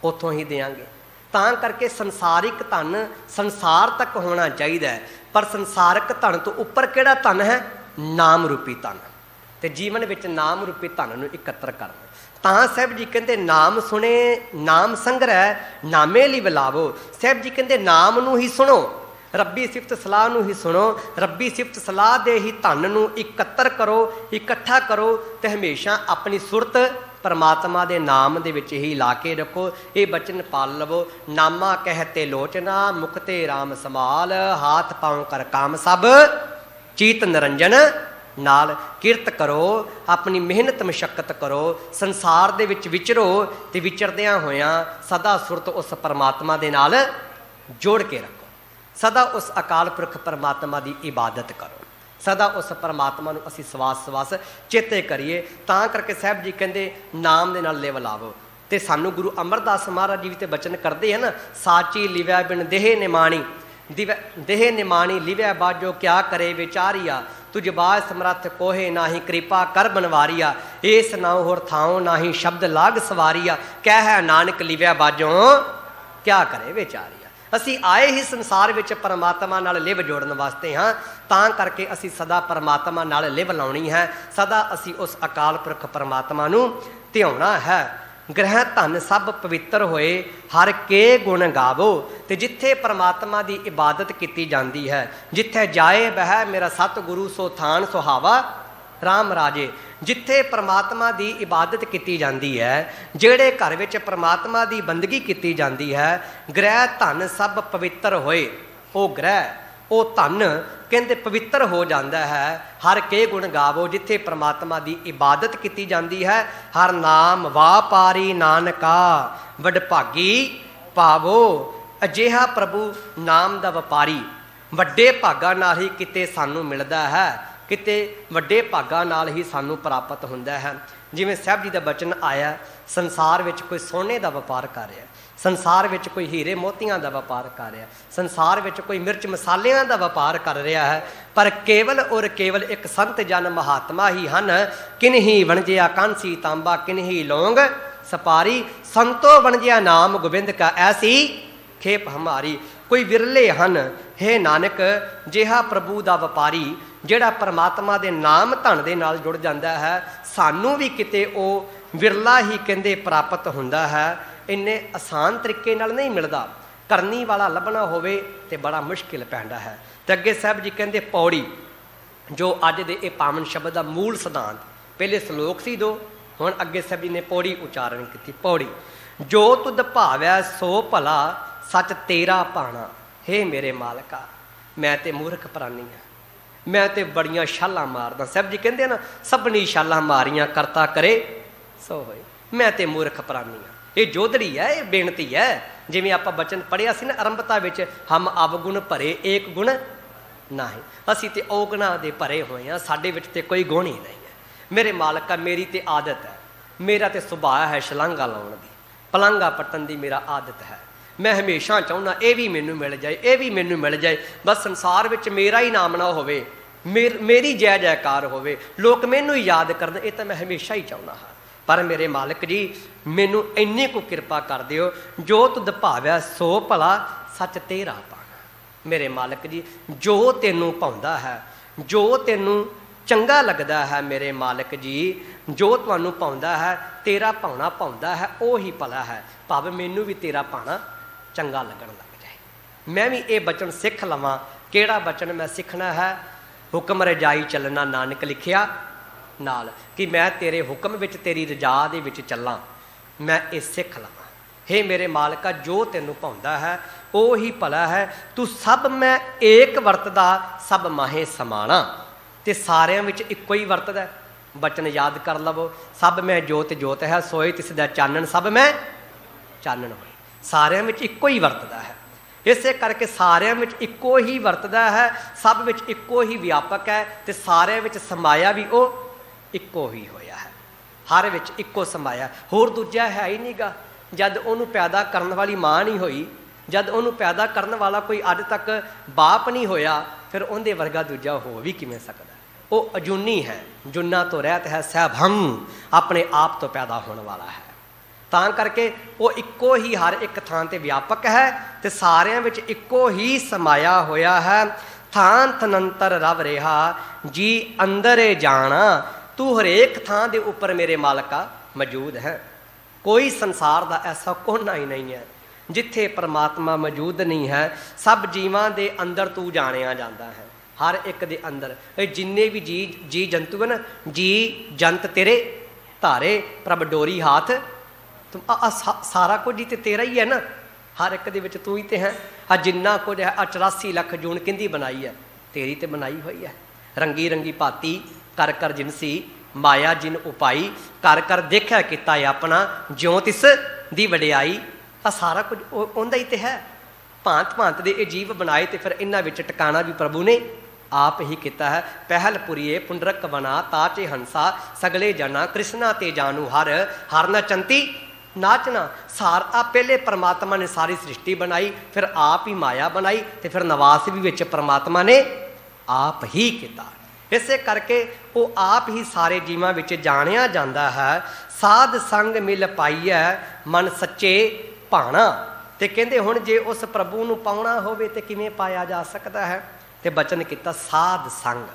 ਉੱਥੋਂ ਹੀ ਦੇਵਾਂਗੇ। ਤਾਂ ਕਰਕੇ ਸੰਸਾਰਿਕ ਧਨ ਸੰਸਾਰ ਤੱਕ ਹੋਣਾ ਚਾਹੀਦਾ ਹੈ। ਪਰ ਸੰਸਾਰਕ ਧਨ ਤੋਂ ਉੱਪਰ ਕਿਹੜਾ ਧਨ ਹੈ? ਨਾਮ ਰੂਪੀ ਧਨ। ਤੇ ਜੀਵਨ ਵਿੱਚ ਨਾਮ ਰੂਪੀ ਧਨ ਨੂੰ ਇਕੱਤਰ ਕਰਨਾ। ਤਾਂ ਸਾਹਿਬ ਜੀ ਕਹਿੰਦੇ ਨਾਮ ਸੁਣੇ ਨਾਮ ਸੰਗ੍ਰਹਿ, ਨਾਮੇ ਲਈ ਬੁਲਾਵੋ। ਸਾਹਿਬ ਜੀ ਕਹਿੰਦੇ ਨਾਮ ਨੂੰ ਹੀ ਸੁਣੋ, ਰੱਬੀ ਸਿਫਤ ਸਲਾਹ ਨੂੰ ਹੀ ਸੁਣੋ, ਰੱਬੀ ਸਿਫਤ ਸਲਾਹ ਦੇ ਹੀ ਧਨ ਨੂੰ ਇਕੱਤਰ ਕਰੋ, ਇਕੱਠਾ ਕਰੋ ਤੇ ਹਮੇਸ਼ਾ ਆਪਣੀ ਸੁਰਤ ਪਰਮਾਤਮਾ ਦੇ ਨਾਮ ਦੇ ਵਿੱਚ ਹੀ ਲਾ ਕੇ ਰੱਖੋ। ਇਹ ਬਚਨ ਪਾਲ ਲਵੋ। ਨਾਮਾ ਕਹਿਤੇ ਲੋਚਨਾ, ਮੁਖ ਤੇ ਰਾਮ ਸਮਾਲ, ਹਾਥ ਪਾਉ ਕਰ ਕਾਮ ਸਭ, ਚੀਤ ਨਿਰੰਜਨ ਨਾਲ। ਕਿਰਤ ਕਰੋ, ਆਪਣੀ ਮਿਹਨਤ ਮਸ਼ੱਕਤ ਕਰੋ, ਸੰਸਾਰ ਦੇ ਵਿੱਚ ਵਿਚਰੋ ਤੇ ਵਿਚਰਦਿਆਂ ਹੋਇਆਂ ਸਦਾ ਸੁਰਤ ਉਸ ਪਰਮਾਤਮਾ ਦੇ ਨਾਲ ਜੋੜ ਕੇ ਰੱਖੋ। ਸਦਾ ਉਸ ਅਕਾਲ ਪੁਰਖ ਪਰਮਾਤਮਾ ਦੀ ਇਬਾਦਤ ਕਰੋ, ਸਦਾ ਉਸ ਪਰਮਾਤਮਾ ਨੂੰ ਅਸੀਂ ਸਵਾਸ ਸਵਾਸ ਚੇਤੇ ਕਰੀਏ। ਤਾਂ ਕਰਕੇ ਸਾਹਿਬ ਜੀ ਕਹਿੰਦੇ ਨਾਮ ਦੇ ਨਾਲ ਲਿਵ ਲਾਵੋ। ਤੇ ਸਾਨੂੰ ਗੁਰੂ ਅਮਰਦਾਸ ਮਹਾਰਾਜ ਜੀ ਵੀ ਤੇ ਬਚਨ ਕਰਦੇ ਹਨ, ਸਾਚੀ ਲਿਵੈ ਬਿਨ ਦੇਹ ਨਿਮਾਣੀ, ਦੇਹ ਨਿਮਾਣੀ ਲਿਵੈ ਬਾਜੋ ਕਿਆ ਕਰੇ ਵਿਚਾਰੀਆ, ਤੁਝ ਬਾਜ ਸਮਰੱਥ ਕੋਹੇ ਨਾਹੀ ਕਿਰਪਾ ਕਰ ਬਨਵਾਰੀਆ, ਏਸ ਨਾਉ ਹੋਰ ਥਾਉ ਨਾਹੀ ਸ਼ਬਦ ਲਾਗ ਸਵਾਰੀਆ, ਕਹਿ ਹੈ ਨਾਨਕ ਲਿਵੈ ਬਾਜੋ ਕਿਆ ਕਰੇ ਵਿਚਾਰੀਆ। ਅਸੀਂ ਆਏ ਹੀ ਸੰਸਾਰ ਵਿੱਚ ਪਰਮਾਤਮਾ ਨਾਲ ਲਿਵ ਜੋੜਨ ਵਾਸਤੇ ਹਾਂ। ਤਾਂ ਕਰਕੇ ਅਸੀਂ ਸਦਾ ਪਰਮਾਤਮਾ ਨਾਲ ਲਿਵ ਲਾਉਣੀ ਹੈ, ਸਦਾ ਅਸੀਂ ਉਸ ਅਕਾਲ ਪੁਰਖ ਪਰਮਾਤਮਾ ਨੂੰ ਧਿਆਉਣਾ ਹੈ। ਗ੍ਰਹਿ ਧਨ ਸਭ ਪਵਿੱਤਰ ਹੋਏ, ਹਰ ਕੇ ਗੁਣ ਗਾਵੋ। ਤੇ ਜਿੱਥੇ ਪਰਮਾਤਮਾ ਦੀ ਇਬਾਦਤ ਕੀਤੀ ਜਾਂਦੀ ਹੈ, ਜਿੱਥੇ ਜਾਏ ਬਹਿ ਮੇਰਾ ਸਤਿਗੁਰੂ ਸੋ ਥਾਨ ਸੁਹਾਵਾ ਰਾਮ ਰਾਜੇ। ਜਿੱਥੇ ਪਰਮਾਤਮਾ ਦੀ ਇਬਾਦਤ ਕੀਤੀ ਜਾਂਦੀ ਹੈ, ਜਿਹੜੇ ਘਰ ਵਿੱਚ ਪਰਮਾਤਮਾ ਦੀ ਬੰਦਗੀ ਕੀਤੀ ਜਾਂਦੀ ਹੈ, ਗ੍ਰਹਿ ਧਨ ਸਭ ਪਵਿੱਤਰ ਹੋਏ। ਉਹ ਗ੍ਰਹਿ, ਉਹ ਧਨ ਕਹਿੰਦੇ ਪਵਿੱਤਰ ਹੋ ਜਾਂਦਾ ਹੈ। ਹਰ ਕੇ ਗੁਣ ਗਾਵੋ, ਜਿੱਥੇ ਪਰਮਾਤਮਾ ਦੀ ਇਬਾਦਤ ਕੀਤੀ ਜਾਂਦੀ ਹੈ। ਹਰ ਨਾਮ ਵਾਪਾਰੀ ਨਾਨਕਾ, ਵਡਭਾਗੀ ਪਾਵੋ। ਅਜਿਹਾ ਪ੍ਰਭੂ ਨਾਮ ਦਾ ਵਪਾਰੀ ਵੱਡੇ ਭਾਗਾਂ ਨਾਲ ਹੀ ਕਿਤੇ ਸਾਨੂੰ ਮਿਲਦਾ ਹੈ, ਕਿਤੇ ਵੱਡੇ ਭਾਗਾਂ ਨਾਲ ਹੀ ਸਾਨੂੰ ਪ੍ਰਾਪਤ ਹੁੰਦਾ ਹੈ। ਜਿਵੇਂ ਸਾਹਿਬ ਜੀ ਦਾ ਬਚਨ ਆਇਆ, ਸੰਸਾਰ ਵਿੱਚ ਕੋਈ ਸੋਨੇ ਦਾ ਵਪਾਰ ਕਰ ਰਿਹਾ, ਸੰਸਾਰ ਵਿੱਚ ਕੋਈ ਹੀਰੇ ਮੋਤੀਆਂ ਦਾ ਵਪਾਰ ਕਰ ਰਿਹਾ, ਸੰਸਾਰ ਵਿੱਚ ਕੋਈ ਮਿਰਚ ਮਸਾਲਿਆਂ ਦਾ ਵਪਾਰ ਕਰ ਰਿਹਾ ਹੈ, ਪਰ ਕੇਵਲ ਔਰ ਕੇਵਲ ਇੱਕ ਸੰਤ ਜਨ ਮਹਾਤਮਾ ਹੀ ਹਨ। ਕਿਨਹੀ ਵਣਜਿਆ ਕਾਂਸੀ ਤਾਂਬਾ, ਕਿਨਹੀ ਲੌਂਗ ਸਪਾਰੀ, ਸੰਤੋ ਵਣਜਿਆ ਨਾਮ ਗੋਬਿੰਦ ਕਾ ਐਸੀ ਖੇਪ ਹਮਾਰੀ। ਕੋਈ ਵਿਰਲੇ ਹਨ ਹੇ ਨਾਨਕ ਜਿਹਾ ਪ੍ਰਭੂ ਦਾ ਵਪਾਰੀ, ਜਿਹੜਾ ਪਰਮਾਤਮਾ ਦੇ ਨਾਮ ਧਨ ਦੇ ਨਾਲ ਜੁੜ ਜਾਂਦਾ ਹੈ। ਸਾਨੂੰ ਵੀ ਕਿਤੇ ਉਹ ਵਿਰਲਾ ਹੀ ਕਹਿੰਦੇ ਪ੍ਰਾਪਤ ਹੁੰਦਾ ਹੈ। ਇੰਨੇ ਆਸਾਨ ਤਰੀਕੇ ਨਾਲ ਨਹੀਂ ਮਿਲਦਾ, ਕਰਨੀ ਵਾਲਾ ਲੱਭਣਾ ਹੋਵੇ ਤੇ ਬੜਾ ਮੁਸ਼ਕਿਲ ਪੈਂਦਾ ਹੈ। ਤੇ ਅੱਗੇ ਸਾਹਿਬ ਜੀ ਕਹਿੰਦੇ ਪੌੜੀ, ਜੋ ਅੱਜ ਦੇ ਇਹ ਪਾਵਨ ਸ਼ਬਦ ਦਾ ਮੂਲ ਸਿਧਾਂਤ, ਪਹਿਲੇ ਸ਼ਲੋਕ ਸੀ ਦੋ, ਹੁਣ ਅੱਗੇ ਸਾਹਿਬ ਜੀ ਨੇ ਪੌੜੀ ਉਚਾਰਨ ਕੀਤੀ। ਪੌੜੀ, ਜੋ ਤੁਧ ਭਾਵੈ ਸੋ ਭਲਾ, ਸੱਚ ਤੇਰਾ ਭਾਣਾ। ਹੇ ਮੇਰੇ ਮਾਲਕਾ, ਮੈਂ ਤੇ ਮੂਰਖ ਪ੍ਰਾਨੀ ਹਾਂ, ਮੈਂ ਤੇ ਬੜੀਆਂ ਛਾਲਾਂ ਮਾਰਦਾ। ਸਾਹਿਬ ਜੀ ਕਹਿੰਦੇ ਨਾ, ਸਭਨੀ ਛਾਲਾਂ ਮਾਰੀਆਂ ਕਰਤਾ ਕਰੇ ਸੋ ਹੋਏ। ਮੈਂ ਤੇ ਮੂਰਖ ਪ੍ਰਾਨੀ ਹਾਂ। ਇਹ ਜੋਧੜੀ ਹੈ, ਇਹ ਬੇਨਤੀ ਹੈ। ਜਿਵੇਂ ਆਪਾਂ ਬਚਨ ਪੜ੍ਹਿਆ ਸੀ ਨਾ ਆਰੰਭਤਾ ਵਿੱਚ, ਹਮ ਅਵਗੁਣ ਭਰੇ ਏਕ ਗੁਣ ਨਾਹੀਂ। ਅਸੀਂ ਤੇ ਔਗੁਣਾਂ ਦੇ ਭਰੇ ਹੋਏ ਹਾਂ, ਸਾਡੇ ਵਿੱਚ ਤੇ ਕੋਈ ਗੁਣ ਹੀ ਨਹੀਂ ਹੈ। ਮੇਰੇ ਮਾਲਕਾ, ਮੇਰੀ ਤੇ ਆਦਤ ਹੈ, ਮੇਰਾ ਤੇ ਸੁਭਾਅ ਹੈ ਸ਼ਲਾਂਘਾ ਲਾਉਣ ਦੀ, ਪਲੰਘਾਂ ਪੱਟਣ ਦੀ ਮੇਰਾ ਆਦਤ ਹੈ। ਮੈਂ ਹਮੇਸ਼ਾ ਚਾਹੁੰਦਾ ਇਹ ਵੀ ਮੈਨੂੰ ਮਿਲ ਜਾਏ, ਇਹ ਵੀ ਮੈਨੂੰ ਮਿਲ ਜਾਏ, ਬਸ ਸੰਸਾਰ ਵਿੱਚ ਮੇਰਾ ਹੀ ਨਾਮ ਨਾ ਹੋਵੇ, ਮੇਰੀ ਜੈ ਜੈਕਾਰ ਹੋਵੇ, ਲੋਕ ਮੈਨੂੰ ਹੀ ਯਾਦ ਕਰਨ, ਇਹ ਤਾਂ ਮੈਂ ਹਮੇਸ਼ਾ ਹੀ ਚਾਹੁੰਦਾ ਹਾਂ। ਪਰ ਮੇਰੇ ਮਾਲਕ ਜੀ ਮੈਨੂੰ ਇੰਨੀ ਕੁ ਕਿਰਪਾ ਕਰ ਦਿਓ, ਜੋ ਤੁਧ ਭਾਵਿਆ ਸੋ ਭਲਾ ਸੱਚ ਤੇਰਾ ਪਾਣਾ। ਮੇਰੇ ਮਾਲਕ ਜੀ ਜੋ ਤੈਨੂੰ ਭਾਉਂਦਾ ਹੈ, ਜੋ ਤੈਨੂੰ ਚੰਗਾ ਲੱਗਦਾ ਹੈ, ਮੇਰੇ ਮਾਲਕ ਜੀ ਜੋ ਤੁਹਾਨੂੰ ਭਾਉਂਦਾ ਹੈ, ਤੇਰਾ ਭਾਉਣਾ ਭਾਉਂਦਾ ਹੈ, ਉਹ ਹੀ ਭਲਾ ਹੈ। ਭਾਵੇਂ ਮੈਨੂੰ ਵੀ ਤੇਰਾ ਭਾਣਾ ਚੰਗਾ ਲੱਗਣ ਲੱਗ ਜਾਏ। ਮੈਂ ਵੀ ਇਹ ਬਚਨ ਸਿੱਖ ਲਵਾਂ। ਕਿਹੜਾ ਬਚਨ ਮੈਂ ਸਿੱਖਣਾ ਹੈ? ਹੁਕਮ ਰਜਾਈ ਚੱਲਣਾ ਨਾਨਕ ਲਿਖਿਆ ਨਾਲ, ਕਿ ਮੈਂ ਤੇਰੇ ਹੁਕਮ ਵਿੱਚ, ਤੇਰੀ ਰਜਾ ਦੇ ਵਿੱਚ ਚੱਲਾਂ। ਮੈਂ ਇਹ ਸਿੱਖ ਲਵਾਂ। ਹੇ ਮੇਰੇ ਮਾਲਕਾ, ਜੋ ਤੈਨੂੰ ਭਾਉਂਦਾ ਹੈ ਉਹ ਹੀ ਭਲਾ ਹੈ। ਤੂੰ ਸਭ ਮੈਂ ਏਕ ਵਰਤਦਾ, ਸਭ ਮਾਹੇ ਸਮਾਣਾ। ਤੇ ਸਾਰਿਆਂ ਵਿੱਚ ਇੱਕੋ ਹੀ ਵਰਤਦਾ। ਬਚਨ ਯਾਦ ਕਰ ਲਵੋ, ਸਭ ਮੈਂ ਜੋਤ ਜੋਤ ਹੈ, ਸੋਏ ਤਿਸ ਦਾ ਚਾਨਣ, ਸਭ ਮੈਂ ਚਾਨਣ ਹੋਏ। ਸਾਰਿਆਂ ਵਿੱਚ ਇੱਕੋ ਹੀ ਵਰਤਦਾ ਹੈ। ਇਸੇ ਕਰਕੇ ਸਾਰਿਆਂ ਵਿੱਚ ਇੱਕੋ ਹੀ ਵਰਤਦਾ ਹੈ, ਸਭ ਵਿੱਚ ਇੱਕੋ ਹੀ ਵਿਆਪਕ ਹੈ, ਤੇ ਸਾਰਿਆਂ ਵਿੱਚ ਸਮਾਇਆ ਵੀ ਉਹ ਇੱਕੋ ਹੀ ਹੋਇਆ ਹੈ। ਹਰ ਵਿੱਚ ਇੱਕੋ ਸਮਾਇਆ, ਹੋਰ ਦੂਜਾ ਹੈ ਹੀ ਨਹੀਂਗਾ। ਜਦ ਉਹਨੂੰ ਪੈਦਾ ਕਰਨ ਵਾਲੀ ਮਾਂ ਨਹੀਂ ਹੋਈ, ਜਦ ਉਹਨੂੰ ਪੈਦਾ ਕਰਨ ਵਾਲਾ ਕੋਈ ਅੱਜ ਤੱਕ ਬਾਪ ਨਹੀਂ ਹੋਇਆ, ਫਿਰ ਉਹਦੇ ਵਰਗਾ ਦੂਜਾ ਹੋ ਵੀ ਕਿਵੇਂ ਸਕਦਾ? ਉਹ ਅਜੂਨੀ ਹੈ, ਜੁਨਾ ਤੋਂ ਰਹਿਤ ਹੈ, ਸਹਿਭੰ, ਆਪਣੇ ਆਪ ਤੋਂ ਪੈਦਾ ਹੋਣ ਵਾਲਾ ਹੈ। ਤਾਂ ਕਰਕੇ ਉਹ ਇੱਕੋ ਹੀ ਹਰ ਇੱਕ ਥਾਂ 'ਤੇ ਵਿਆਪਕ ਹੈ, ਤੇ ਸਾਰਿਆਂ ਵਿੱਚ ਇੱਕੋ ਹੀ ਸਮਾਇਆ ਹੋਇਆ ਹੈ। ਥਾਂ ਥਨੰਤਰ ਰਵ ਰਿਹਾ, ਜੀ ਅੰਦਰੇ ਜਾਣਾ। ਤੂੰ ਹਰੇਕ ਥਾਂ ਦੇ ਉੱਪਰ ਮੇਰੇ ਮਾਲਕਾ ਮੌਜੂਦ ਹੈ। ਕੋਈ ਸੰਸਾਰ ਦਾ ਐਸਾ ਕੋਨਾ ਹੀ ਨਹੀਂ ਹੈ ਜਿੱਥੇ ਪਰਮਾਤਮਾ ਮੌਜੂਦ ਨਹੀਂ ਹੈ। ਸਭ ਜੀਵਾਂ ਦੇ ਅੰਦਰ ਤੂੰ ਜਾਣਿਆ ਜਾਂਦਾ ਹੈ, ਹਰ ਇੱਕ ਦੇ ਅੰਦਰ। ਇਹ ਜਿੰਨੇ ਵੀ ਜੀ ਜੰਤੂ ਹਨ, ਜੀ ਜੰਤ ਤੇਰੇ ਧਾਰੇ, ਪ੍ਰਭ ਡੋਰੀ ਹਾਥ। ਸਾਰਾ ਕੁਝ ਹੀ ਤੇ ਤੇਰਾ ਹੀ ਹੈ ਨਾ, ਹਰ ਇੱਕ ਦੇ ਵਿੱਚ ਤੂੰ ਹੀ ਤੇ ਹੈ। ਆ ਜਿੰਨਾ ਕੁਝ ਹੈ, 84 ਲੱਖ ਜੂਨ ਕਿਹਦੀ ਬਣਾਈ ਹੈ? ਤੇਰੀ ਤੇ ਬਣਾਈ ਹੋਈ ਹੈ। ਰੰਗੀ ਰੰਗੀ ਭਾਤੀ ਕਰ ਕਰ ਜਿਨਸੀ, ਮਾਇਆ ਜਿਨ ਉਪਾਈ, ਕਰ ਕਰ ਦੇਖਿਆ ਕੀਤਾ ਆਪਣਾ, ਜਿਉਂ ਤਿਸ ਦੀ ਵਡਿਆਈ। ਆ ਸਾਰਾ ਕੁਝ ਉਹਦਾ ਹੀ ਤੇ ਹੈ। ਭਾਂਤ ਭਾਂਤ ਦੇ ਇਹ ਜੀਵ ਬਣਾਏ, ਤੇ ਫਿਰ ਇਹਨਾਂ ਵਿੱਚ ਟਿਕਾਣਾ ਵੀ ਪ੍ਰਭੂ ਨੇ ਆਪ ਹੀ ਕੀਤਾ ਹੈ। ਪਹਿਲ ਪੁਰੀਏ ਪੁੰਡਰਕ ਬਣਾ, ਤਾਚੇ ਹੰਸਾ ਸਗਲੇ ਜਨਾ, ਕ੍ਰਿਸ਼ਨਾ ਤੇ ਜਾਨੂ ਹਰ, ਹਰ ਨਾ ਚੰਤੀ ਨਾਚਣਾ। ਆ ਪਹਿਲੇ ਪਰਮਾਤਮਾ ਨੇ ਸਾਰੀ ਸ੍ਰਿਸ਼ਟੀ ਬਣਾਈ, ਫਿਰ ਆਪ ਹੀ ਮਾਇਆ ਬਣਾਈ, ਤੇ ਫਿਰ ਨਿਵਾਸ ਵੀ ਵਿੱਚ ਪਰਮਾਤਮਾ ਨੇ ਆਪ ਹੀ ਕੀਤਾ। ਇਸੇ ਕਰਕੇ ਉਹ ਆਪ ਹੀ ਸਾਰੇ ਜੀਵਾਂ ਵਿੱਚ ਜਾਣਿਆ ਜਾਂਦਾ ਹੈ। ਸਾਧ ਸੰਗ ਮਿਲ ਪਾਈਐ, ਮਨ ਸੱਚੇ ਭਾਣਾ। ਤੇ ਕਹਿੰਦੇ ਹੁਣ ਜੇ ਉਸ ਪ੍ਰਭੂ ਨੂੰ ਪਾਉਣਾ ਹੋਵੇ ਤੇ ਕਿਵੇਂ ਪਾਇਆ ਜਾ ਸਕਦਾ ਹੈ? ਤੇ ਬਚਨ ਕੀਤਾ ਸਾਧ ਸੰਗ।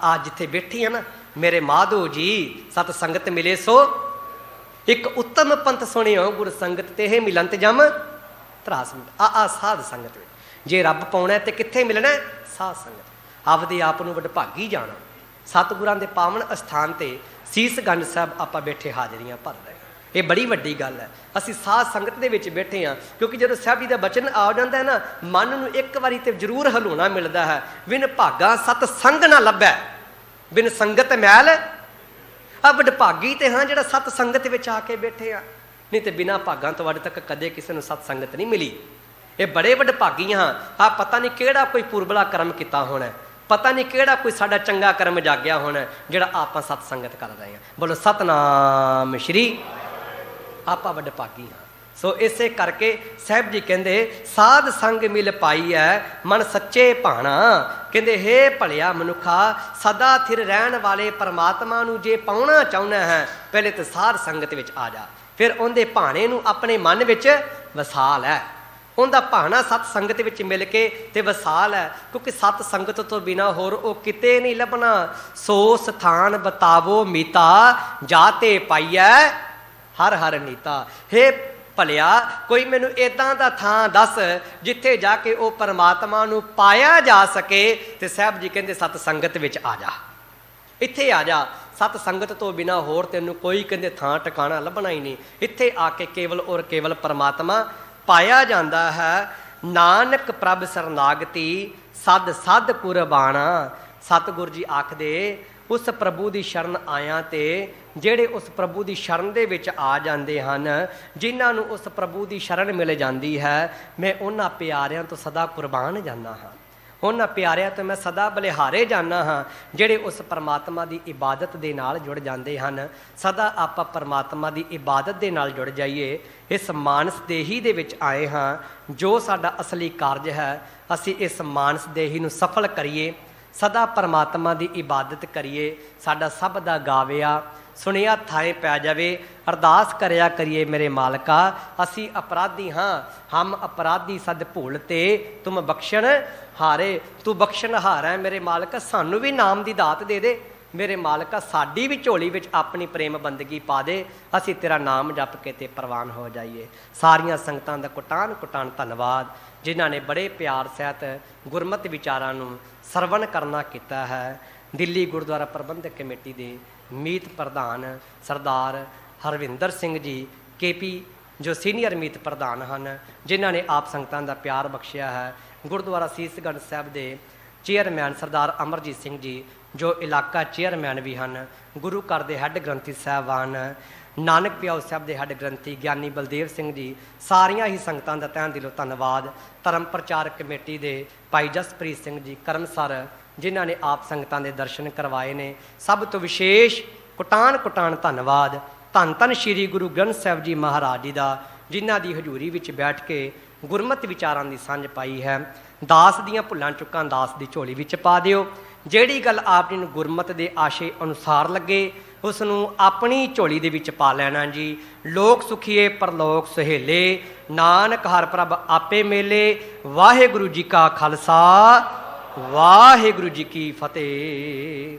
ਆ ਜਿੱਥੇ ਬੈਠੀ ਹੈ ਨਾ ਮੇਰੇ ਮਾਧੋ ਜੀ, ਸਤ ਸੰਗਤ ਮਿਲੇ ਸੋ ਇੱਕ ਉੱਤਮ ਪੰਥ ਸੁਣਿਓ, ਗੁਰ ਸੰਗਤ ਤੇ ਮਿਲੰਤ ਜਮ ਤਰਾਸ। ਆ ਸਾਧ ਸੰਗਤ ਵਿੱਚ ਜੇ ਰੱਬ ਪਾਉਣਾ ਤੇ ਕਿੱਥੇ ਮਿਲਣਾ? ਸਾਧ ਸੰਗਤ। ਆਪਦੇ ਆਪ ਨੂੰ ਵਡਭਾਗੀ ਜਾਣਾ। ਸਤਿਗੁਰਾਂ ਦੇ ਪਾਵਨ ਅਸਥਾਨ ਤੇ ਸੀਸ ਗੰਜ ਸਾਹਿਬ ਆਪਾਂ ਬੈਠੇ ਹਾਜ਼ਰੀਆਂ ਭਰ ਰਹੇ। ਇਹ ਬੜੀ ਵੱਡੀ ਗੱਲ ਹੈ। ਅਸੀਂ ਸਾਧ ਸੰਗਤ ਦੇ ਵਿੱਚ ਬੈਠੇ ਹਾਂ, ਕਿਉਂਕਿ ਜਦੋਂ ਸਾਹਿਬ ਜੀ ਦਾ ਬਚਨ ਆ ਜਾਂਦਾ ਹੈ ਨਾ, ਮਨ ਨੂੰ ਇੱਕ ਵਾਰੀ ਤੇ ਜ਼ਰੂਰ ਹਲਾਉਣਾ ਮਿਲਦਾ ਹੈ। ਬਿਨ ਭਾਗਾ ਸਤ ਸੰਗ ਨਾ ਲੱਭੈ, ਬਿਨ ਸੰਗਤ ਮੈਲ। ਆ ਵਡਭਾਗੀ ਤੇ ਹਾਂ ਜਿਹੜਾ ਸਤ ਸੰਗਤ ਵਿੱਚ ਆ ਕੇ ਬੈਠੇ ਆ, ਨਹੀਂ ਤੇ ਬਿਨਾਂ ਭਾਗਾਂ ਤੋਂ ਅੱਜ ਤੱਕ ਕਦੇ ਕਿਸੇ ਨੂੰ ਸਤ ਸੰਗਤ ਨਹੀਂ ਮਿਲੀ। ਇਹ ਬੜੇ ਵਡਭਾਗੀ ਹਾਂ। ਆ ਪਤਾ ਨਹੀਂ ਕਿਹੜਾ ਕੋਈ ਪੁਰਬਲਾ ਕਰਮ ਕੀਤਾ ਹੋਣਾ, ਪਤਾ ਨਹੀਂ ਕਿਹੜਾ ਕੋਈ ਸਾਡਾ ਚੰਗਾ ਕਰਮ ਜਾਗਿਆ ਹੋਣਾ, ਜਿਹੜਾ ਆਪਾਂ ਸਤ ਸੰਗਤ ਕਰ ਰਹੇ ਹਾਂ। ਬੋਲੋ ਸਤਨਾਮ ਸ਼੍ਰੀ। ਆਪਾਂ ਵਡਭਾਗੀ ਹਾਂ। ਸੋ ਇਸੇ ਕਰਕੇ ਸਾਹਿਬ ਜੀ ਕਹਿੰਦੇ ਸਾਧ ਸੰਗ ਮਿਲ ਪਾਈ ਹੈ, ਮਨ ਸੱਚੇ ਭਾਣਾ। ਕਹਿੰਦੇ ਹੇ ਭਲਿਆ ਮਨੁੱਖਾ, ਸਦਾ ਥਿਰ ਰਹਿਣ ਵਾਲੇ ਪਰਮਾਤਮਾ ਨੂੰ ਜੇ ਪਾਉਣਾ ਚਾਹੁੰਦਾ ਹੈ, ਪਹਿਲੇ ਤਾਂ ਸਾਧ ਸੰਗਤ ਵਿੱਚ ਆ ਜਾ, ਫਿਰ ਉਹਦੇ ਭਾਣੇ ਨੂੰ ਆਪਣੇ ਮਨ ਵਿੱਚ ਵਸਾ ਲੈ। ਉਹਦਾ ਭਾਣਾ ਸਤ ਸੰਗਤ ਵਿੱਚ ਮਿਲ ਕੇ ਤੇ ਵਸਾਲ ਹੈ, ਕਿਉਂਕਿ ਸਤ ਸੰਗਤ ਤੋਂ ਬਿਨਾਂ ਹੋਰ ਉਹ ਕਿਤੇ ਨਹੀਂ ਲੱਭਣਾ। ਸੋ ਸਥਾਨ ਬਤਾਵੋ ਮੀਤਾ, ਜਾਤੇ ਪਾਈਐ ਹਰ ਹਰ ਨੀਤਾ। ਹੇ ਭਲਿਆ, ਕੋਈ ਮੈਨੂੰ ਇੱਦਾਂ ਦਾ ਥਾਂ ਦੱਸ ਜਿੱਥੇ ਜਾ ਕੇ ਉਹ ਪਰਮਾਤਮਾ ਨੂੰ ਪਾਇਆ ਜਾ ਸਕੇ। ਤੇ ਸਾਹਿਬ ਜੀ ਕਹਿੰਦੇ ਸਤ ਸੰਗਤ ਵਿੱਚ ਆ ਜਾ, ਇੱਥੇ ਆ ਜਾ। ਸਤ ਸੰਗਤ ਤੋਂ ਬਿਨਾਂ ਹੋਰ ਤੈਨੂੰ ਕੋਈ ਕਹਿੰਦੇ ਥਾਂ ਟਿਕਾਣਾ ਲੱਭਣਾ ਹੀ ਨਹੀਂ। ਇੱਥੇ ਆ ਕੇ ਕੇਵਲ ਔਰ ਕੇਵਲ ਪਰਮਾਤਮਾ ਪਾਇਆ ਜਾਂਦਾ ਹੈ। ਨਾਨਕ ਪ੍ਰਭ ਸਰਨਾਗਤੀ, ਸਦ ਸਦ ਕੁਰਬਾਣਾ। ਸਤਿਗੁਰ ਜੀ ਆਖਦੇ ਉਸ ਪ੍ਰਭੂ ਦੀ ਸ਼ਰਨ ਆਇਆਂ ਤੇ ਜਿਹੜੇ ਉਸ ਪ੍ਰਭੂ ਦੀ ਸ਼ਰਨ ਦੇ ਵਿੱਚ ਆ ਜਾਂਦੇ ਹਨ, ਜਿਨ੍ਹਾਂ ਨੂੰ ਉਸ ਪ੍ਰਭੂ ਦੀ ਸ਼ਰਨ ਮਿਲ ਜਾਂਦੀ ਹੈ, ਮੈਂ ਉਹਨਾਂ ਪਿਆਰਿਆਂ ਤੋਂ ਸਦਾ ਕੁਰਬਾਨ ਜਾਂਦਾ ਹਾਂ। ਉਹਨਾਂ ਪਿਆਰਿਆਂ ਤੋਂ ਮੈਂ ਸਦਾ ਬਲਿਹਾਰੇ ਜਾਣਾ ਹਾਂ ਜਿਹੜੇ ਉਸ ਪਰਮਾਤਮਾ ਦੀ ਇਬਾਦਤ ਦੇ ਨਾਲ ਜੁੜ ਜਾਂਦੇ ਹਨ। ਸਦਾ ਆਪਾਂ ਪਰਮਾਤਮਾ ਦੀ ਇਬਾਦਤ ਦੇ ਨਾਲ ਜੁੜ ਜਾਈਏ। ਇਸ ਮਾਨਸ ਦੇਹੀ ਦੇ ਵਿੱਚ ਆਏ ਹਾਂ, ਜੋ ਸਾਡਾ ਅਸਲੀ ਕਾਰਜ ਹੈ ਅਸੀਂ ਇਸ ਮਾਨਸ ਦੇਹੀ ਨੂੰ ਸਫਲ ਕਰੀਏ, ਸਦਾ ਪਰਮਾਤਮਾ ਦੀ ਇਬਾਦਤ ਕਰੀਏ। ਸਾਡਾ ਸਭ ਦਾ ਗਾਵਿਆ ਸੁਣਿਆ ਥਾਏ ਪੈ ਜਾਵੇ, ਅਰਦਾਸ ਕਰਿਆ ਕਰੀਏ ਮੇਰੇ ਮਾਲਕਾ, ਅਸੀਂ ਅਪਰਾਧੀ ਹਾਂ, ਹਮ ਅਪਰਾਧੀ ਸਦ ਭੂਲ ਤੇ ਤੁਮ ਬਖਸ਼ਣ ਹਾਰੇ। ਤੂੰ ਬਖਸ਼ਣ ਹਾਰਾ ਮੇਰੇ ਮਾਲਕਾ, ਸਾਨੂੰ ਵੀ ਨਾਮ ਦੀ ਦਾਤ ਦੇ ਦੇ ਮੇਰੇ ਮਾਲਕਾ, ਸਾਡੀ ਵੀ ਝੋਲੀ ਵਿੱਚ ਆਪਣੀ ਪ੍ਰੇਮ ਬੰਦਗੀ ਪਾ ਦੇ, ਅਸੀਂ ਤੇਰਾ ਨਾਮ ਜਪ ਕੇ ਤੇ ਪ੍ਰਵਾਨ ਹੋ ਜਾਈਏ। ਸਾਰੀਆਂ ਸੰਗਤਾਂ ਦਾ ਕੁਟਾਨ ਕੁਟਾਨ ਧੰਨਵਾਦ, ਜਿਨ੍ਹਾਂ ਨੇ ਬੜੇ ਪਿਆਰ ਸਹਿਤ ਗੁਰਮਤਿ ਵਿਚਾਰਾਂ ਨੂੰ ਸਰਵਣ ਕਰਨਾ ਕੀਤਾ ਹੈ। ਦਿੱਲੀ ਗੁਰਦੁਆਰਾ ਪ੍ਰਬੰਧਕ ਕਮੇਟੀ ਦੇ ਮੀਤ ਪ੍ਰਧਾਨ ਸਰਦਾਰ ਹਰਵਿੰਦਰ ਸਿੰਘ ਜੀ KP, ਜੋ ਸੀਨੀਅਰ ਮੀਤ ਪ੍ਰਧਾਨ ਹਨ, ਜਿਨ੍ਹਾਂ ਨੇ ਆਪ ਸੰਗਤਾਂ ਦਾ ਪਿਆਰ ਬਖਸ਼ਿਆ ਹੈ। ਗੁਰਦੁਆਰਾ ਸੀਸਗੰਜ ਸਾਹਿਬ ਦੇ ਚੇਅਰਮੈਨ ਸਰਦਾਰ ਅਮਰਜੀਤ ਸਿੰਘ ਜੀ, ਜੋ ਇਲਾਕਾ ਚੇਅਰਮੈਨ ਵੀ ਹਨ। ਗੁਰੂ ਘਰ ਦੇ ਹੈੱਡ ਗ੍ਰੰਥੀ ਸਾਹਿਬਾਨ, ਨਾਨਕ ਪਿਆਓ ਸਾਹਿਬ ਦੇ ਹੈੱਡ ਗ੍ਰੰਥੀ ਗਿਆਨੀ ਬਲਦੇਵ ਸਿੰਘ ਜੀ, ਸਾਰੀਆਂ ਹੀ ਸੰਗਤਾਂ ਦਾ ਤਹਿ ਦਿਲੋਂ ਧੰਨਵਾਦ। ਧਰਮ ਪ੍ਰਚਾਰਕ ਕਮੇਟੀ ਦੇ ਭਾਈ ਜਸਪ੍ਰੀਤ ਸਿੰਘ ਜੀ ਕਰਮਸਰ, ਜਿਨ੍ਹਾਂ ਨੇ ਆਪ ਸੰਗਤਾਂ ਦੇ ਦਰਸ਼ਨ ਕਰਵਾਏ ਨੇ। ਸਭ ਤੋਂ ਵਿਸ਼ੇਸ਼ ਕੁਟਾਨ ਕੁਟਾਨ ਧੰਨਵਾਦ ਧੰਨ ਧੰਨ ਸ਼੍ਰੀ ਗੁਰੂ ਗ੍ਰੰਥ ਸਾਹਿਬ ਜੀ ਮਹਾਰਾਜ ਜੀ ਦਾ, ਜਿਨ੍ਹਾਂ ਦੀ ਹਜ਼ੂਰੀ ਵਿੱਚ ਬੈਠ ਕੇ ਗੁਰਮਤਿ ਵਿਚਾਰਾਂ ਦੀ ਸਾਂਝ ਪਾਈ ਹੈ। ਦਾਸ ਦੀਆਂ ਭੁੱਲਾਂ ਚੁੱਕਾਂ ਦਾਸ ਦੀ ਝੋਲੀ ਵਿੱਚ ਪਾ ਦਿਓ। ਜਿਹੜੀ ਗੱਲ ਆਪ ਜੀ ਨੂੰ ਗੁਰਮਤਿ ਦੇ ਆਸ਼ੇ ਅਨੁਸਾਰ ਲੱਗੇ, ਉਸ ਨੂੰ ਆਪਣੀ ਝੋਲੀ ਦੇ ਵਿੱਚ ਪਾ ਲੈਣਾ ਜੀ। ਲੋਕ ਸੁਖੀਏ ਪਰਲੋਕ ਸੁਹੇਲੇ, ਨਾਨਕ ਹਰਿ ਪ੍ਰਭ ਆਪੇ ਮੇਲੇ। ਵਾਹਿਗੁਰੂ ਜੀ ਕਾ ਖਾਲਸਾ, ਵਾਹਿਗੁਰੂ ਜੀ ਕੀ ਫਤਿਹ।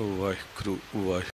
ਵਾਹਿਗੁਰੂ ਵਾਹਿਗੁਰੂ।